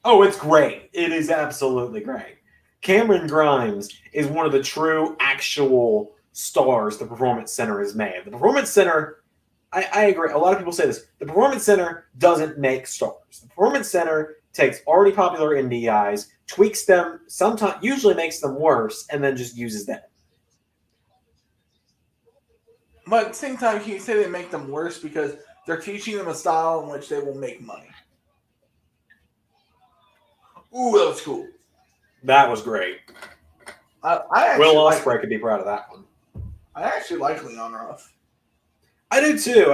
Oh, it's great. It is absolutely great. Cameron Grimes is one of the true, actual stars the Performance Center has made. The Performance Center, I agree. A lot of people say this. The Performance Center doesn't make stars. The Performance Center takes already popular indie guys, tweaks them, sometimes usually makes them worse, and then just uses them. But at the same time, can you say they make them worse because they're teaching them a style in which they will make money? Ooh, that was cool. That was great. I Will Ospreay could be proud of that one. I actually like Leon Ruff. I do too.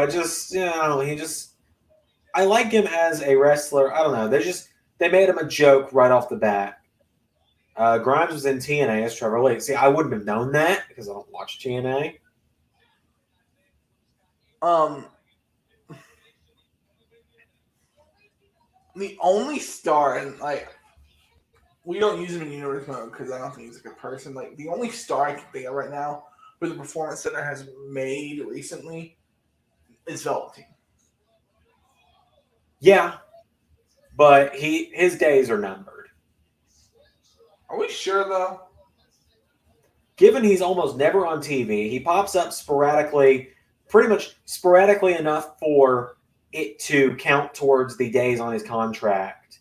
I like him as a wrestler. I don't know. They made him a joke right off the bat. Grimes was in TNA as Trevor Lee. See, I wouldn't have known that because I don't watch TNA. The only star, and we don't use him in universe mode because I don't think he's a good person. Like, the only star I can think of right now who the Performance Center has made recently is Velveteen. Yeah, but his days are numbered. Are we sure though? Given he's almost never on TV, he pops up sporadically, pretty much sporadically enough for it to count towards the days on his contract.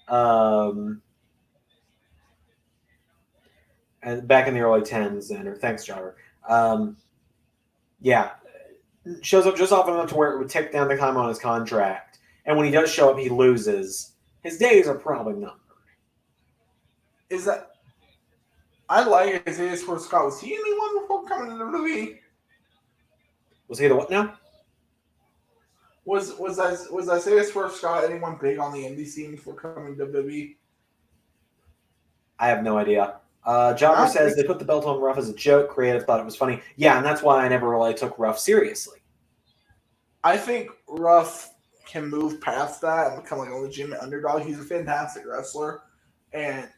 And back in the early 10s, or thanks, Jobber. Yeah, shows up just often enough to where it would tick down the time on his contract. And when he does show up, he loses. His days are probably numbered. Is that? I like Isaiah Scott. Was he anyone before coming to the movie? Was he the what now? Was Isaiah Scott anyone big on the indie scene before coming to WWE? I have no idea. Jobber says they put the belt on Ruff as a joke. Creative thought it was funny. Yeah, and that's why I never really took Ruff seriously. I think Ruff can move past that and become like a legitimate underdog. He's a fantastic wrestler, and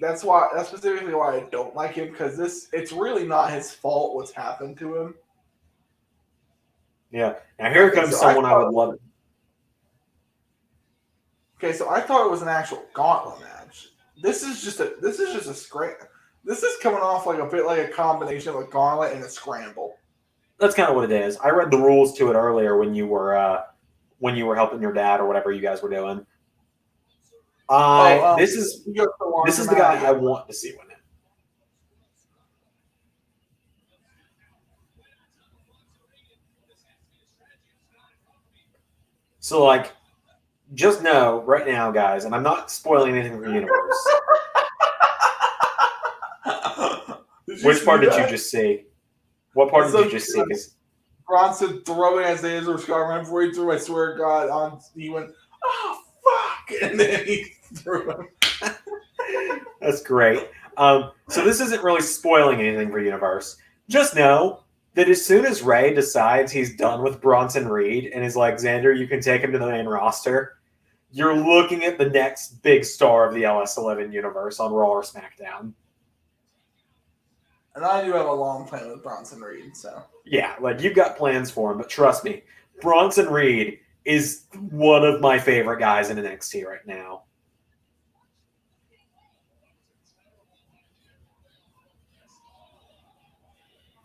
that's specifically why I don't like him, because it's really not his fault what's happened to him. Yeah. Now here comes someone I would love. Okay, so I thought it was an actual gauntlet match. This is just a scramble. This is coming off like a bit like a combination of a gauntlet and a scramble. That's kind of what it is. I read the rules to it earlier when you were helping your dad or whatever you guys were doing. This is the guy I want to see win it. So, like, just know right now, guys, and I'm not spoiling anything from the universe. Which part did you just see? What part did you just see? Bronson throwing Isaiah Scott right before he threw, I swear to God, he went, oh, fuck! And then he threw him. That's great. So this isn't really spoiling anything for Universe. Just know that as soon as Ray decides he's done with Bronson Reed and is like, Xander, you can take him to the main roster, you're looking at the next big star of the LS11 universe on Raw or SmackDown. And I do have a long plan with Bronson Reed, so. Yeah, like, you've got plans for him, but trust me, Bronson Reed is one of my favorite guys in NXT right now.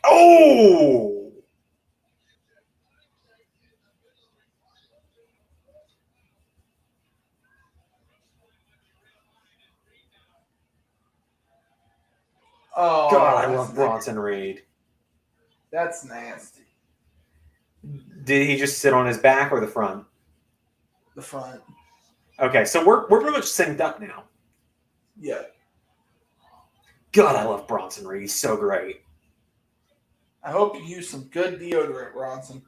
Oh! Oh, God, I love Bronson Reed. That's nasty. Did he just sit on his back or the front? The front. Okay, so we're pretty much synced up now. Yeah. God, I love Bronson Reed. He's so great. I hope you use some good deodorant, Bronson.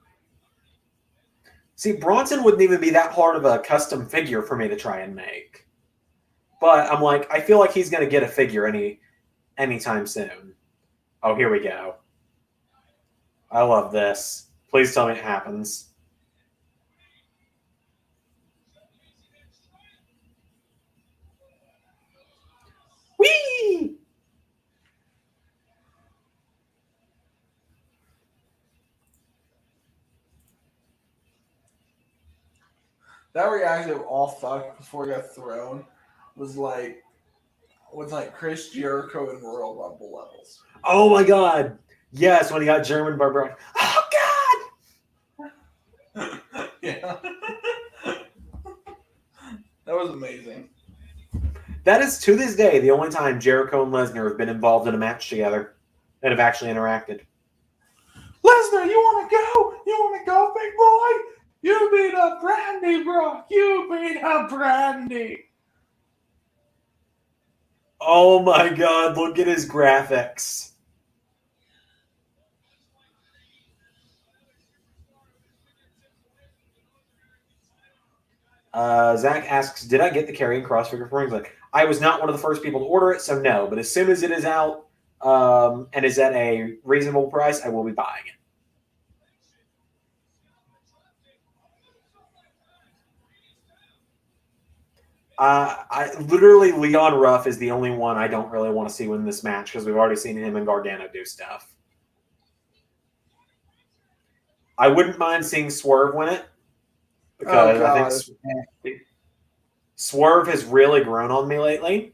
See, Bronson wouldn't even be that hard of a custom figure for me to try and make. But I'm like, I feel like he's going to get a figure anytime soon. Oh, here we go. I love this. Please tell me it happens. Whee! That reaction of all fuck before he got thrown was like Chris Jericho in Royal Rumble levels. Oh my God! Yes, when he got German Barbara. Oh God! Yeah, that was amazing. That is, to this day, the only time Jericho and Lesnar have been involved in a match together and have actually interacted. Lesnar, you want to go? You want to go, big boy? You beat up Brandy, bro. You beat up Brandy. Oh my God, look at his graphics. Zach asks, did I get the carrying cross figure for Ringside? I was not one of the first people to order it, so no. But as soon as it is out and is at a reasonable price, I will be buying it. Literally, Leon Ruff is the only one I don't really want to see win this match because we've already seen him and Gargano do stuff. I wouldn't mind seeing Swerve win it because I think Swerve has really grown on me lately.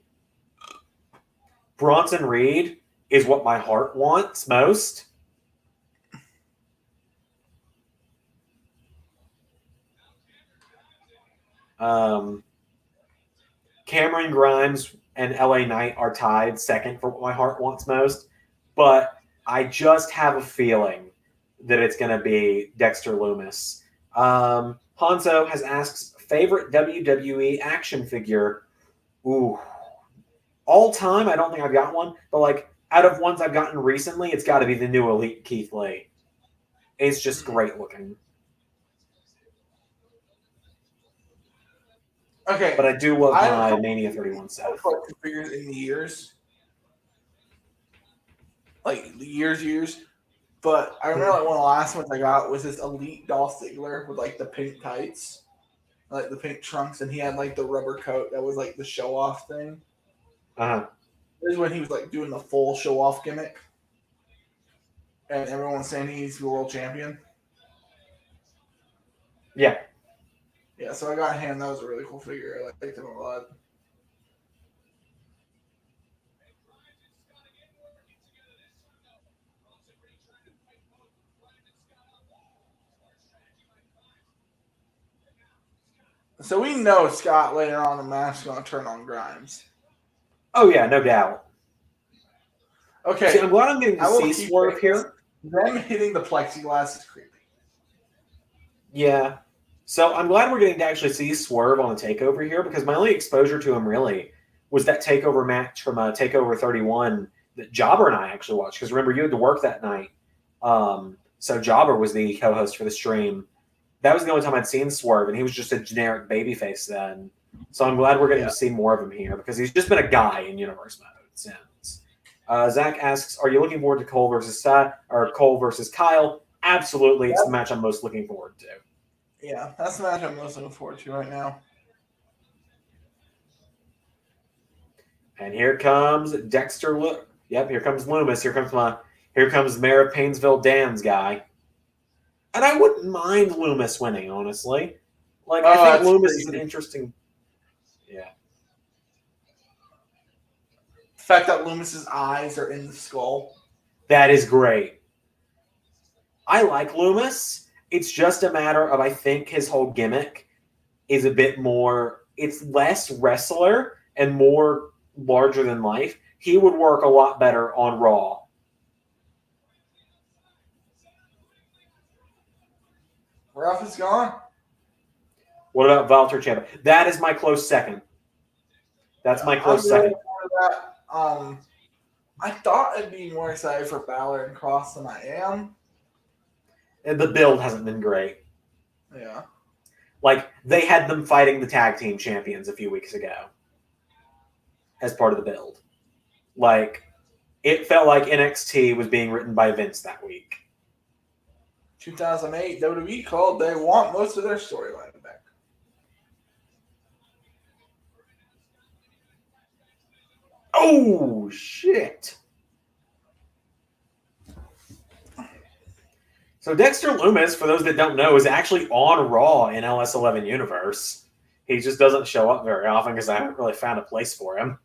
Bronson Reed is what my heart wants most. Cameron Grimes and LA Knight are tied second for what my heart wants most, but I just have a feeling that it's going to be Dexter Lumis. Hanzo has asked favorite WWE action figure. Ooh, all time. I don't think I've got one, but like out of ones I've gotten recently, it's got to be the new Elite Keith Lee. It's just great looking. Okay, But I do love I my have Mania 31 set. I've collected figures in years, like years. But I remember like one of the last ones I got was this Elite Dolph Ziggler with like the pink tights, like the pink trunks, and he had like the rubber coat that was like the show off thing. Uh-huh. This is when he was like doing the full show off gimmick, and everyone was saying he's the world champion. Yeah. Yeah, so I got him. That was a really cool figure. I liked him a lot. So we know Scott later on in the match is going to turn on Grimes. Oh, yeah, no doubt. Okay. See, I'm glad I'm getting I to will see keep Swerve it. here. Them hitting the plexiglass is creepy. Yeah. So I'm glad we're getting to actually see Swerve on the Takeover here, because my only exposure to him really was that Takeover match from Takeover 31 that Jobber and I actually watched. Because remember, you had to work that night. So Jobber was the co-host for the stream. That was the only time I'd seen Swerve, and he was just a generic babyface then. So I'm glad we're getting to see more of him here, because he's just been a guy in Universe mode since. Zach asks, "Are you looking forward to Cole versus Kyle?" Absolutely, it's the match I'm most looking forward to. Yeah, that's the match I'm most looking forward to right now. And here comes Dexter. Yep, here comes Lumis. Here comes Mayor of Painesville Dan's guy. And I wouldn't mind Lumis winning, honestly. Like, I think Lumis is an interesting. Yeah. The fact that Loomis's eyes are in the skull. That is great. I like Lumis. It's just a matter of, I think his whole gimmick is a bit more, it's less wrestler and more larger than life. He would work a lot better on Raw. Ralph is gone. What about Walter Ciampa? That is my close second. That's my close second. That. I thought I'd be more excited for Balor and Cross than I am. And the build hasn't been great. Yeah. Like, they had them fighting the tag team champions a few weeks ago as part of the build. Like, it felt like NXT was being written by Vince that week. 2008, WWE called they want most of their storyline back. Oh, shit. So Dexter Lumis, for those that don't know, is actually on Raw in LS11 Universe. He just doesn't show up very often because I haven't really found a place for him.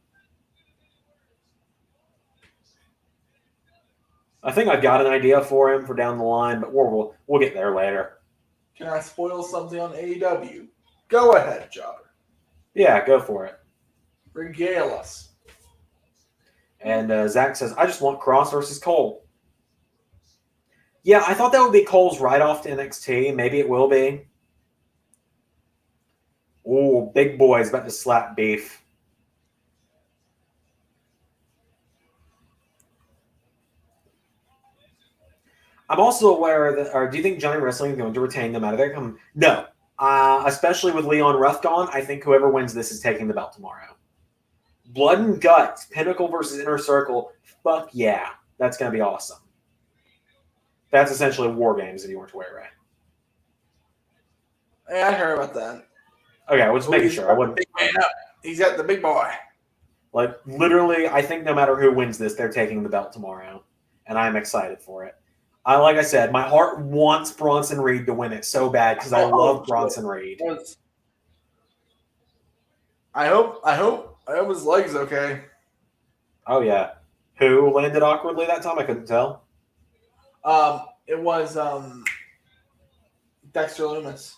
I think I've got an idea for him for down the line, but we'll get there later. Can I spoil something on AEW? Go ahead, Jobber. Yeah, go for it. Regale us. And Zach says, I just want Cross versus Cole. Yeah, I thought that would be Cole's write-off to NXT. Maybe it will be. Ooh, big boy's about to slap beef. I'm also aware that, or do you think Johnny Wrestling is going to retain no matter they come? No. Especially with Leon Ruff gone, I think whoever wins this is taking the belt tomorrow. Blood and Guts, Pinnacle versus Inner Circle. Fuck yeah. That's going to be awesome. That's essentially War Games if you weren't aware, right? Yeah, I heard about that. Okay, I was just making sure. I wouldn't. Big man up. He's got the big boy. Like, literally, I think no matter who wins this, they're taking the belt tomorrow. And I'm excited for it. Like I said, my heart wants Bronson Reed to win it so bad because I love Bronson Reed. I hope his leg's okay. Oh yeah. Who landed awkwardly that time? I couldn't tell. It was Dexter Loomis.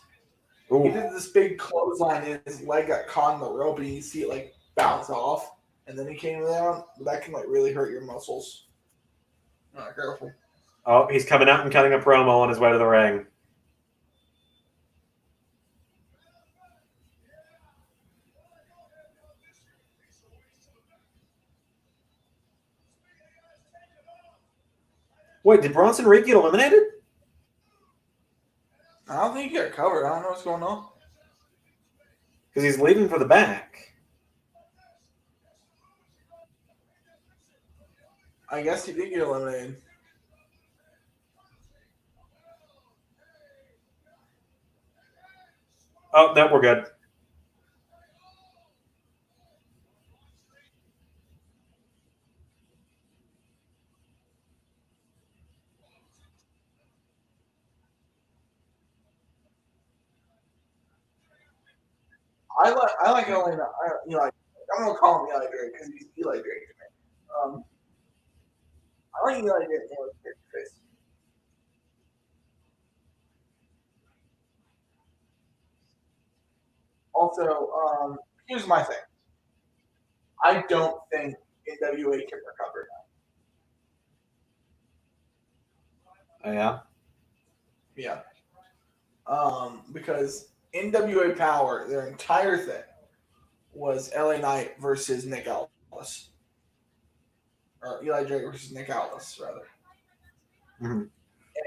He Ooh. did this big clothesline, and his leg got caught in the rope, and you see it like bounce off, and then he came down. That can like really hurt your muscles. Careful. Oh, he's coming out and cutting a promo on his way to the ring. Wait, did Bronson Reed get eliminated? I don't think he got covered. I don't know what's going on. Because he's leaving for the back. I guess he did get eliminated. Oh, no, we're good. I like Eli. Eli. I'm gonna call him Eli Drake because he's Eli Drake to me. I like Eli Drake more than Face. Also, here's my thing. I don't think NWA can recover Oh, yeah? now. Yeah. Because NWA Power, their entire thing was LA Knight versus Nick Aldis. Or Eli Drake versus Nick Aldis, rather. Mm-hmm.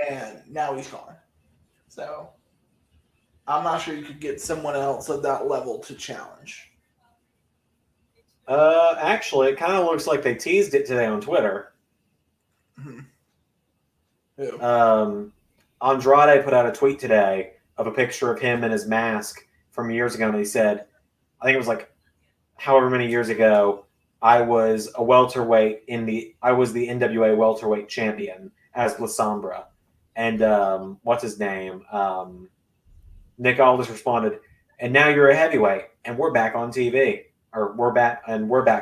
And now he's gone. So I'm not sure you could get someone else at that level to challenge. Actually, it kind of looks like they teased it today on Twitter. Mm-hmm. Who? Andrade put out a tweet today of a picture of him in his mask from years ago, and he said, I think it was like however many years ago, I was a welterweight I was the NWA welterweight champion as La Sombra. And what's his name? Nick Aldis responded, and now you're a heavyweight, and we're back on TV. Or we're back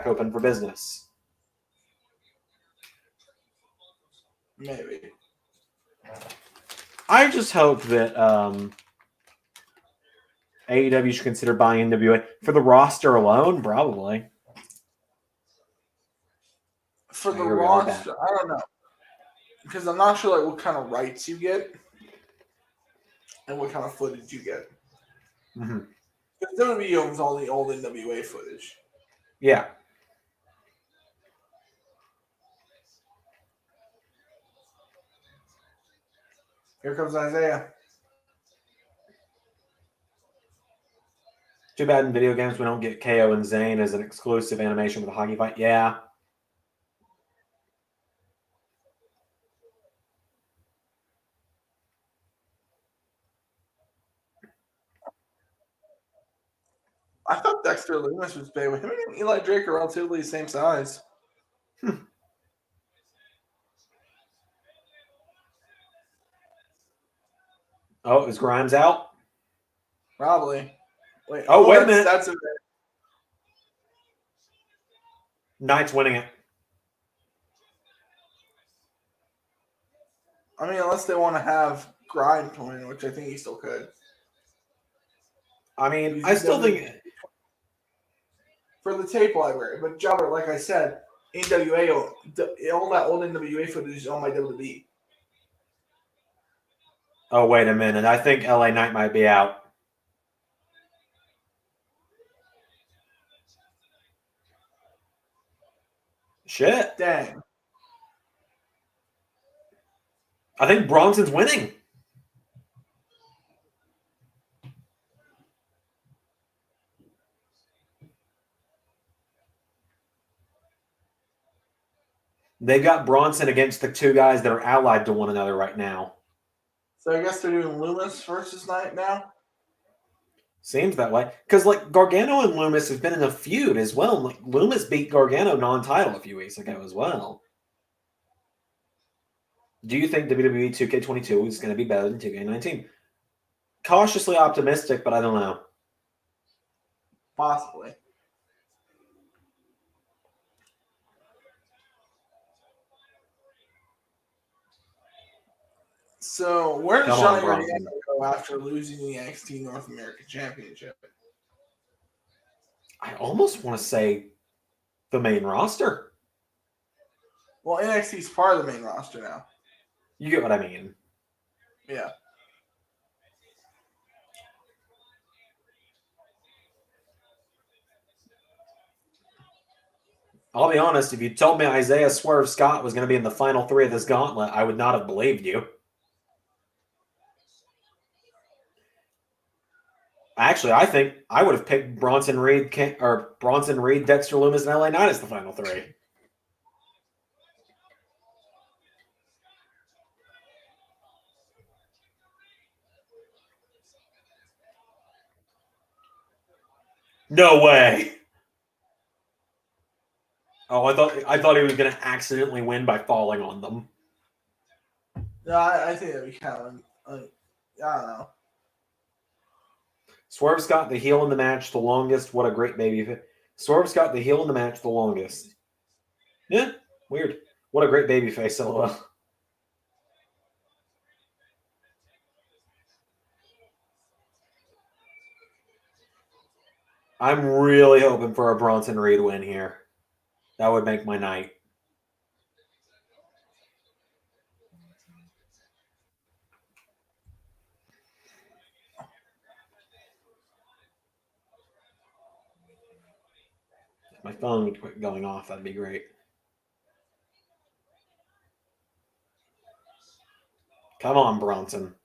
open for business. Maybe. I just hope that AEW should consider buying NWA for the roster alone, probably. For the roster, I don't know. Because I'm not sure like what kind of rights you get and what kind of footage you get. Mm-hmm. Because WWE owns all the old NWA footage. Yeah. Here comes Isaiah. Too bad in video games we don't get KO and Zayn as an exclusive animation with a hockey fight. Yeah. I thought Dexter Loomis was big. Him and Eli Drake are relatively the same size. Oh, is Grimes out? Probably. Wait a minute. That's a Knight's winning it. I mean, unless they want to have Grimes win, which I think he still could. I mean, I still think for the tape library, but Jobber, like I said, NWA, all that old NWA footage is owned by WWE. Oh, wait a minute. I think LA Knight might be out. Shit. Dang. I think Bronson's winning. They got Bronson against the two guys that are allied to one another right now. So I guess they're doing Loomis versus Knight now? Seems that way. Because, like, Gargano and Loomis have been in a feud as well. Like, Loomis beat Gargano non-title a few weeks ago as well. Do you think WWE 2K22 is going to be better than 2K19? Cautiously optimistic, but I don't know. Possibly. So where does Come on, Johnny Bronson. Gargano go after losing the NXT North American Championship? I almost want to say the main roster. Well, NXT is part of the main roster now. You get what I mean. Yeah. I'll be honest, if you told me Isaiah Swerve Scott was going to be in the final 3 of this gauntlet, I would not have believed you. Actually, I think I would have picked Bronson Reed, Dexter Lumis, and LA Knight as the final 3. No way. Oh, I thought he was going to accidentally win by falling on them. No, I think that'd be kind of, I don't know. Swerve Scott, the heel in the match, the longest. What a great baby. Swerve Scott, the heel in the match, the longest. Yeah, weird. What a great baby face, LOL. I'm really hoping for a Bronson Reed win here. That would make my night. If my phone would quit going off, that'd be great. Come on, Bronson.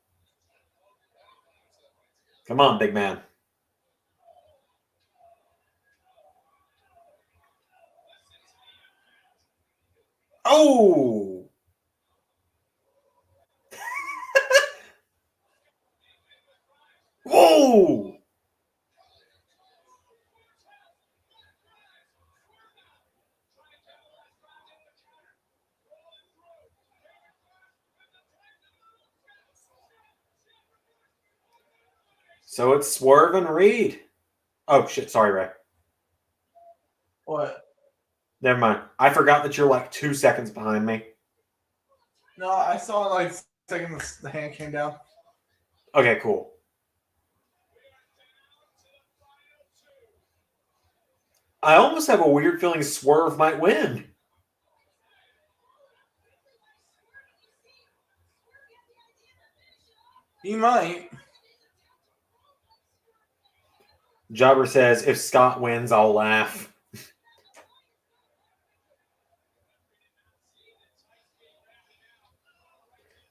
Come on, big man. Oh! Whoa! So it's Swerve and Reed. Oh, shit. Sorry, Ray. What? Never mind. I forgot that you're like 2 seconds behind me. No, I saw like the second the hand came down. Okay, cool. I almost have a weird feeling Swerve might win. He might. Jobber says, if Scott wins, I'll laugh.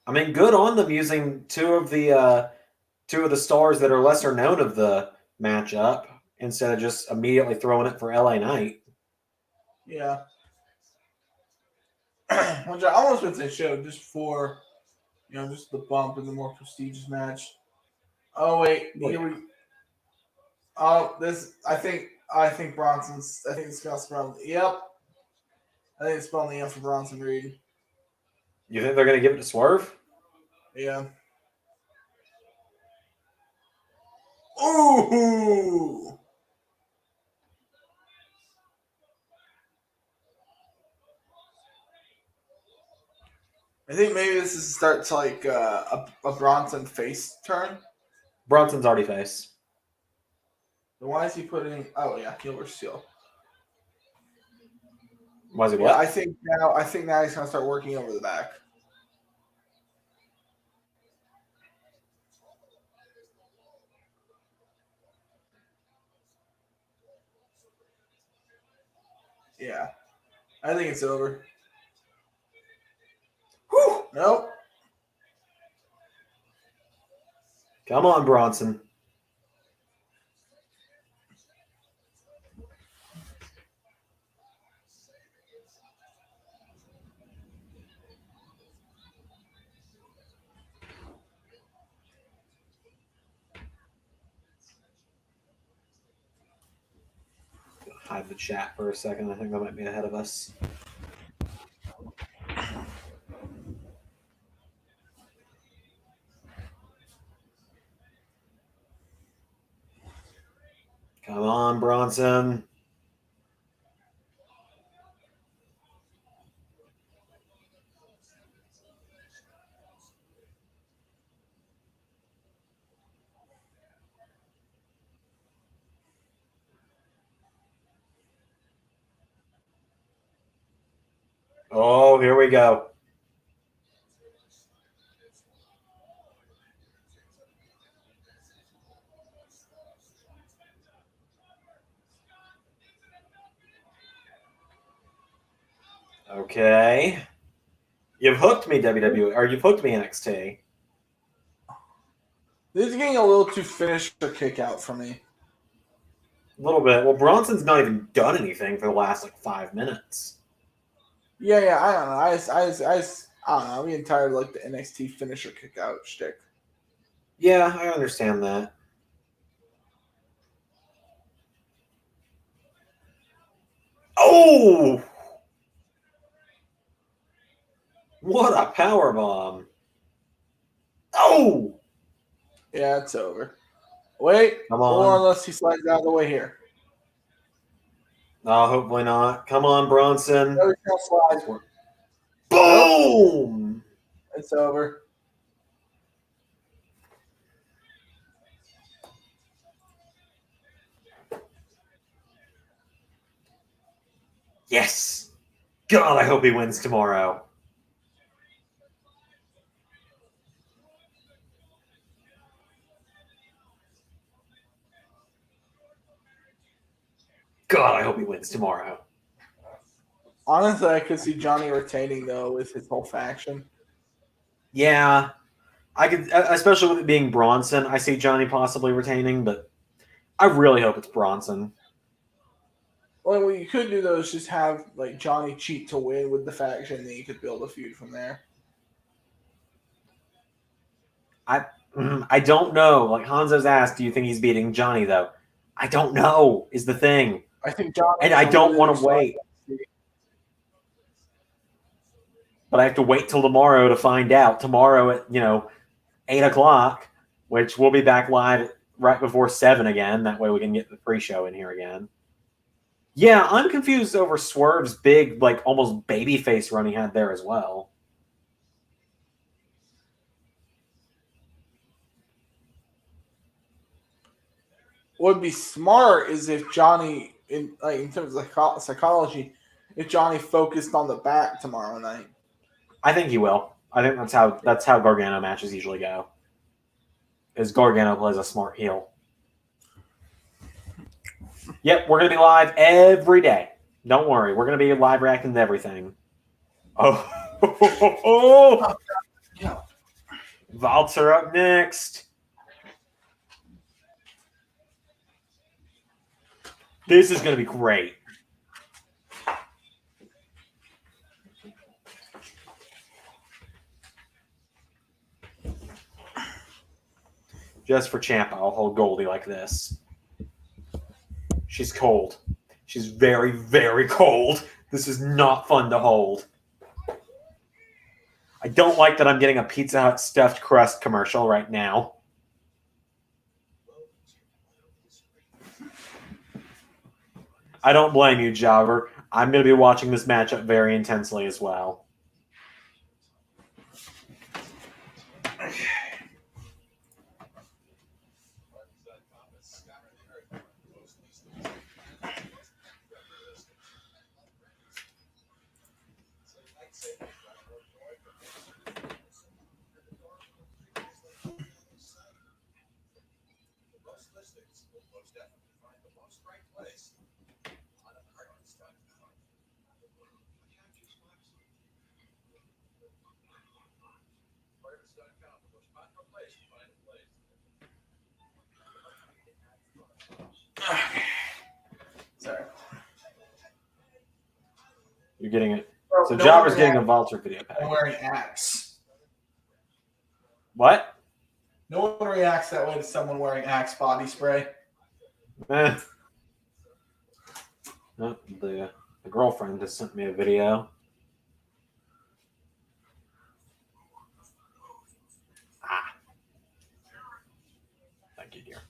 I mean, good on them using two of the stars that are lesser known of the matchup instead of just immediately throwing it for LA Knight. Yeah. Which I almost would say show just for, just the bump in the more prestigious match. Oh wait, here we. Oh, this I think Bronson's. I think Scott's Bronson. Yep. I think it's spelling the M for Bronson Reed. You think they're going to give it to Swerve? Yeah. Ooh. I think maybe this is starts like a Bronson face turn. Bronson's already face. Then why is he putting? Oh yeah, heel versus heel. Was it Yeah, what? I think now he's gonna start working over the back. Yeah, I think it's over. Whew. Nope. Come on, Bronson. Hide the chat for a second. I think that might be ahead of us. Come on, Bronson. Oh, here we go. Okay. You've hooked me, WWE, or you've hooked me, NXT. This is getting a little too finisher kick out for me. A little bit. Well, Bronson's not even done anything for the last, like, 5 minutes. Yeah, I don't know. I don't know. I'm getting tired of like the NXT finisher kick out shtick. Yeah, I understand that. Oh! What a power bomb! Oh! Yeah, it's over. Wait, Come on. or unless he slides out of the way here. No, hopefully not. Come on, Bronson. No, he's gonna slide. Boom! It's over. Yes! God, I hope he wins tomorrow. God, I hope he wins tomorrow. Honestly, I could see Johnny retaining though with his whole faction. Yeah, I could, especially with it being Bronson. I see Johnny possibly retaining, but I really hope it's Bronson. Well, what you could do though is just have like Johnny cheat to win with the faction, and then you could build a feud from there. I don't know. Like Hanzo's asked, do you think he's beating Johnny though? I don't know. Is the thing, I think Johnny, and I don't want to wait. But I have to wait till tomorrow to find out. Tomorrow at 8:00, which we'll be back live right before 7 again. That way we can get the pre-show in here again. Yeah, I'm confused over Swerve's big, like almost baby face run he had there as well. What would be smart is if Johnny, in terms of psychology, if Johnny focused on the back tomorrow night. I think he will. I think that's how Gargano matches usually go. Is Gargano plays a smart heel. Yep, we're gonna be live every day. Don't worry, we're gonna be live reacting to everything. Oh, Yeah. Walter up next. This is gonna be great. Just for Ciampa, I'll hold Goldie like this. She's cold. She's very, very cold. This is not fun to hold. I don't like that I'm getting a Pizza Hut stuffed crust commercial right now. I don't blame you, Jobber. I'm going to be watching this matchup very intensely as well. Sorry. You're getting it. So No Jobber's one getting a reacts Walter video pack. to wearing Axe. What? No one reacts that way to someone wearing Axe body spray. Oh, the girlfriend just sent me a video. Thank you, dear.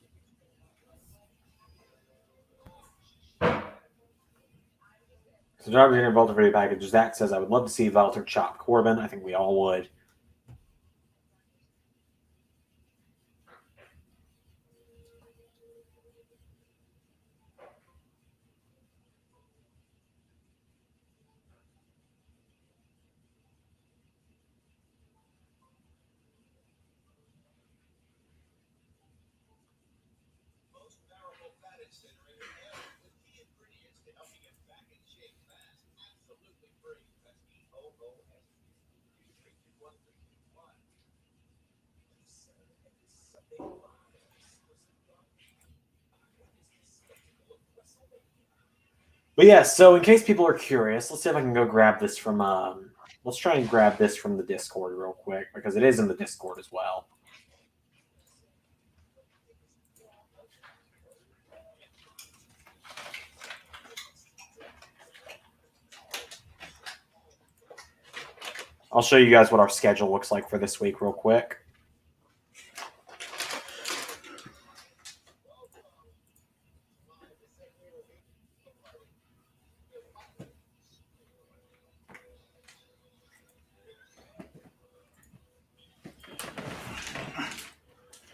So Jobber's getting a Walter video package. Zach says, I would love to see Walter chop Corbin. I think we all would. But yeah, so in case people are curious, let's see if I can go grab this from let's try and grab this from the Discord real quick, because it is in the Discord as well. I'll show you guys what our schedule looks like for this week real quick.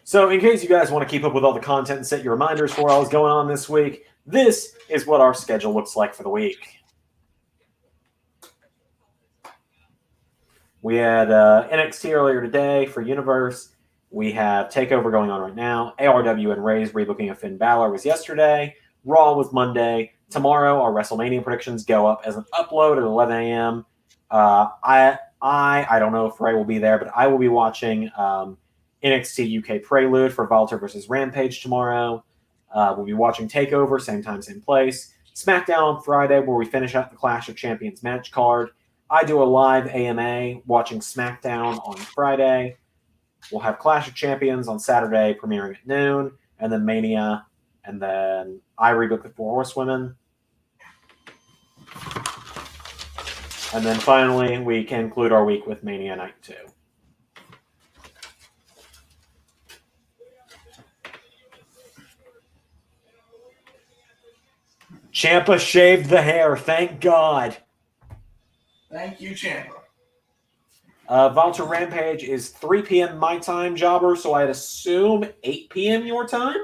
So in case you guys want to keep up with all the content and set your reminders for all that's going on this week, this is what our schedule looks like for the week. We had NXT earlier today for Universe. We have Takeover going on right now. ARW and Ray's rebooking of Finn Balor was yesterday. Raw was Monday. Tomorrow, our WrestleMania predictions go up as an upload at 11 a.m. I don't know if Ray will be there, but I will be watching NXT UK Prelude for Walter versus Rampage tomorrow. We'll be watching Takeover, same time, same place. SmackDown on Friday, where we finish up the Clash of Champions match card. I do a live AMA watching SmackDown on Friday. We'll have Clash of Champions on Saturday, premiering at noon, and then Mania, and then I rebook the Four Horsewomen. And then finally, we conclude our week with Mania Night 2. Ciampa shaved the hair, thank God. Thank you, Ciampa. Walter Rampage is 3 p.m. my time, Jobber, so I'd assume 8 p.m. your time?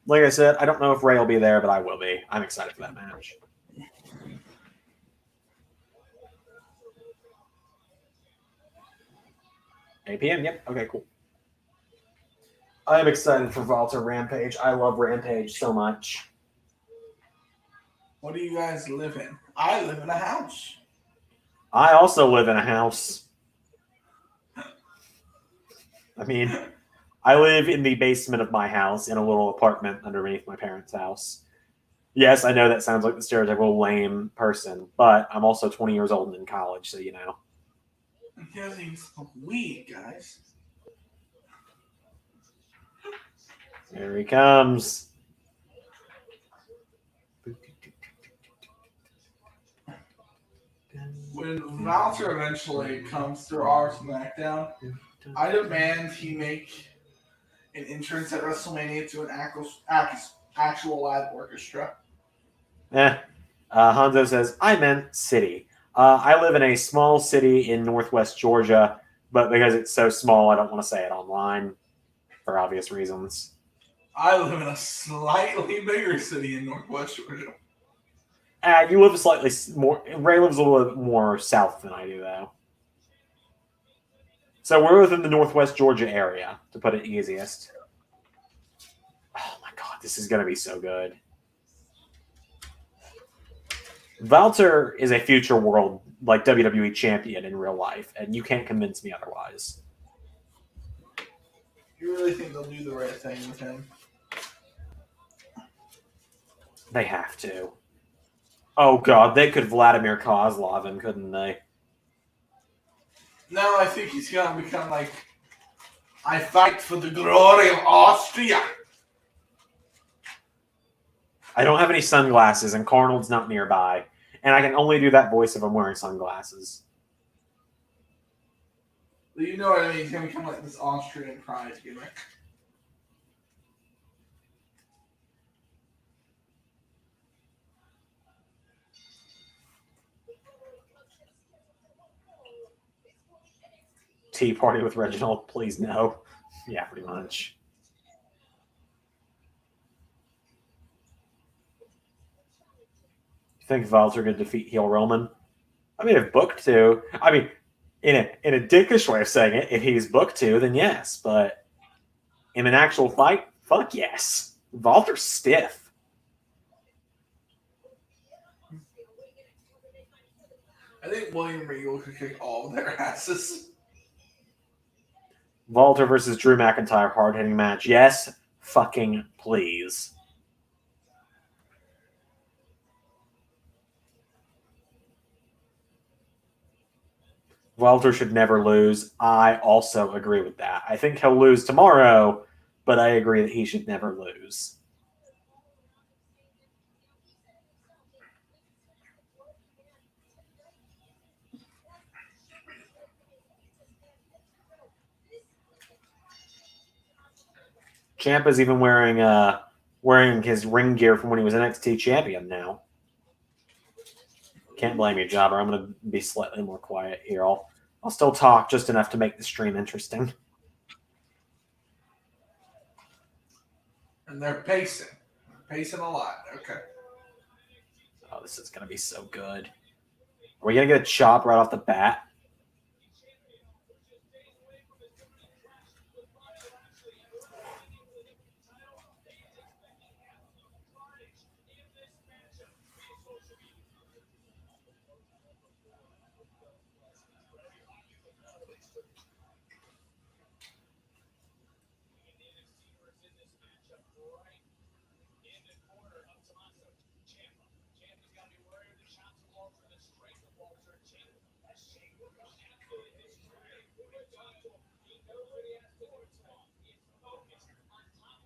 Like I said, I don't know if Ray will be there, but I will be. I'm excited for that match. $8 p.m. Yep. Okay, cool. I'm excited for Walter Rampage. I love Rampage so much. What do you guys live in? I live in a house. I also live in a house. I mean, I live in the basement of my house in a little apartment underneath my parents' house. Yes, I know that sounds like the stereotypical lame person, but I'm also 20 years old and in college, so you know. He doesn't even smoke weed, guys. There he comes. When Walter eventually comes through our SmackDown, I demand he make an entrance at WrestleMania to an actual live orchestra. Hanzo says, I meant city. I live in a small city in northwest Georgia, but because it's so small, I don't want to say it online for obvious reasons. I live in a slightly bigger city in northwest Georgia. You live slightly more. Ray lives a little bit more south than I do, though. So we're within the northwest Georgia area, to put it easiest. Oh my god, this is going to be so good. Walter is a future world like WWE champion in real life, and you can't convince me otherwise. You really think they'll do the right thing with him? They have to. Oh god, they could Vladimir Kozlov him, couldn't they? No, I think he's gonna become like, I fight for the glory of Austria. I don't have any sunglasses, and Carnold's not nearby. And I can only do that voice if I'm wearing sunglasses. You know what I mean? He's gonna become like this Austrian pride gimmick. Tea party with Reginald, please no. Yeah, pretty much. You think Walter could defeat heel Roman? I mean, if booked to. I mean, in a dickish way of saying it, if he's booked to, then yes. But in an actual fight, fuck yes. Walter's stiff. I think William Regal could kick all of their asses. Walter versus Drew McIntyre, hard-hitting match. Yes, fucking please. Walter should never lose. I also agree with that. I think he'll lose tomorrow, but I agree that he should never lose. Ciampa's even wearing his ring gear from when he was NXT champion now. Can't blame you, Jobber. I'm going to be slightly more quiet here. I'll still talk just enough to make the stream interesting. And they're pacing. Pacing a lot. Okay. Oh, this is going to be so good. Are we going to get a chop right off the bat?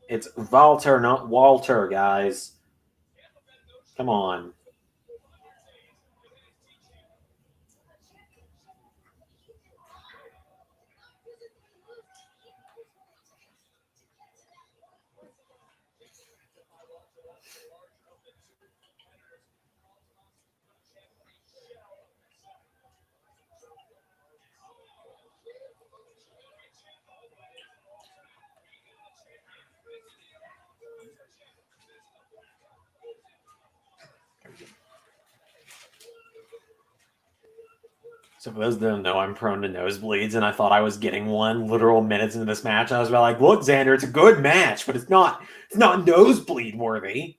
It's Walter, not Walter, guys. Come on. So for those that don't know, I'm prone to nosebleeds, and I thought I was getting one literal minutes into this match. I was about like, look, Xander, it's a good match, but it's not nosebleed worthy.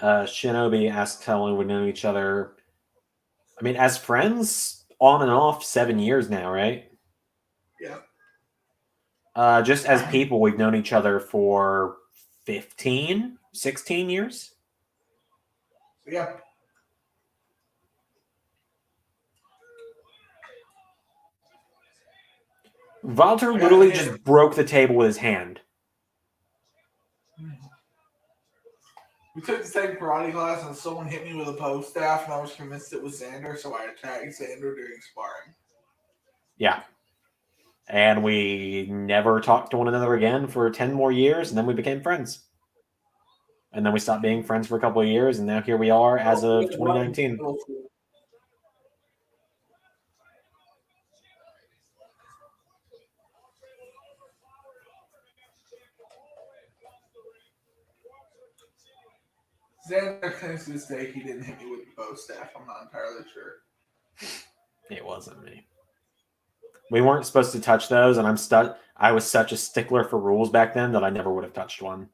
Shinobi asked how long we know each other. I mean, as friends, on and off, 7 years now, right? Yeah. Just as people, we've known each other for 15, 16 years. Yeah. Walter literally just broke the table with his hand. We took the same karate class, and someone hit me with a post staff, and I was convinced it was Xander, so I attacked Xander during sparring. Yeah. And we never talked to one another again for 10 more years, and then we became friends. And then we stopped being friends for a couple of years, and now here we are as of 2019. Xander claims to this day he didn't hit me with the bow staff. I'm not entirely sure. It wasn't me. We weren't supposed to touch those, and I was such a stickler for rules back then that I never would have touched one.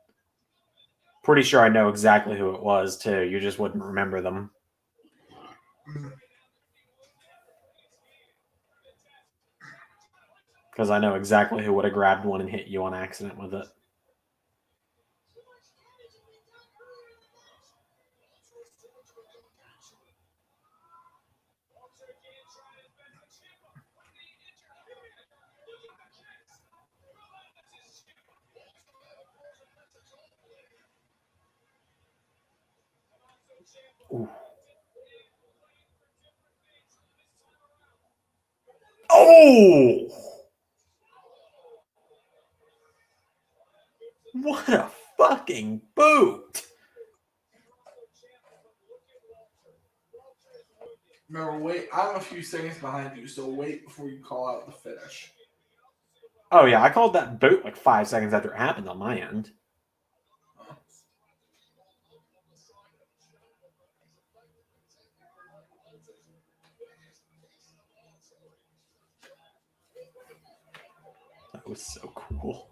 Pretty sure I know exactly who it was, too. You just wouldn't remember them. Because I know exactly who would have grabbed one and hit you on accident with it. Ooh. Oh! What a fucking boot! Remember, wait. I'm a few seconds behind you, so wait before you call out the finish. Oh yeah, I called that boot like 5 seconds after it happened on my end. That was so cool.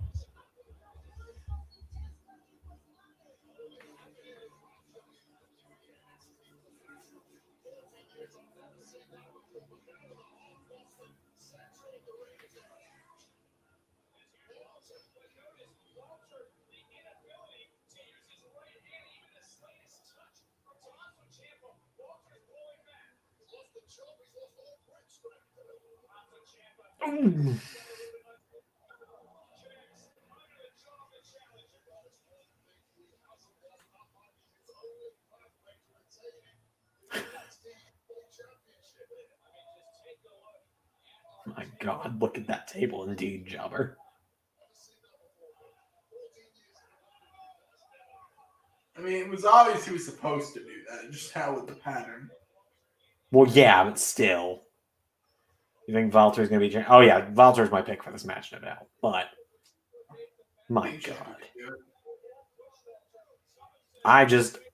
Ooh. My God, look at that table indeed, Jobber. I mean, it was obvious he was supposed to do that, just how with the pattern. Well, yeah, but still. You think Valter's going to be... Oh, yeah, Valter's my pick for this match, no doubt. But, my God.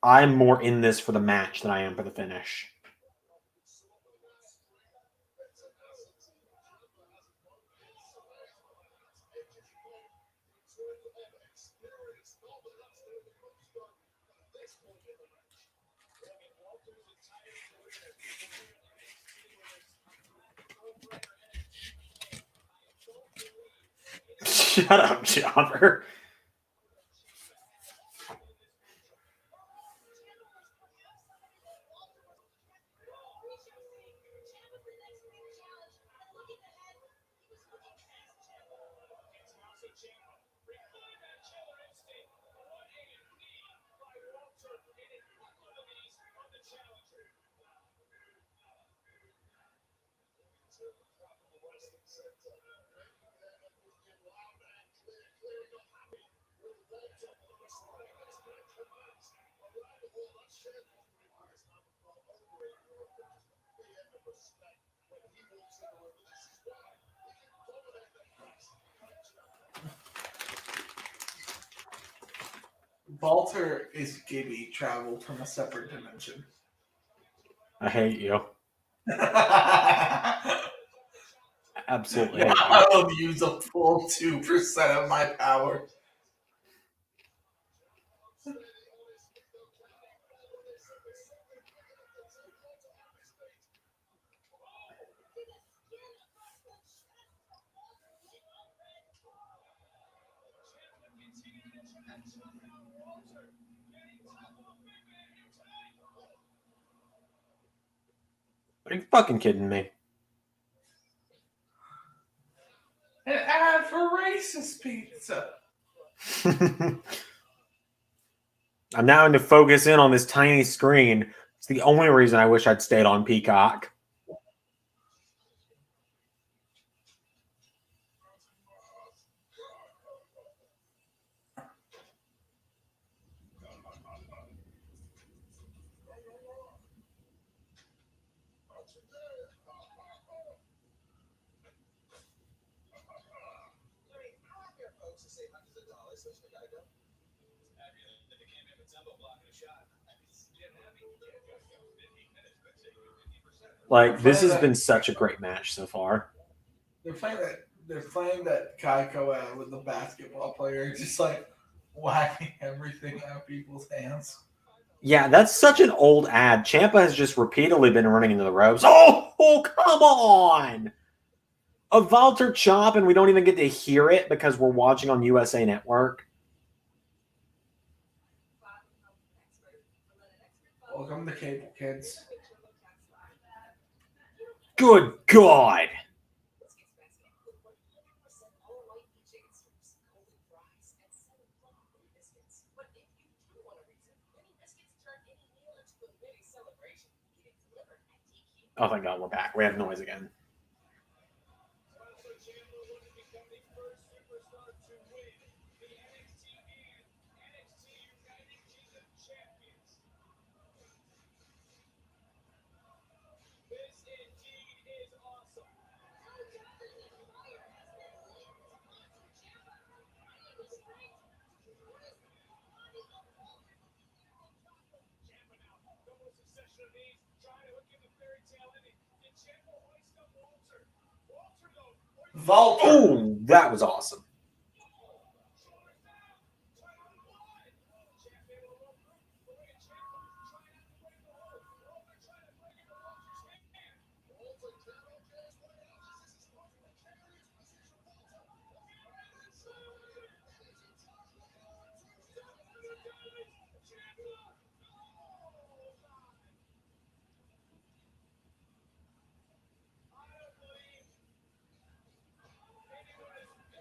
I'm more in this for the match than I am for the finish. Shut up, Jobber. Walter is Gibby traveled from a separate dimension. I hate you. Absolutely hate you. I will use a full 2% of my power. Are you fucking kidding me? An ad for racist pizza. I'm now going to focus in on this tiny screen. It's the only reason I wish I'd stayed on Peacock. Like, this has been such a great match so far. They're playing that Kaiko ad with the basketball player, just like whacking everything out of people's hands. Yeah, that's such an old ad. Ciampa has just repeatedly been running into the ropes. Oh, come on! A Walter chop, and we don't even get to hear it because we're watching on USA Network. Welcome to cable, kids. Good God! Oh, thank God, we're back. We have noise again. Walter. Oh, that was awesome.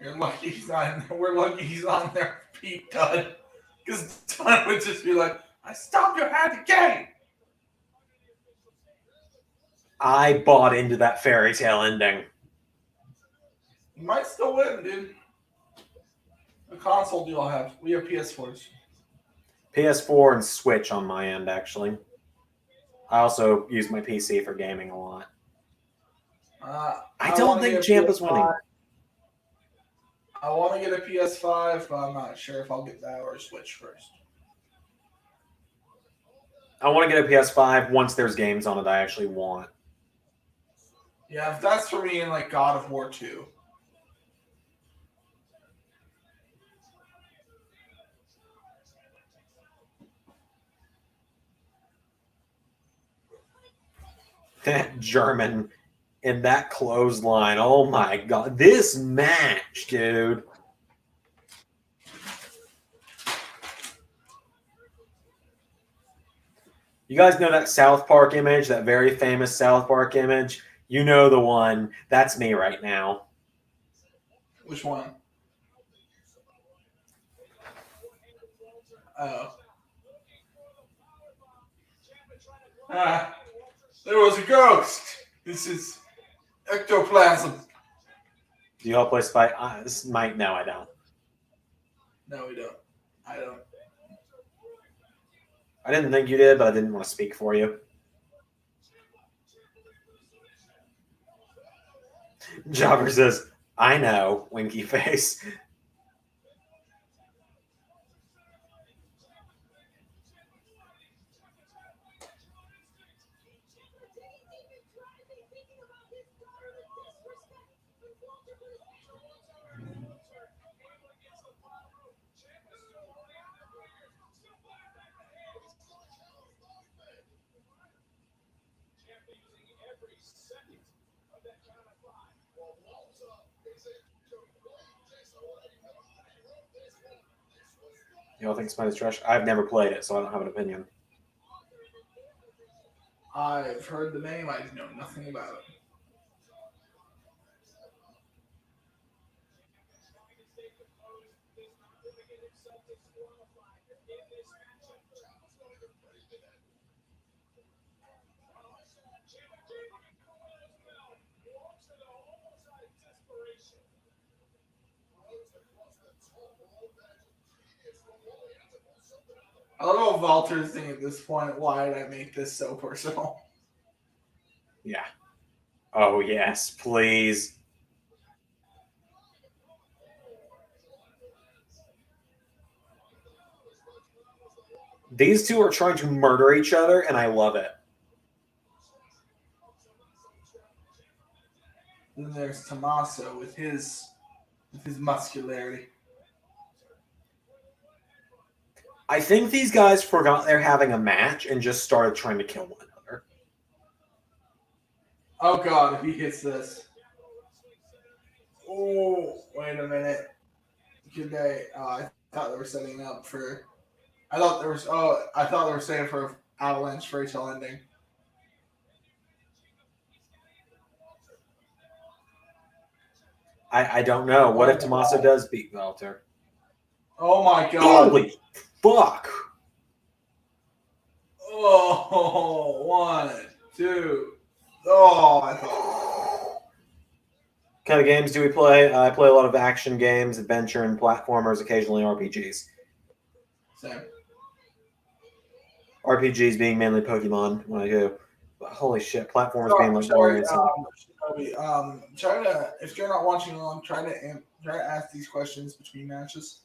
You're lucky he's on. We're lucky he's on there, Pete Dunne, because Dunne would just be like, "I stopped your hand again." I bought into that fairy tale ending. You might still win, dude. What console do y'all have? We have PS4s. PS4 and Switch on my end, actually. I also use my PC for gaming a lot. I don't think Champ is winning. I want to get a PS5, but I'm not sure if I'll get that or a Switch first. I want to get a PS5 once there's games on it I actually want. Yeah, if that's for me in like God of War 2. That German in that clothesline. Oh my god. This match, dude. You guys know that South Park image, that very famous South Park image? You know the one. That's me right now. Which one? Oh. There was a ghost. This is ectoplasm. Do you all play Spy? This might. No, I don't. No, we don't. I don't. I didn't think you did, but I didn't want to speak for you. Jobber says, I know, winky face. You all think Spider's trash? I've never played it, so I don't have an opinion. I've heard the name. I know nothing about it. I don't know if Walter's thinking at this point, why did I make this so personal? Yeah. Oh, yes, please. These two are trying to murder each other, and I love it. Then there's Tommaso with his muscularity. I think these guys forgot they're having a match and just started trying to kill one another. Oh god, if he hits this. Oh, wait a minute. Could they? I thought they were setting up for. I thought they were saying for Avalanche fairy tale ending. I don't know. What if Tommaso does beat Walter? Oh my god. Holy fuck. Oh, 1, 2. Oh, I thought. What kind of games do we play? I play a lot of action games, adventure, and platformers, occasionally RPGs. Same. RPGs being mainly Pokemon when I do. But holy shit, platformers being like sorry, Mario. try to, if you're not watching along, try to ask these questions between matches.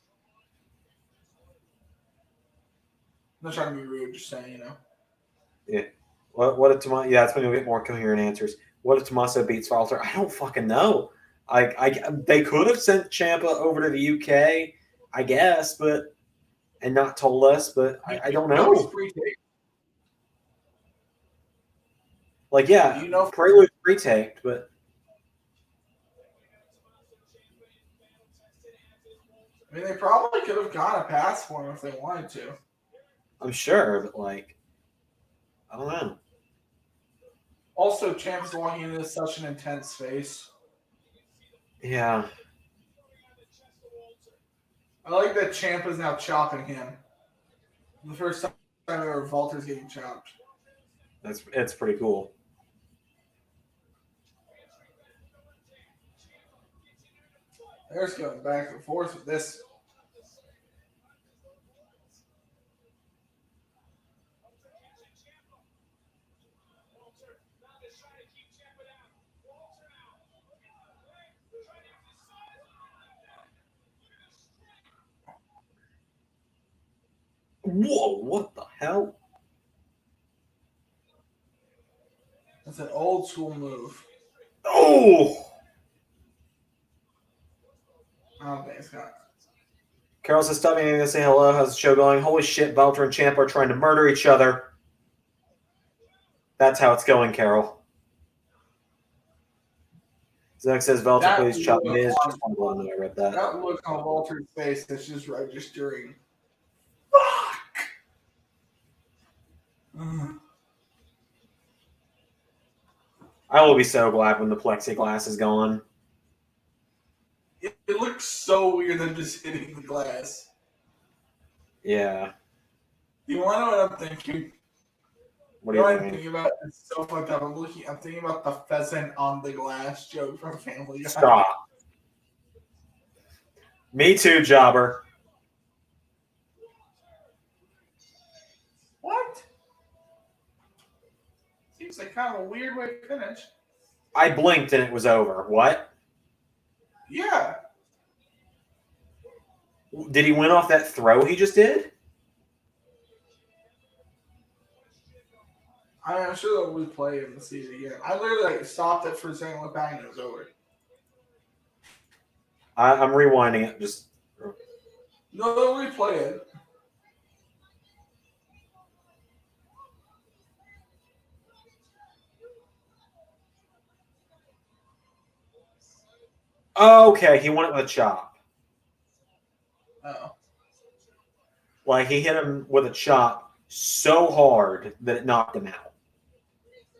I'm not trying to be rude, just saying, Yeah. What if Tommaso? Yeah, that's when you'll get more coherent answers. What if Tommaso beats Walter? I don't fucking know. They could have sent Ciampa over to the UK, I guess, and not told us, but I don't No, it's know. pre-taped. Like, yeah, You know, Prelude pre-taped, but I mean, they probably could have gotten a pass for him if they wanted to. I'm sure, but like, I don't know. Also, Champ's walking into such an intense space. Yeah, I like that Champ is now chopping him. The first time ever Walter's getting chopped. it's pretty cool. There's going back and forth with this. Whoa, what the hell? That's an old school move. Oh! I don't think it's got. Carol says, stop meaning to say hello. How's the show going? Holy shit, Valter and Ciampa are trying to murder each other. That's how it's going, Carol. Zach says, Valter, That please chop look Miz. on- Just want to let him know I read that. That look on Walter's face is just registering. Fuck! I will be so glad when the plexiglass is gone. It looks so weird than just hitting the glass. Yeah. You want to know what I'm thinking? What do You know you what I'm think? thinking about? It's so fucked up. I'm thinking about the pheasant on the glass joke from Family Guy. Stop. Me too, Jobber. What? Seems like kind of a weird way to finish. I blinked and it was over. What? Yeah. Did he win off that throw he just did? I'm sure they'll replay it and see it again. I literally stopped it for a second, looked back, and it was over. I'm rewinding it. Just No, they'll replay it. okay. He won it with a chop. Oh. Like he hit him with a chop so hard that it knocked him out.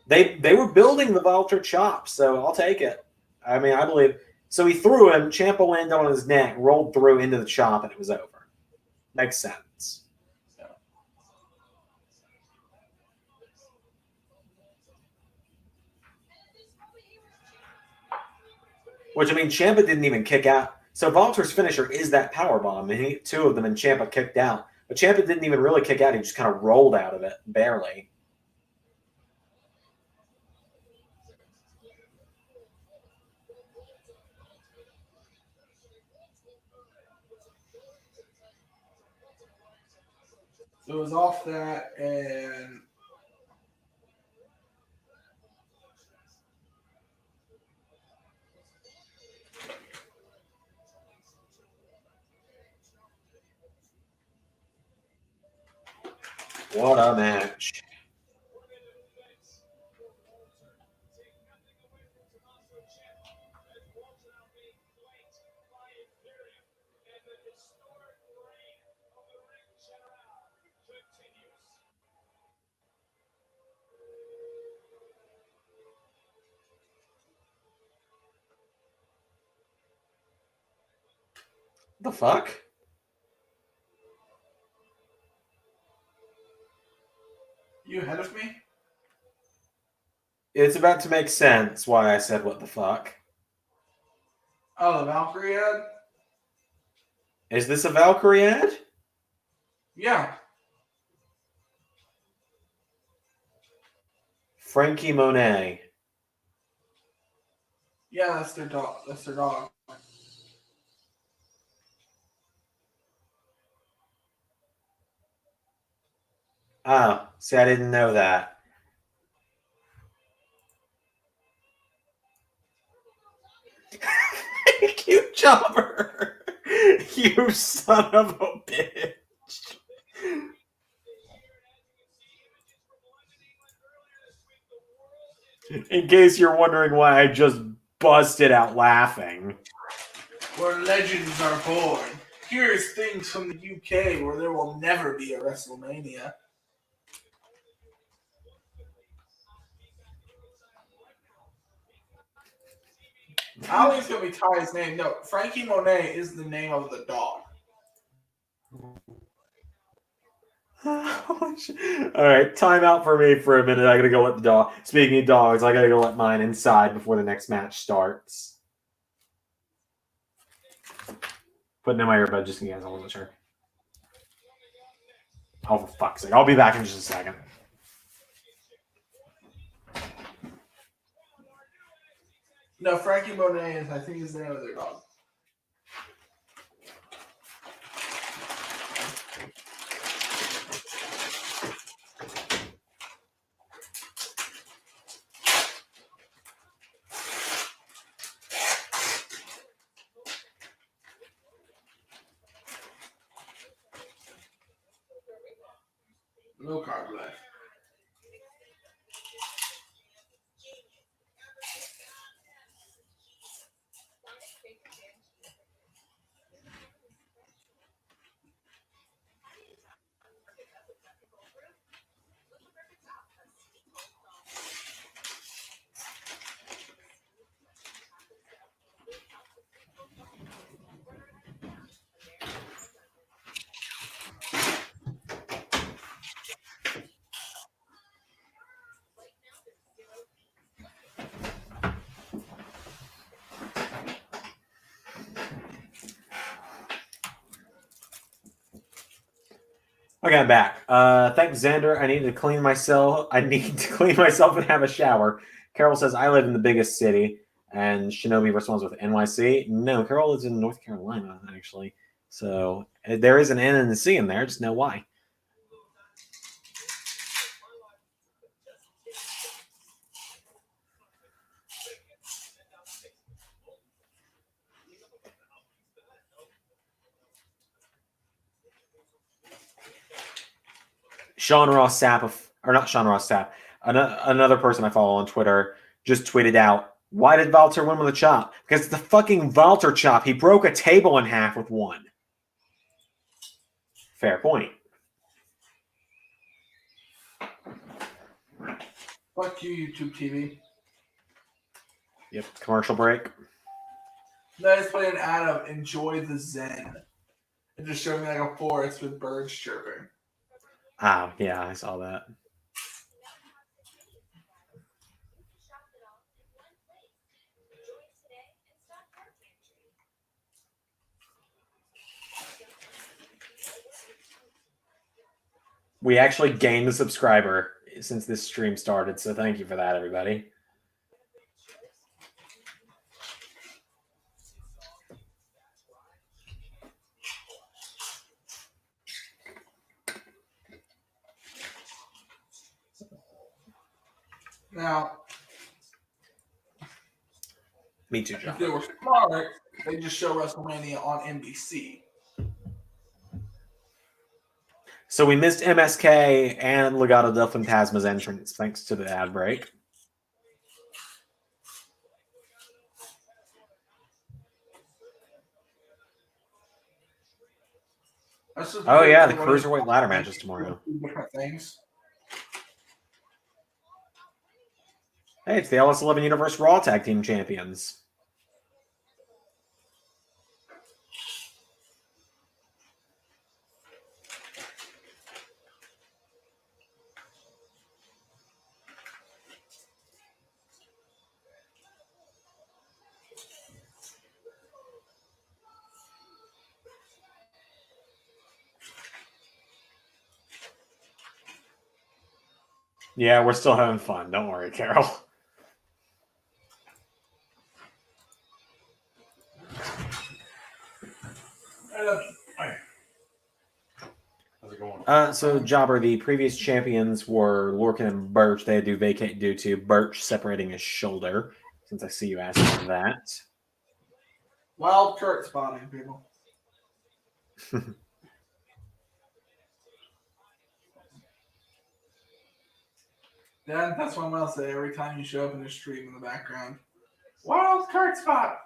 They were building the Valter chop, so I'll take it. I mean, I believe. So he threw him. Ciampa landed on his neck, rolled through into the chop, and it was over. Makes sense. Which, I mean, Ciampa didn't even kick out. So Valter's finisher is that power bomb, and two of them, and Ciampa kicked out. But Ciampa didn't even really kick out. He just kind of rolled out of it, barely. So it was off that, and What a match. The fuck? you ahead of me? It's about to make sense why I said what the fuck. Oh, the Valkyrie ad? Is this a Valkyrie ad? Yeah. Frankie Monet. Yeah, that's their dog. That's their dog. Oh, see, I didn't know that. Jobber! You son of a bitch! In case you're wondering why I just busted out laughing. Where legends are born. Here's things from the UK where there will never be a WrestleMania. I don't think it's going to be Ty's name. No, Frankie Monet is the name of the dog. Alright, time out for me for a minute. I gotta go let the dog. Speaking of dogs, I gotta go let mine inside before the next match starts. Putting in my earbud just in case I wasn't sure. Oh, for fuck's sake. I'll be back in just a second. No, Frankie Monet is, I think, is the name of their dog. No card left. Okay, I'm back. Thanks, Xander. I need to clean myself. I need to clean myself and have a shower. Carol says, I live in the biggest city. And Shinobi responds with NYC. No, Carol lives in North Carolina, actually. So there is an N and a C in there. Just know why. Sean Ross Sapp, or not Sean Ross Sapp, another person I follow on Twitter just tweeted out, why did Walter win with a chop? Because it's the fucking Walter chop. He broke a table in half with one. Fair point. Fuck you, YouTube TV. Yep, commercial break. Let's play an ad of Enjoy the Zen. It just showed me like a forest with birds chirping. Oh, yeah, I saw that. We actually gained a subscriber since this stream started, so thank you for that, everybody. Now, Me too, John. if they were smart, they just show WrestleMania on NBC. So we missed MSK and Legado del Fantasma's entrance thanks to the ad break. Oh yeah, the Cruiserweight ladder matches tomorrow. Different things. Hey, it's the LS11 Universe Raw Tag Team Champions. Yeah, we're still having fun. Don't worry, Carol. How's it going? So, Jobber, the previous champions were Lorcan and Birch. They had to vacate due to Birch separating his shoulder, since I see you asking that. Wild card spotting, people. Dad, that's what I'm going to say every time you show up in the stream in the background. Wild card spot!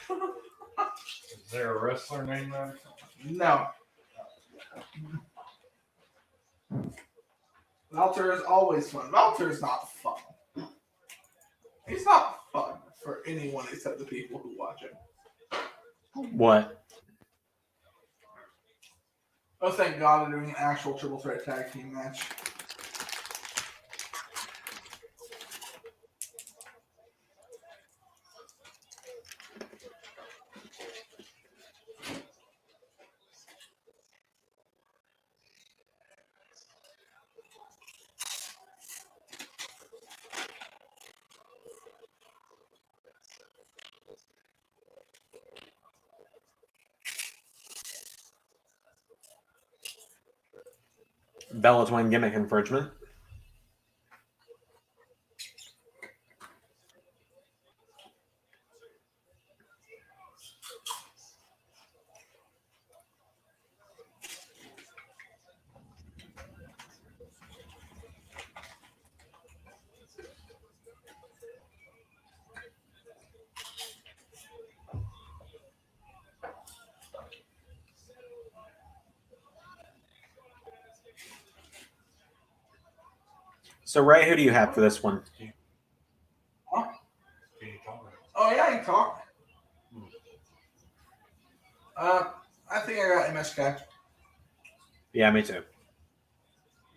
Is there a wrestler named that? No. Walter is always fun. Walter is not fun. He's not fun for anyone except the people who watch him. What? Oh, thank God they're doing an actual triple threat tag team match. Bella Twin gimmick infringement. So, Ray, who do you have for this one? Huh? Oh, yeah, I can talk. I think I got MSK. Yeah, me too.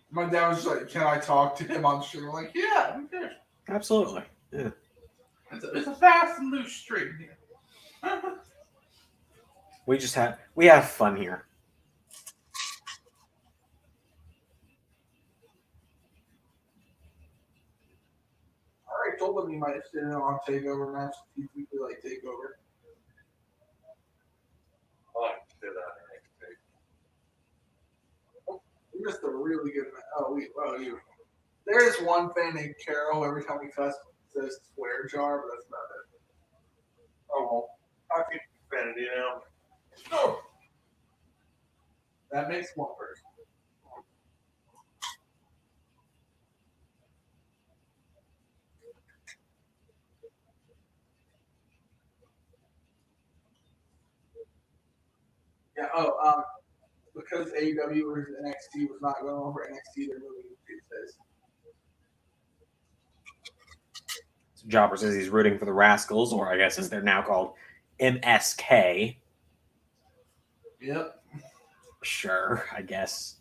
My dad was like, "Can I talk to him on stream?" I'm like, "Yeah, who cares?" Absolutely. Yeah. It's a fast and loose stream here. We have fun here. I already told him he might sit in on Takeover match if we could like Takeover. I like to do that. We missed a really good match. You. There is one fan named Carol. Every time we cuss, says swear jar, but that's about it. Oh, well, I keep profanity now. No. That makes one person. Yeah. Because AEW versus NXT was not going over NXT, they're moving to Tuesdays. So Jobber says he's rooting for the Rascals, or I guess as they're now called, MSK. Yep. Sure, I guess.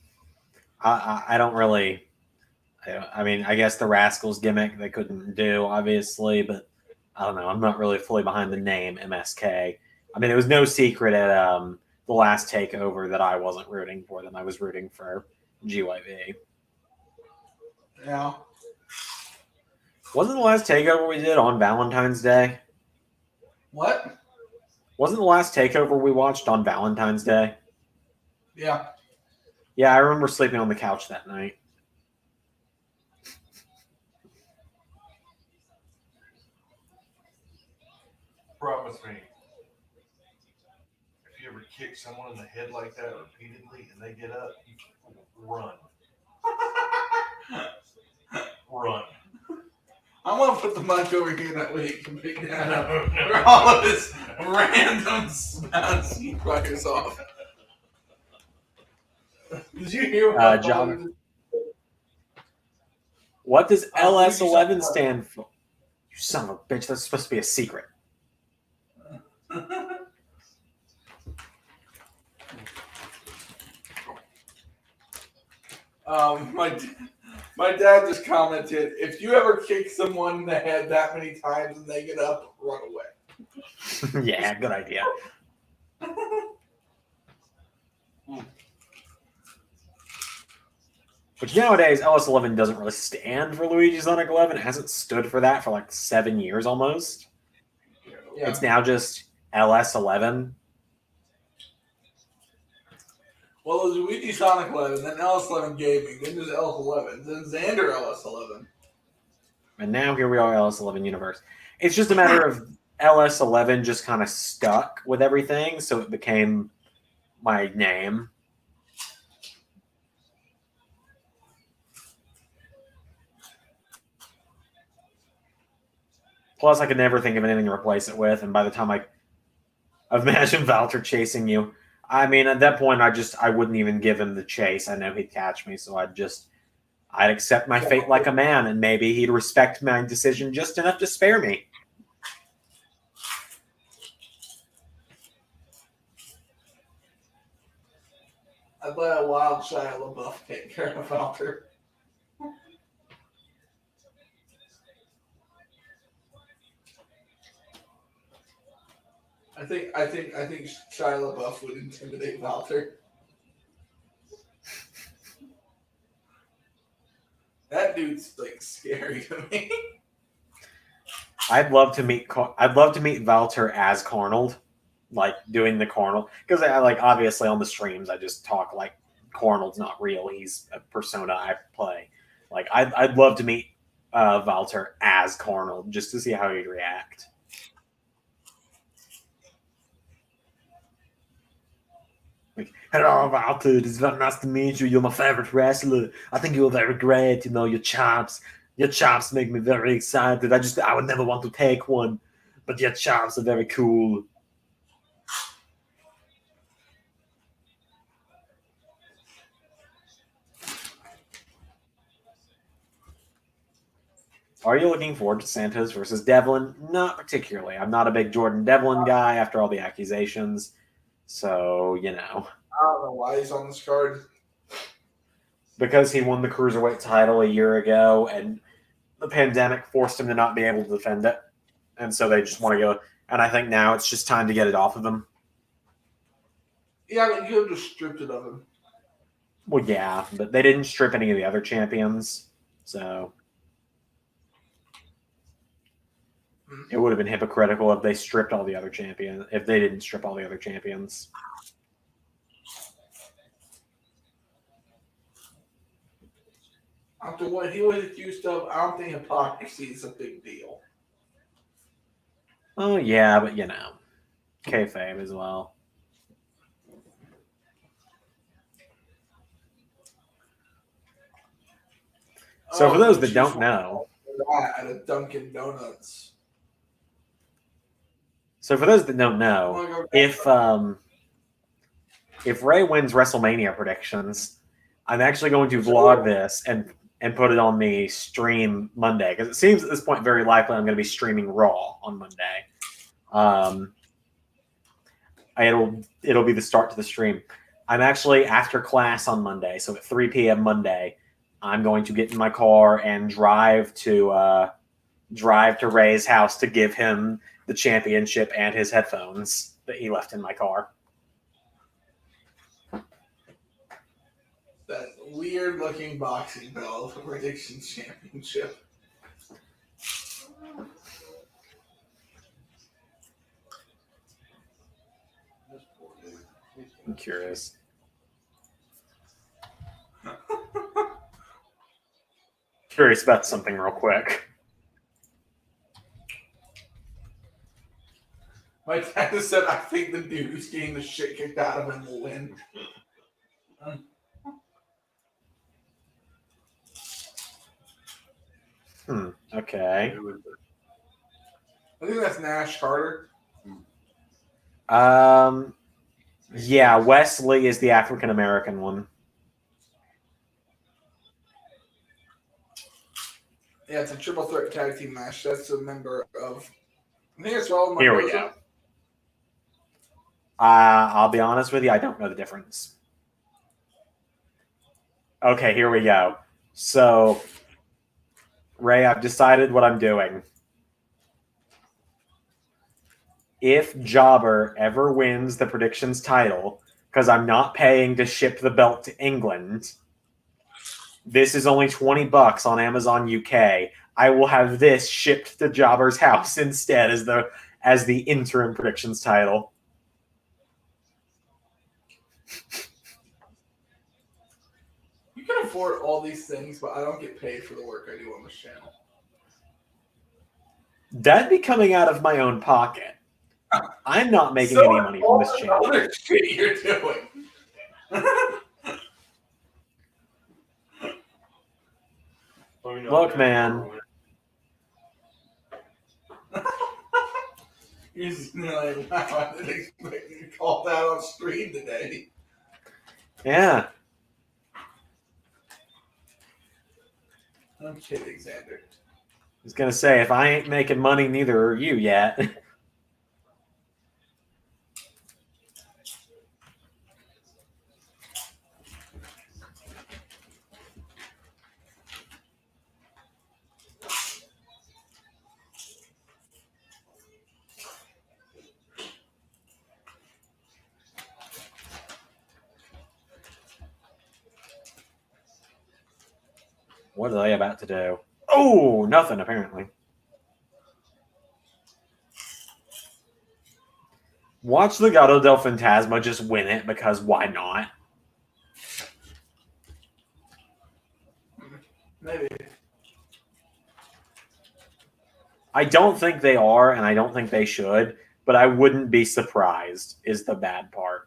I don't really. I mean, I guess the Rascals gimmick they couldn't do, obviously, but I don't know. I'm not really fully behind the name MSK. I mean, it was no secret at the last takeover that I wasn't rooting for them. I was rooting for GYV. Yeah. Wasn't the last takeover we did on Valentine's Day? What? Wasn't the last takeover we watched on Valentine's Day? Yeah. Yeah, I remember sleeping on the couch that night. Promise me, if you ever kick someone in the head like that repeatedly and they get up, you run. Run. I'm gonna put the mic over here that way you can pick that up for all of this random bouncy fuckers off. Did you hear what John? What does LS11 stand for? You son of a bitch! That's supposed to be a secret. My dad just commented, if you ever kick someone in the head that many times and they get up, run away. Yeah, good idea. But nowadays, LS11 doesn't really stand for Luigi's Sonic 11. It hasn't stood for that for like 7 years almost. Yeah. It's now just LS11. Well, it was Luigi Sonic 11, then LS11 Gaming, then there's LS11, then Xander LS11. And now here we are, LS11 Universe. It's just a matter of LS11 just kind of stuck with everything, so it became my name. Plus, I could never think of anything to replace it with, and by the time I imagine Valter chasing you, I mean, at that point, I wouldn't even give him the chase. I know he'd catch me, so I'd accept my fate like a man, and maybe he'd respect my decision just enough to spare me. I'd let a wild Shia LaBeouf take care of Valter. I think Shia LaBeouf would intimidate Valter. That dude's like scary to me. I'd love to meet Valter as Cornald, like doing the Cornald, because I like obviously on the streams I just talk like Cornald's not real; he's a persona I play. Like I'd love to meet Valter as Cornald just to see how he'd react. Like, hello, Valter. It's very nice to meet you. You're my favorite wrestler. I think you're very great. You know, your chops make me very excited. I would never want to take one, but your chops are very cool. Are you looking forward to Santos versus Devlin? Not particularly. I'm not a big Jordan Devlin guy after all the accusations. So, you know. I don't know why he's on this card. Because he won the Cruiserweight title a year ago, and the pandemic forced him to not be able to defend it. And so they just want to go. And I think now it's just time to get it off of him. Yeah, but you could have just stripped it of him. Well, yeah, but they didn't strip any of the other champions. So it would have been hypocritical if they stripped all the other champions, if they didn't strip all the other champions. After what he was accused of, I don't think hypocrisy is a big deal. Oh, yeah, but you know, kayfabe as well. So for those that don't know, at a Dunkin' Donuts. So for those that don't know, if Ray wins WrestleMania predictions, I'm actually going to vlog this and put it on the stream Monday, because it seems at this point very likely I'm going to be streaming Raw on Monday. It'll be the start to the stream. I'm actually after class on Monday, so at 3 p.m. Monday, I'm going to get in my car and drive to Ray's house to give him the championship and his headphones that he left in my car. That weird-looking boxing belt, the Predictions Championship. I'm curious. Curious about something real quick. My dad just said, I think the dude who's getting the shit kicked out of him will win. Okay. I think that's Nash Carter. Yeah, Wesley is the African American one. Yeah, it's a triple threat tag team match. That's a member of. I think it's all. Here we go. I'll be honest with you, I don't know the difference. Okay, here we go. So, Ray, I've decided what I'm doing. If Jobber ever wins the predictions title, because I'm not paying to ship the belt to England, this is only $20 on Amazon UK. I will have this shipped to Jobber's house instead as the interim predictions title. You can afford all these things, but I don't get paid for the work I do on this channel. That'd be coming out of my own pocket. I'm not making any money from this channel. Other shit you're doing. Look, man. You're just like, wow, I didn't expect you to call that on stream today. Yeah. I'm kidding, Xander. I was gonna say, if I ain't making money, neither are you yet. What are they about to do? Oh, nothing, apparently. Watch the Gato del Fantasma just win it, because why not? Maybe. I don't think they are, and I don't think they should, but I wouldn't be surprised, is the bad part.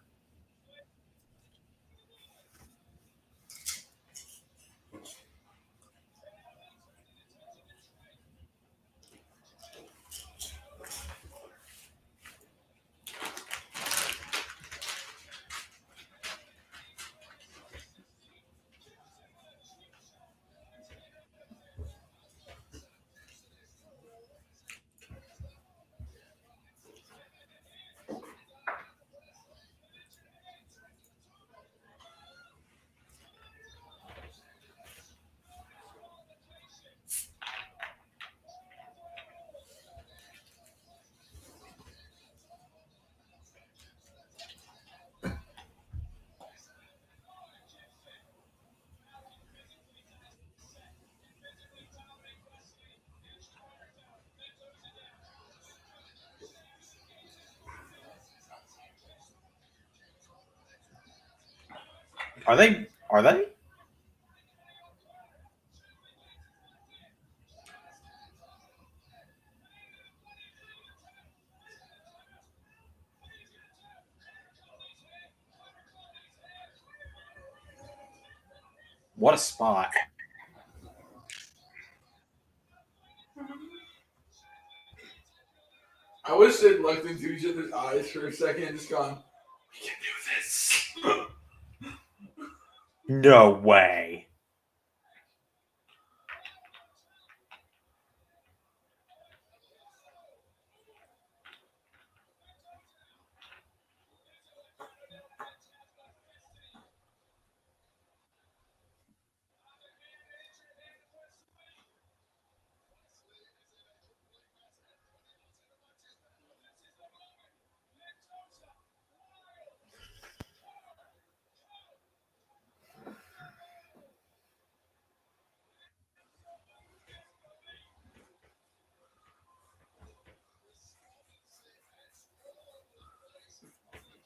Are they? Are they? What a spot. I wish they'd looked into each other's eyes for a second and just gone, we can do this. No way.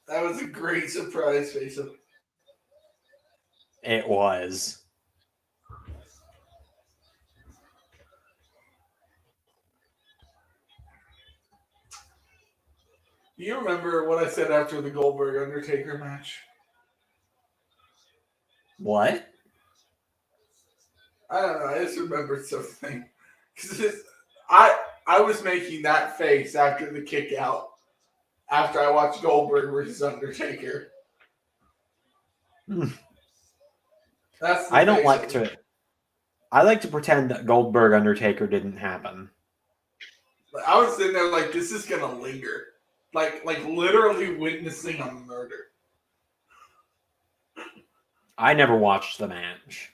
That was a great surprise face up. It was. Do you remember what I said after the Goldberg Undertaker match? What? I don't know. I just remembered something. I was making that face after the kick out after I watched Goldberg versus Undertaker. That's the I don't face like of to. it. I like to pretend that Goldberg Undertaker didn't happen. I was sitting there like, this is gonna linger, like literally witnessing a murder. I never watched the match.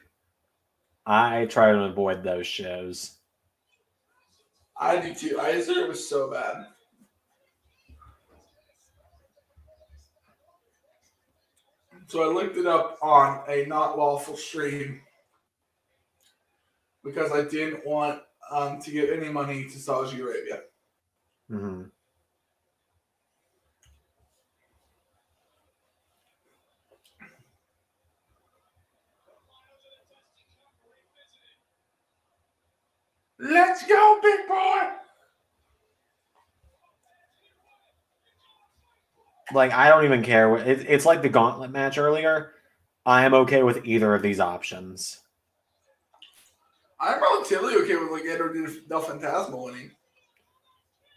I try to avoid those shows. I do too. I just heard it was so bad. So I looked it up on a not lawful stream because I didn't want to give any money to Saudi Arabia. Mm-hmm. Let's go, big boy! Like, I don't even care. It's like the gauntlet match earlier. I am okay with either of these options. I'm relatively okay with like Edward Del Fantasma winning.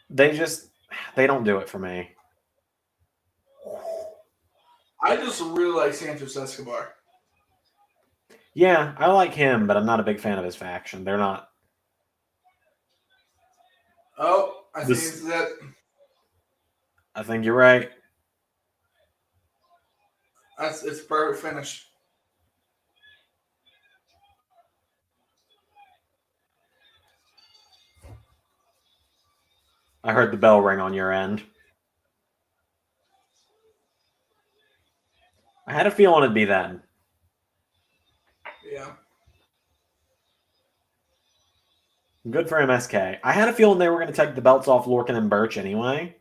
They don't do it for me. I just really like Santos Escobar. Yeah, I like him, but I'm not a big fan of his faction. They're not. Oh, I think This- it's that. I think you're right. It's a perfect finish. I heard the bell ring on your end. I had a feeling it'd be then. Yeah. Good for MSK. I had a feeling they were going to take the belts off Lorcan and Birch anyway.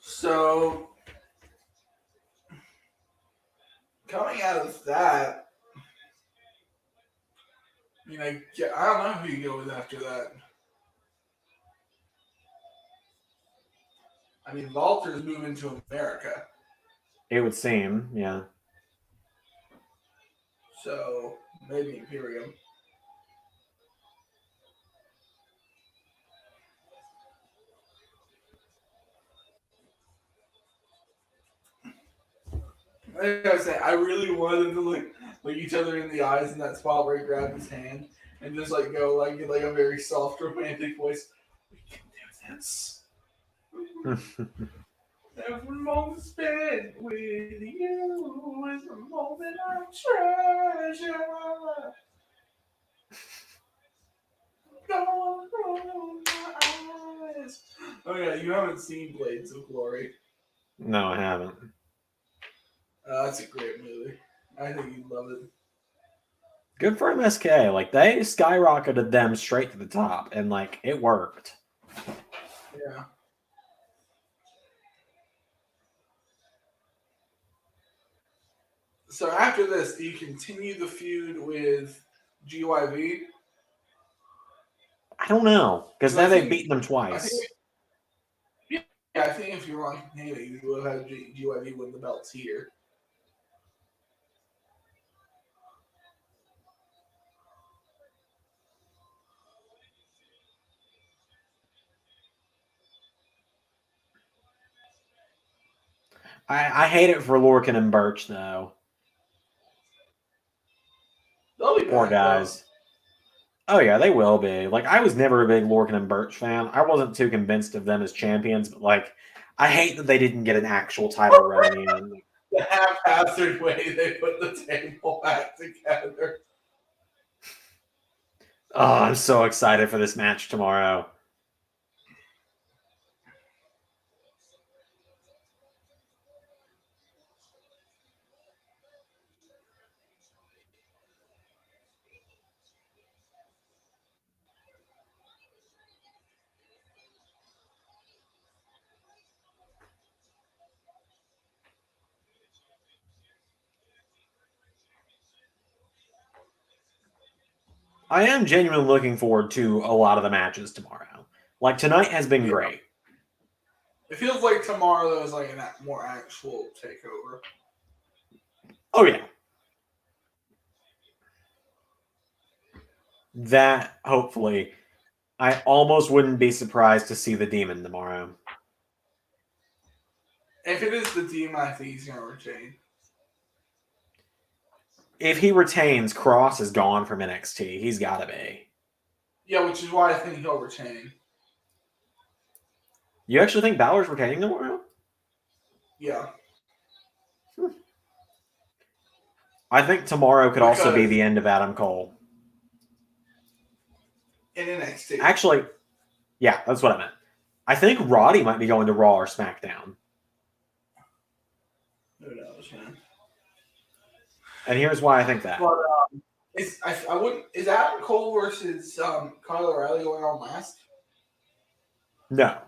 So coming out of that, you know, I don't know who you go with after that. I mean, Walter's moving to America, It would seem, yeah. so maybe Imperium. Like I said, I really wanted to look each other in the eyes in that spot where he grabbed his hand and just like go like get like a very soft romantic voice. We can do this. Every moment spent with you is a moment I treasure. Going through my eyes. Oh yeah, you haven't seen Blades of Glory. No, I haven't. That's a great movie. I think you'd love it. Good for MSK. Like, they skyrocketed them straight to the top, and, like, it worked. Yeah. So after this, do you continue the feud with GYV? I don't know, because So now I they've think- beaten them twice. Yeah, I think if you want to continue it, you will have GYV win the belts here. I hate it for Lorcan and Birch, though. They'll be Poor back, guys. Oh, yeah, they will be. Like, I was never a big Lorcan and Birch fan. I wasn't too convinced of them as champions, but, like, I hate that they didn't get an actual title run in the end. The haphazard way they put the table back together. Oh, I'm so excited for this match tomorrow. I am genuinely looking forward to a lot of the matches tomorrow. Like, tonight has been great. It feels like tomorrow though is like a more actual takeover. Oh, yeah. That, hopefully. I almost wouldn't be surprised to see the Demon tomorrow. If it is the Demon, I think he's going to retain. If he retains, Cross is gone from NXT. He's got to be. Yeah, which is why I think he'll retain. You actually think Balor's retaining tomorrow? Yeah. I think tomorrow could also be Because- the end of Adam Cole. In NXT. Actually, yeah, that's what I meant. I think Roddy might be going to Raw or SmackDown. Who knows, man? And here's why I think that. But I wouldn't. Is Adam Cole versus Kyle O'Reilly going on last? No. I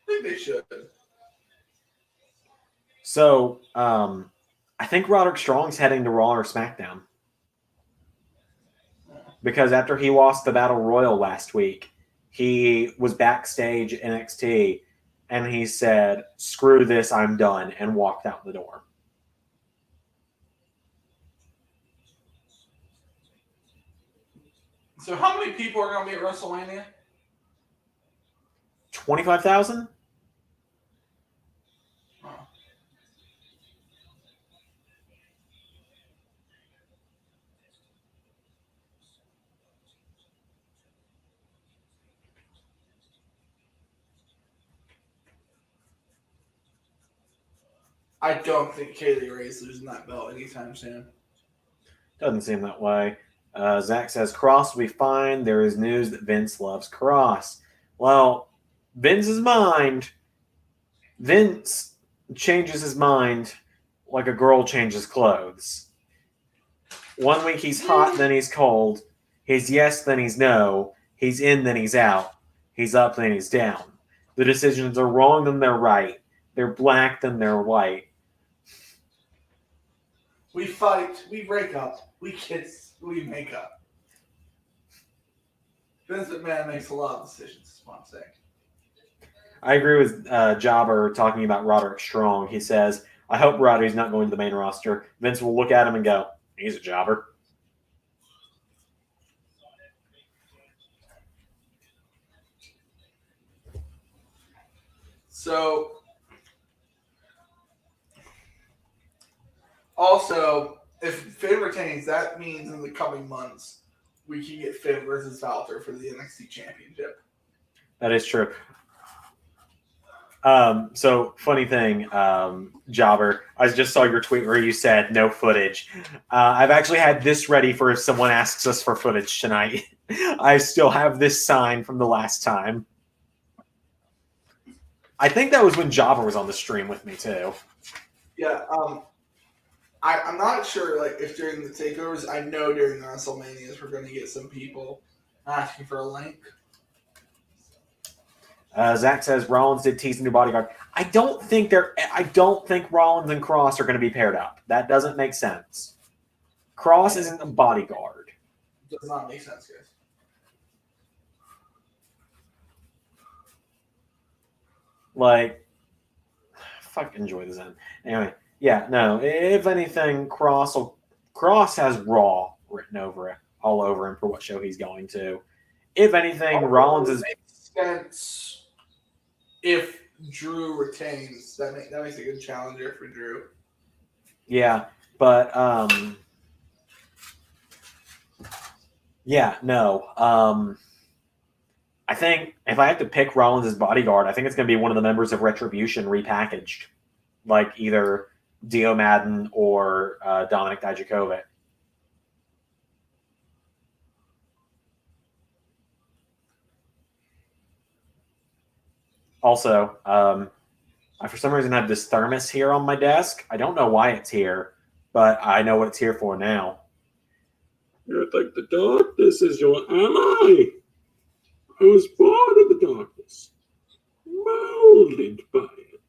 think they should. So, I think Roderick Strong's heading to Raw or SmackDown. Because after he lost the Battle Royal last week, he was backstage at NXT and he said, "Screw this, I'm done," and walked out the door. So how many people are going to be at WrestleMania? 25,000? Oh. I don't think Kaylee Ray's losing that belt anytime soon. Doesn't seem that way. Zach says Cross will be fine. There is news that Vince loves Cross. Well, Vince's mind. Vince changes his mind like a girl changes clothes. One week he's hot, then he's cold. He's yes, then he's no. He's in, then he's out. He's up, then he's down. The decisions are wrong, then they're right. They're black, then they're white. We fight, we break up, we kiss, we make up. Vince McMahon makes a lot of decisions, is what I'm saying. I agree with Jobber talking about Roderick Strong. He says, I hope Roddy's not going to the main roster. Vince will look at him and go, he's a jobber. So, also, if Finn retains, that means in the coming months, we can get Finn versus Valter for the NXT Championship. That is true. So, funny thing, Jobber, I just saw your tweet where you said no footage. I've actually had this ready for if someone asks us for footage tonight. I still have this sign from the last time. I think that was when Jobber was on the stream with me, too. Yeah, I'm not sure like if during the takeovers. I know during the WrestleManias we're going to get some people asking for a link. Zach says Rollins did tease a new bodyguard. I don't think Rollins and Cross are going to be paired up. That doesn't make sense. Cross isn't a bodyguard. Does not make sense, guys. Like, fuck, enjoy the Zen. Anyway, yeah, no. If anything, Cross has Raw written over it, all over him for what show he's going to. If anything, Rollins is. Makes sense. If Drew retains, that makes a good challenger for Drew. Yeah, but yeah, no. I think if I have to pick Rollins as bodyguard, I think it's going to be one of the members of Retribution repackaged, like either Dio Madden or Dominic Dijakovic. Also, I for some reason have this thermos here on my desk. I don't know why it's here, but I know what it's here for now. You're like the darkness is your ally. I was born in the darkness, molded by it.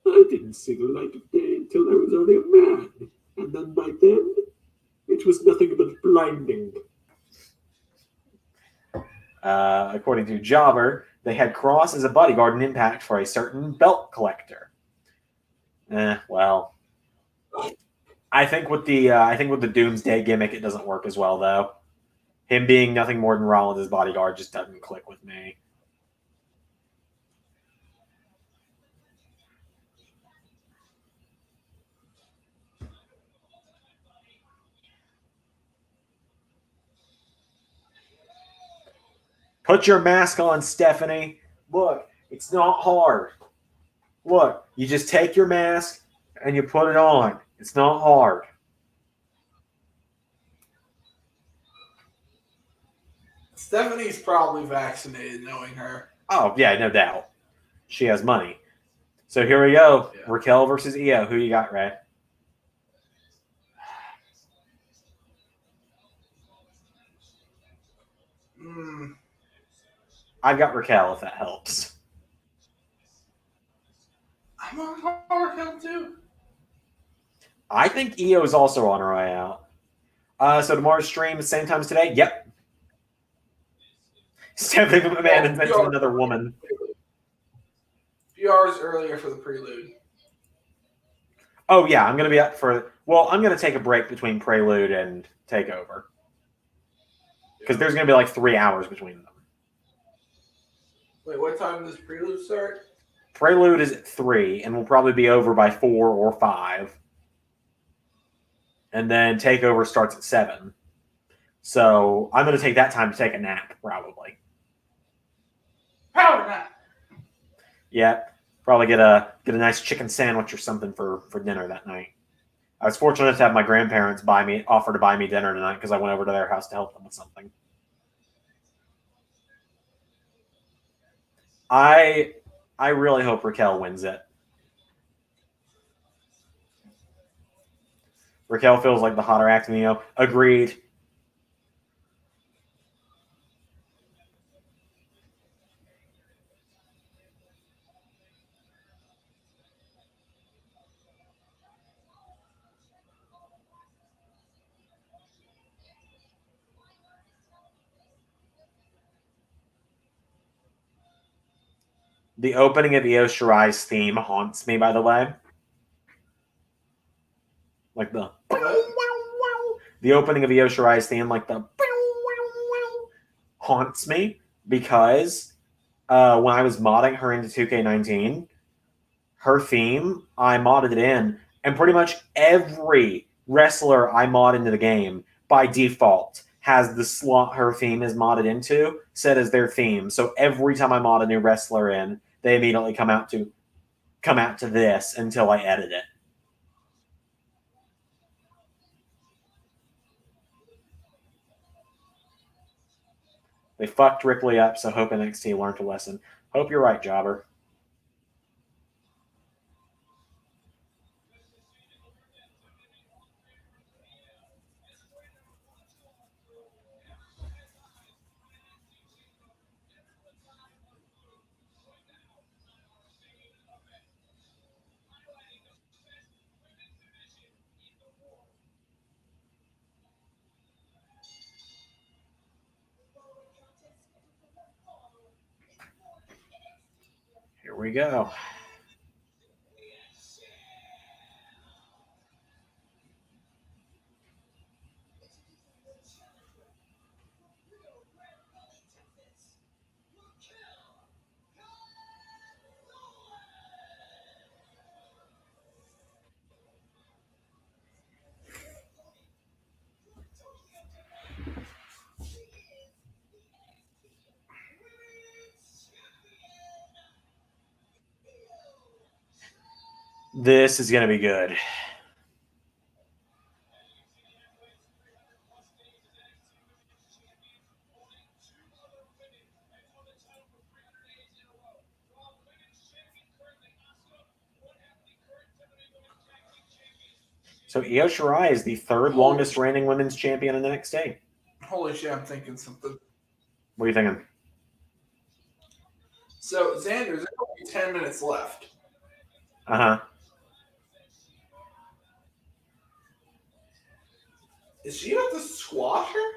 I didn't see the light of day until I was only a man, and then by then, it was nothing but blinding. According to Jobber, they had Cross as a bodyguard in Impact for a certain belt collector. Well, I think with the Doomsday gimmick, it doesn't work as well though. Him being nothing more than Rollins' bodyguard just doesn't click with me. Put your mask on, Stephanie. Look, it's not hard. Look, you just take your mask and you put it on. It's not hard. Stephanie's probably vaccinated, knowing her. Oh, yeah, no doubt. She has money. So here we go. Yeah. Raquel versus Io. Who you got, Ray? I've got Raquel, if that helps. I'm on Raquel too. I think Io is also on her way out. So tomorrow's stream, same time as today? Yep. Stephanie McMahon invented another woman. A few hours earlier for the prelude. Oh, yeah, I'm going to be up for... Well, I'm going to take a break between Prelude and Takeover. Because there's going to be like 3 hours between them. Wait, what time does Prelude start? Prelude is at 3, and will probably be over by 4 or 5. And then Takeover starts at 7. So I'm going to take that time to take a nap, probably. Power nap! Yeah, probably get a nice chicken sandwich or something for dinner that night. I was fortunate to have my grandparents offer to buy me dinner tonight because I went over to their house to help them with something. I really hope Raquel wins it. Raquel feels like the hotter act in Io. Agreed. The opening of Io Shirai's theme haunts me, by the way. Like the opening of Io Shirai's theme, like the haunts me because when I was modding her into 2K19, her theme, I modded it in, and pretty much every wrestler I mod into the game by default has the slot her theme is modded into set as their theme. So every time I mod a new wrestler in, they immediately come out to this until I edit it. They fucked Ripley up, so hope NXT learned a lesson. Hope you're right, Jobber. Here we go. This is going to be good. So Io Shirai is the third longest reigning women's champion in NXT. Holy shit, I'm thinking something. What are you thinking? So, Xander, there's only 10 minutes left. Uh-huh. Is she about to squash her?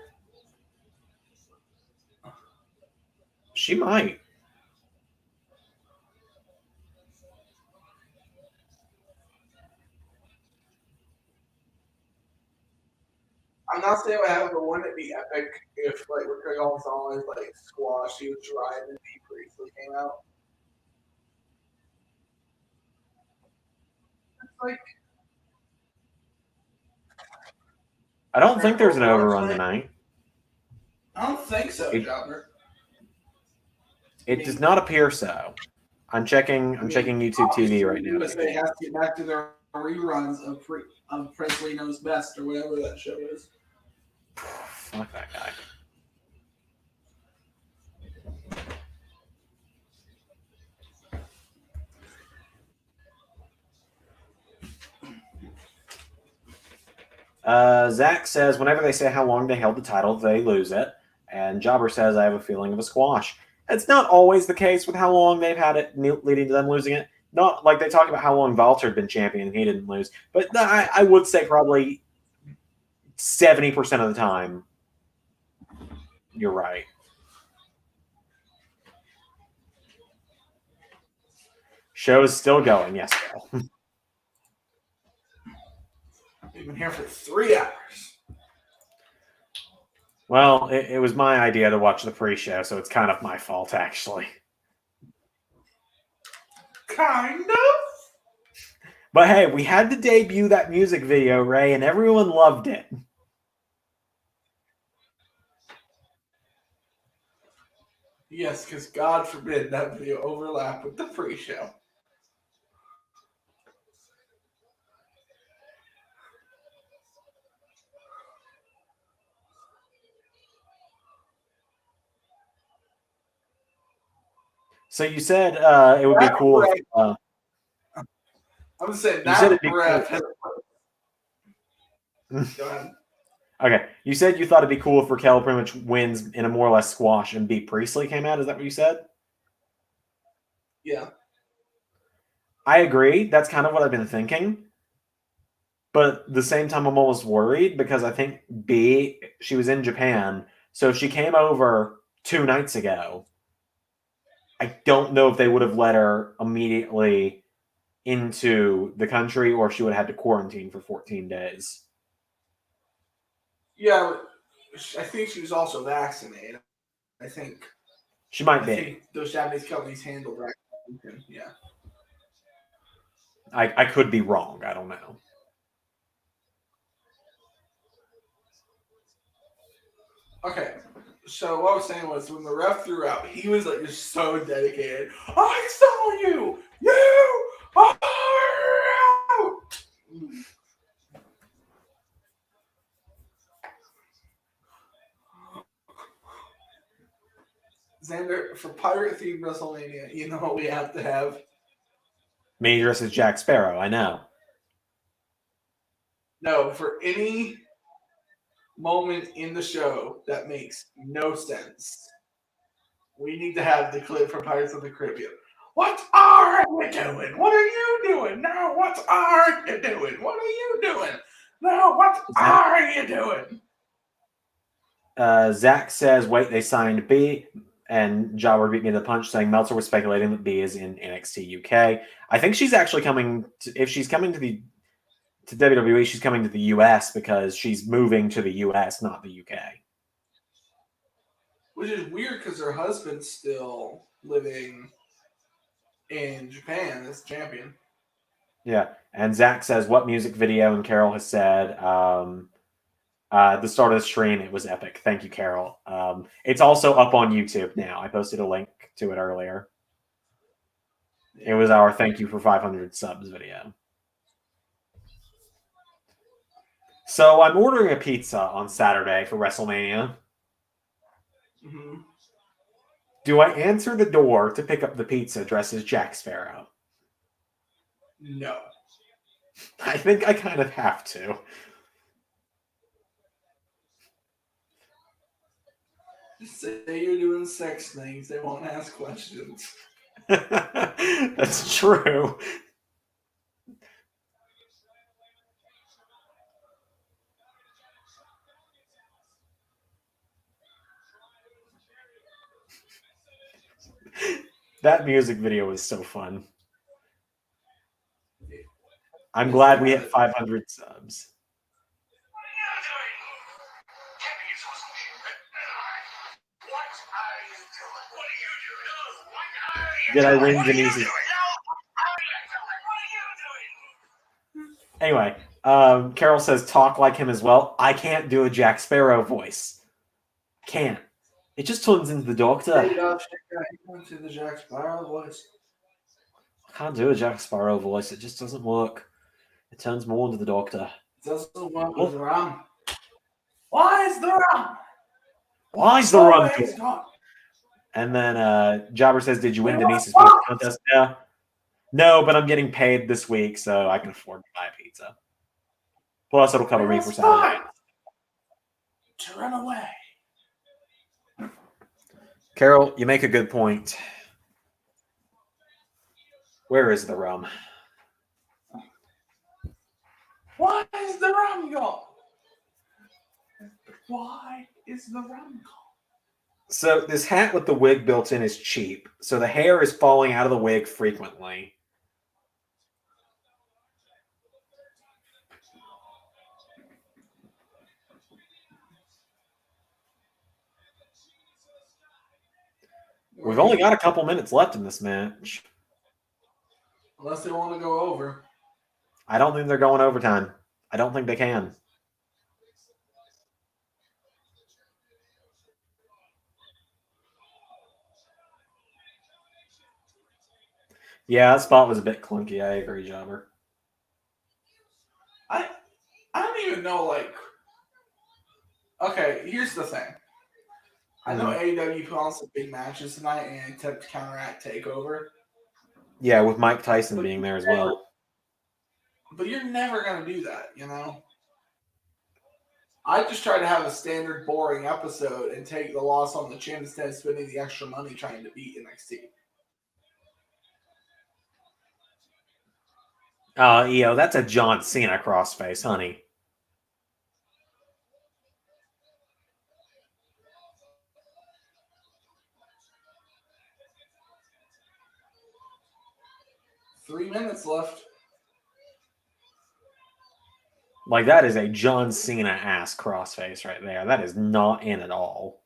She might. I'm not saying what happened, but wouldn't it be epic if, like, Rick Gonzalez, like, squashed, he was driving, and he briefly came out? It's like... I don't think there's an overrun tonight. I don't think so, Jobber. It does not appear so. I'm checking YouTube TV right now. USA has to get back to their reruns of Princely Knows Best or whatever that show is. Fuck that guy. Zach says, whenever they say how long they held the title, they lose it. And Jobber says, I have a feeling of a squash. It's not always the case with how long they've had it leading to them losing it. Not like they talk about how long Walter had been champion and he didn't lose. But I would say probably 70% of the time, you're right. Show is still going. Yes, Carol. We've been here for 3 hours. Well, it was my idea to watch the pre-show, so it's kind of my fault, actually. Kind of. But hey, we had to debut that music video, Ray, and everyone loved it. Yes, because God forbid that video overlap with the pre-show. So you said it would be cool if... I'm saying You said that it'd be breath. cool. Go ahead. Okay, you said you thought it'd be cool if Raquel pretty much wins in a more or less squash and Bea Priestley came out. Is that what you said? Yeah. I agree. That's kind of what I've been thinking. But at the same time, I'm almost worried because I think Bea, she was in Japan. So if she came over 2 nights ago, I don't know if they would have let her immediately into the country or if she would have had to quarantine for 14 days. Yeah, I think she was also vaccinated. I think She might be. those Japanese companies handle vaccination. Yeah. I could be wrong. I don't know. Okay. So what I was saying was when the ref threw out, he was like just so dedicated. I saw you! You are out! Xander, for pirate themed WrestleMania, you know what we have to have? Me versus Jack Sparrow, I know. No, for any moment in the show that makes no sense, we need to have the clip from Pirates of the Caribbean. What are you doing? What are you doing? No, what are you doing? What are you doing? No, what are you doing? Zach says, wait, they signed B. And Jobber beat me to the punch, saying Meltzer was speculating that B is in NXT UK. I think she's actually coming if she's coming to WWE, she's coming to the US because she's moving to the US, not the UK. Which is weird because her husband's still living in Japan as champion. Yeah. And Zach says, what music video? And Carol has said, at the start of the stream, it was epic. Thank you, Carol. It's also up on YouTube now. I posted a link to it earlier. It was our thank you for 500 subs video. So I'm ordering a pizza on Saturday for WrestleMania. Mm-hmm. Do I answer the door to pick up the pizza dressed as Jack Sparrow? No. I think I kind of have to. Just say you're doing sex things. They won't ask questions. That's true. That music video was so fun. I'm glad we hit 500 subs. Did I win Denise's? Anyway, Carol says talk like him as well. I can't do a Jack Sparrow voice. Can't. It just turns into the Doctor. I can't do the Jack Sparrow voice. I can't do a Jack Sparrow voice. It just doesn't work. It turns more into the Doctor. It doesn't work with the rum. Why is the rum? Why is the run? And then Jobber says, did you win Denise's pizza contest? Yeah. No, but I'm getting paid this week, so I can afford to buy a pizza. Plus, it'll cover me for Saturday. To run away. Carol, you make a good point. Where is the rum? Why is the rum gone? Why is the rum gone? So this hat with the wig built in is cheap. So the hair is falling out of the wig frequently. We've only got a couple minutes left in this match. Unless they want to go over. I don't think they're going overtime. I don't think they can. Yeah, that spot was a bit clunky. I agree, Jobber. I don't even know, like... Okay, here's the thing. I know AEW put on some big matches tonight and attempt to counteract Takeover. Yeah, with Mike Tyson being there as well. But you're never going to do that, you know? I just try to have a standard boring episode and take the loss on the chin instead of spending the extra money trying to beat NXT. EO, that's a John Cena crossface, honey. Three minutes left. Like, that is a John Cena-ass crossface right there. That is not in at all.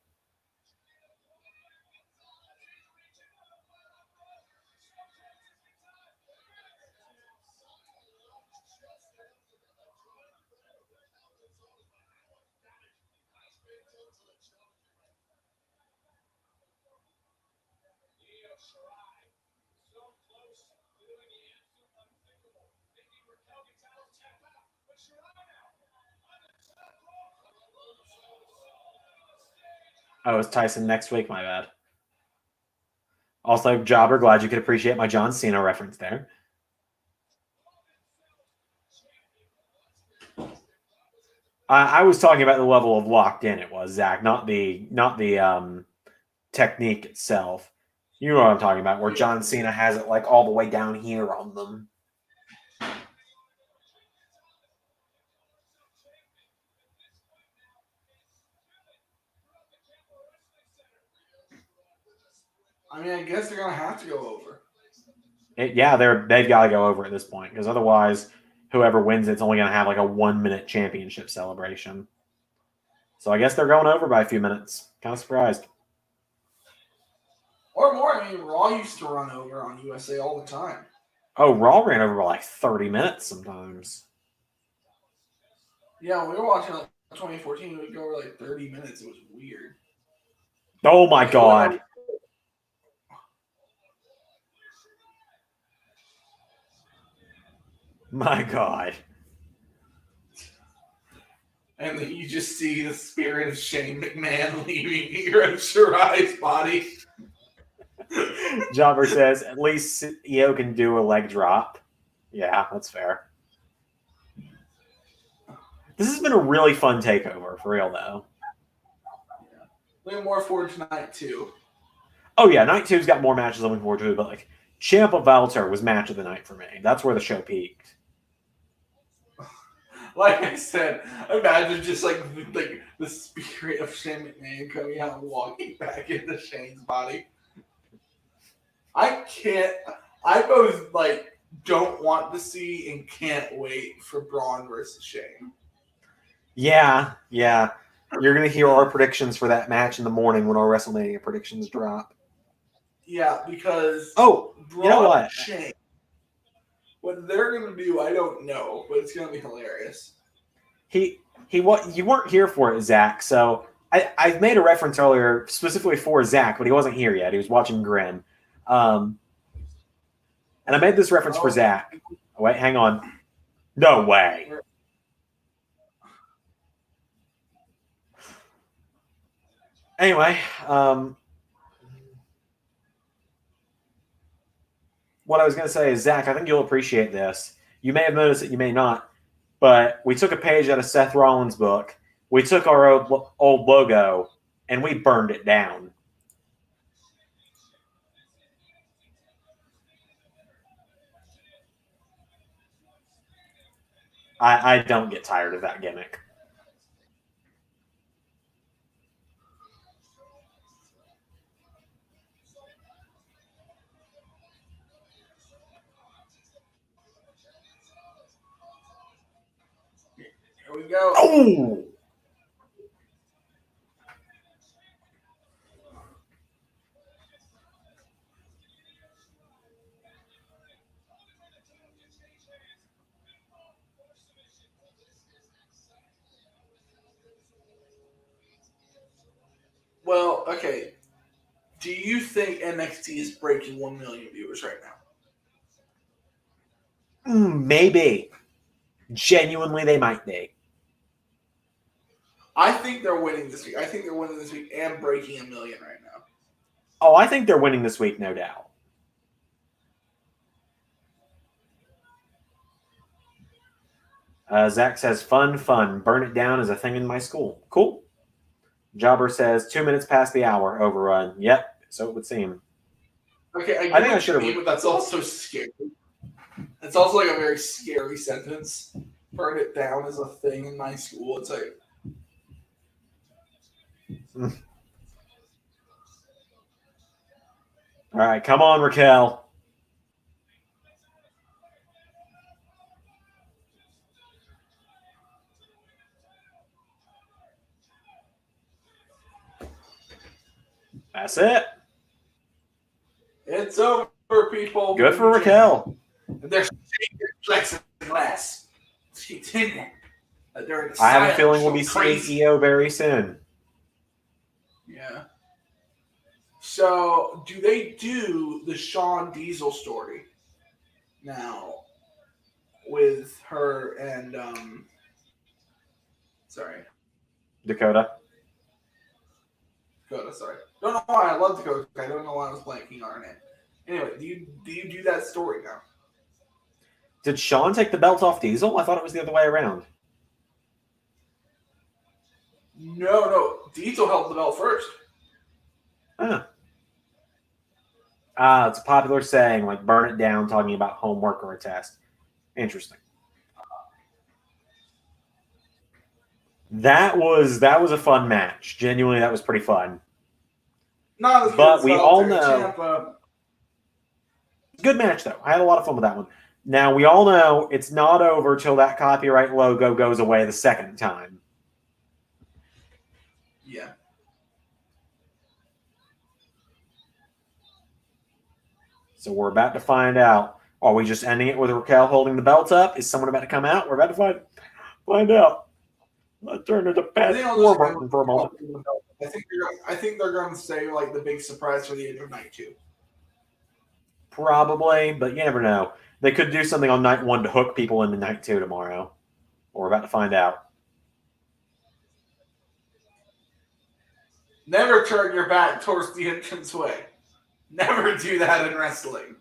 Oh, it's Tyson next week? My bad. Also, Jobber, glad you could appreciate my John Cena reference there. I was talking about the level of locked in it was, Zach, not the technique itself. You know what I'm talking about, where John Cena has it like all the way down here on them. I mean, I guess they're going to have to go over. They've got to go over at this point, because otherwise, whoever wins it's only going to have like a 1-minute championship celebration. So I guess they're going over by a few minutes. Kind of surprised. Or more. I mean, Raw used to run over on USA all the time. Oh, Raw ran over by like 30 minutes sometimes. Yeah, when we were watching like 2014, it would go over like 30 minutes. It was weird. Oh my God. My God. And then you just see the spirit of Shane McMahon leaving Hiro Shirai's body. Jobber says, at least EO can do a leg drop. Yeah, that's fair. This has been a really fun takeover, for real, though. Yeah. Looking more forward to night 2. Oh, yeah, night 2's got more matches I'm looking forward to, but like Ciampa Valter was match of the night for me. That's where the show peaked. Like I said, imagine just like the spirit of Shane McMahon coming out and walking back into Shane's body. I both like don't want to see and can't wait for Braun versus Shane. Yeah. You're going to hear our predictions for that match in the morning when our WrestleMania predictions drop. Yeah, because Braun, you know what? Shane, what they're going to do, I don't know, but it's going to be hilarious. You weren't here for it, Zach, so I made a reference earlier specifically for Zach, but he wasn't here yet. He was watching Grin. And I made this reference for Zach. Oh, wait, hang on. No way. Anyway, what I was going to say is, Zach, I think you'll appreciate this. You may have noticed it, you may not, but we took a page out of Seth Rollins' book. We took our old logo, and we burned it down. I don't get tired of that gimmick. Here we go. Oh! Well, okay. Do you think NXT is breaking 1 million viewers right now? Maybe. Genuinely, they might be. I think they're winning this week. I think they're winning this week and breaking 1 million right now. Oh, I think they're winning this week, no doubt. Zach says, fun. Burn it down is a thing in my school. Cool. Jobber says, 2 minutes past the hour, overrun. Yep, so it would seem. Okay, I think I should have. But that's also scary. It's also like a very scary sentence. Burn it down is a thing in my school. It's like. All right, come on, Raquel. That's it. It's over, people. Good for Raquel. They're shaking plexiglass. I have a feeling we'll be seeing EO very soon. Yeah. So, do they do the Shawn Diesel story now with her and Dakota. Sorry. Don't know why I love Dakota. I don't know why I was blanking on it. Anyway, do you do that story now? Did Shawn take the belt off Diesel? I thought it was the other way around. No. Diesel held the belt first. Huh. It's a popular saying, like burn it down, talking about homework or a test. Interesting. That was a fun match. Genuinely, that was pretty fun. Not as good But as we Velvet all or know. Ciampa. Good match, though. I had a lot of fun with that one. Now, we all know it's not over till that copyright logo goes away the second time. Yeah. So we're about to find out. Are we just ending it with Raquel holding the belt up? Is someone about to come out? We're about to find out. Let's turn to the Pat Warburton for a moment. I think they're going to say like the big surprise for the end of night 2. Probably, but you never know. They could do something on night 1 to hook people into night 2 tomorrow. We're about to find out. Never turn your back towards the entranceway. Never do that in wrestling.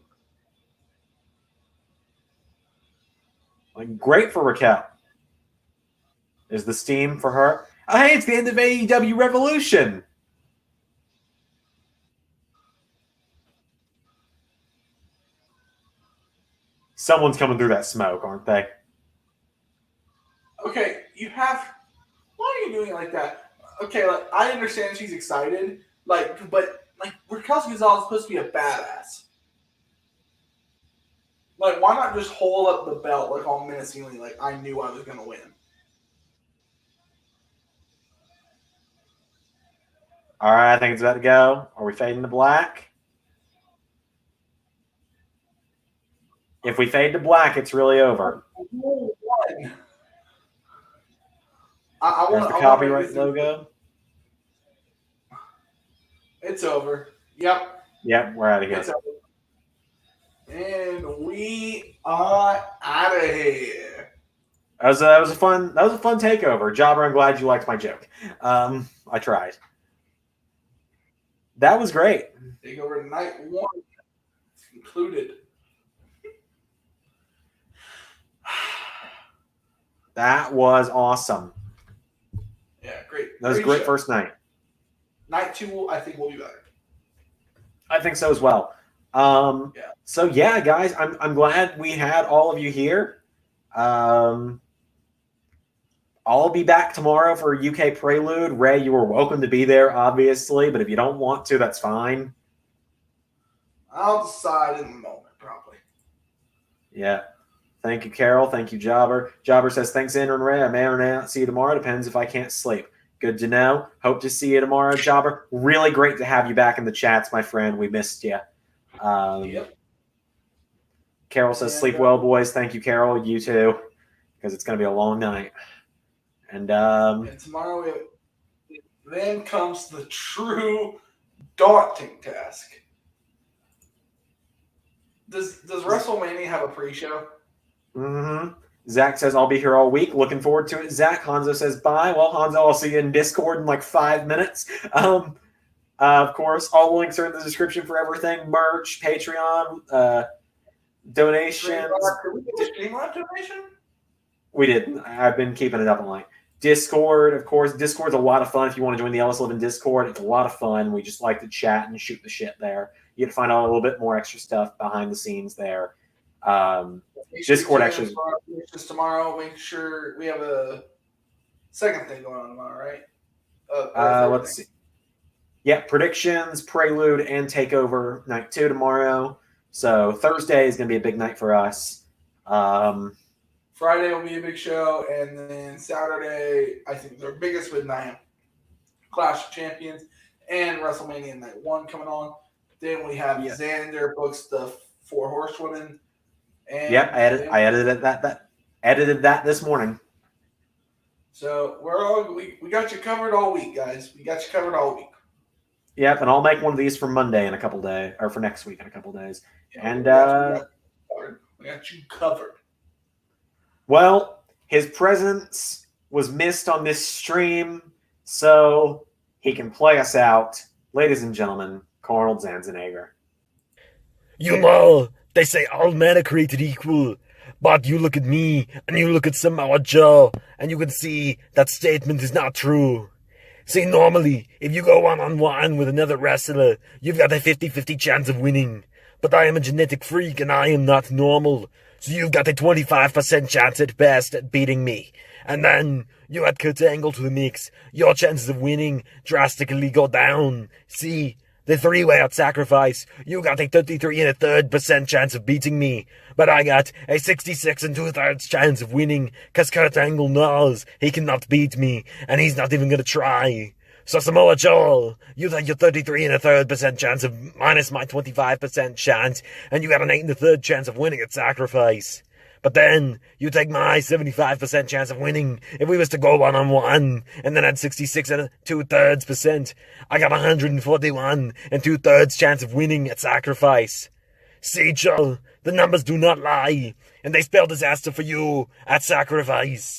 Like, great for Raquel. Is the steam for her? Oh, hey, it's the end of AEW Revolution. Someone's coming through that smoke, aren't they? Okay, why are you doing it like that? Okay, like, I understand she's excited, but Raquel Gonzalez is supposed to be a badass. Like, why not just hold up the belt like all menacingly, like I knew I was gonna win? All right, I think it's about to go. Are we fading to black? If we fade to black, it's really over. I There's want the copyright logo. It's over. Yep. Yep, we're out of here. It's over. And we are out of here. That was a fun takeover. Jobber, I'm glad you liked my joke. I tried. That was great. Takeover night 1 included. That was awesome. Yeah, great. That was a great show. First night. Night 2, I think, will be better. I think so as well. So yeah, guys, I'm glad we had all of you here. I'll be back tomorrow for UK Prelude. Ray, you are welcome to be there, obviously, but if you don't want to, that's fine. I'll decide in the moment, probably. Yeah. Thank you, Carol. Thank you, Jobber. Jobber says, thanks, Andrew and Ray. I may or may not see you tomorrow. Depends if I can't sleep. Good to know. Hope to see you tomorrow, Jobber. Really great to have you back in the chats, my friend. We missed you. Yep. Carol says, sleep well, boys. Thank you, Carol. You too, because it's going to be a long night. And tomorrow, then comes the true daunting task. Does WrestleMania have a pre-show? Mm-hmm. Zach says, I'll be here all week. Looking forward to it. Zach. Hanzo says, bye. Well, Hanzo, I'll see you in Discord in like 5 minutes. Of course, all the links are in the description for everything. Merch, Patreon, donations. Donation? We did. I've been keeping it up online. Discord, of course. Discord's a lot of fun. If you want to join the Ellis Living Discord, it's a lot of fun. We just like to chat and shoot the shit there. You can find out a little bit more extra stuff behind the scenes there. Discord actually. Just tomorrow. Make sure we have a second thing going on tomorrow, right? Let's see. Yeah, predictions, Prelude, and Takeover night 2 tomorrow. So Thursday is going to be a big night for us. Friday will be a big show, and then Saturday, I think their biggest midnight Clash of Champions and WrestleMania Night 1 coming on. Then we have Xander books the 4 Horsewomen. And yep, I edited that this morning. So we got you covered all week, guys. We got you covered all week. Yep, and I'll make one of these for Monday in a couple days, or for next week in a couple days. Yeah, and we got you covered. Well, his presence was missed on this stream, so he can play us out. Ladies and gentlemen, Arnold Schwarzenegger. You know, they say all men are created equal. But you look at me, and you look at Samoa Joe, and you can see that statement is not true. See, normally, if you go one-on-one with another wrestler, you've got a 50-50 chance of winning. But I am a genetic freak, and I am not normal. So you've got a 25% chance at best at beating me. And then, you add Kurt Angle to the mix, your chances of winning drastically go down. See, the 3-way at Sacrifice, you got a 33 1/3% chance of beating me. But I got a 66 2/3 chance of winning, cause Kurt Angle knows he cannot beat me, and he's not even gonna try. So Samoa Joe, you got your 33 1/3% chance of minus my 25% chance, and you got an 8 1/3 chance of winning at Sacrifice. But then, you take my 75% chance of winning if we was to go one-on-one, and then add 66 2/3%. I got 141 2/3 chance of winning at Sacrifice. See, Joe, the numbers do not lie, and they spell disaster for you at Sacrifice.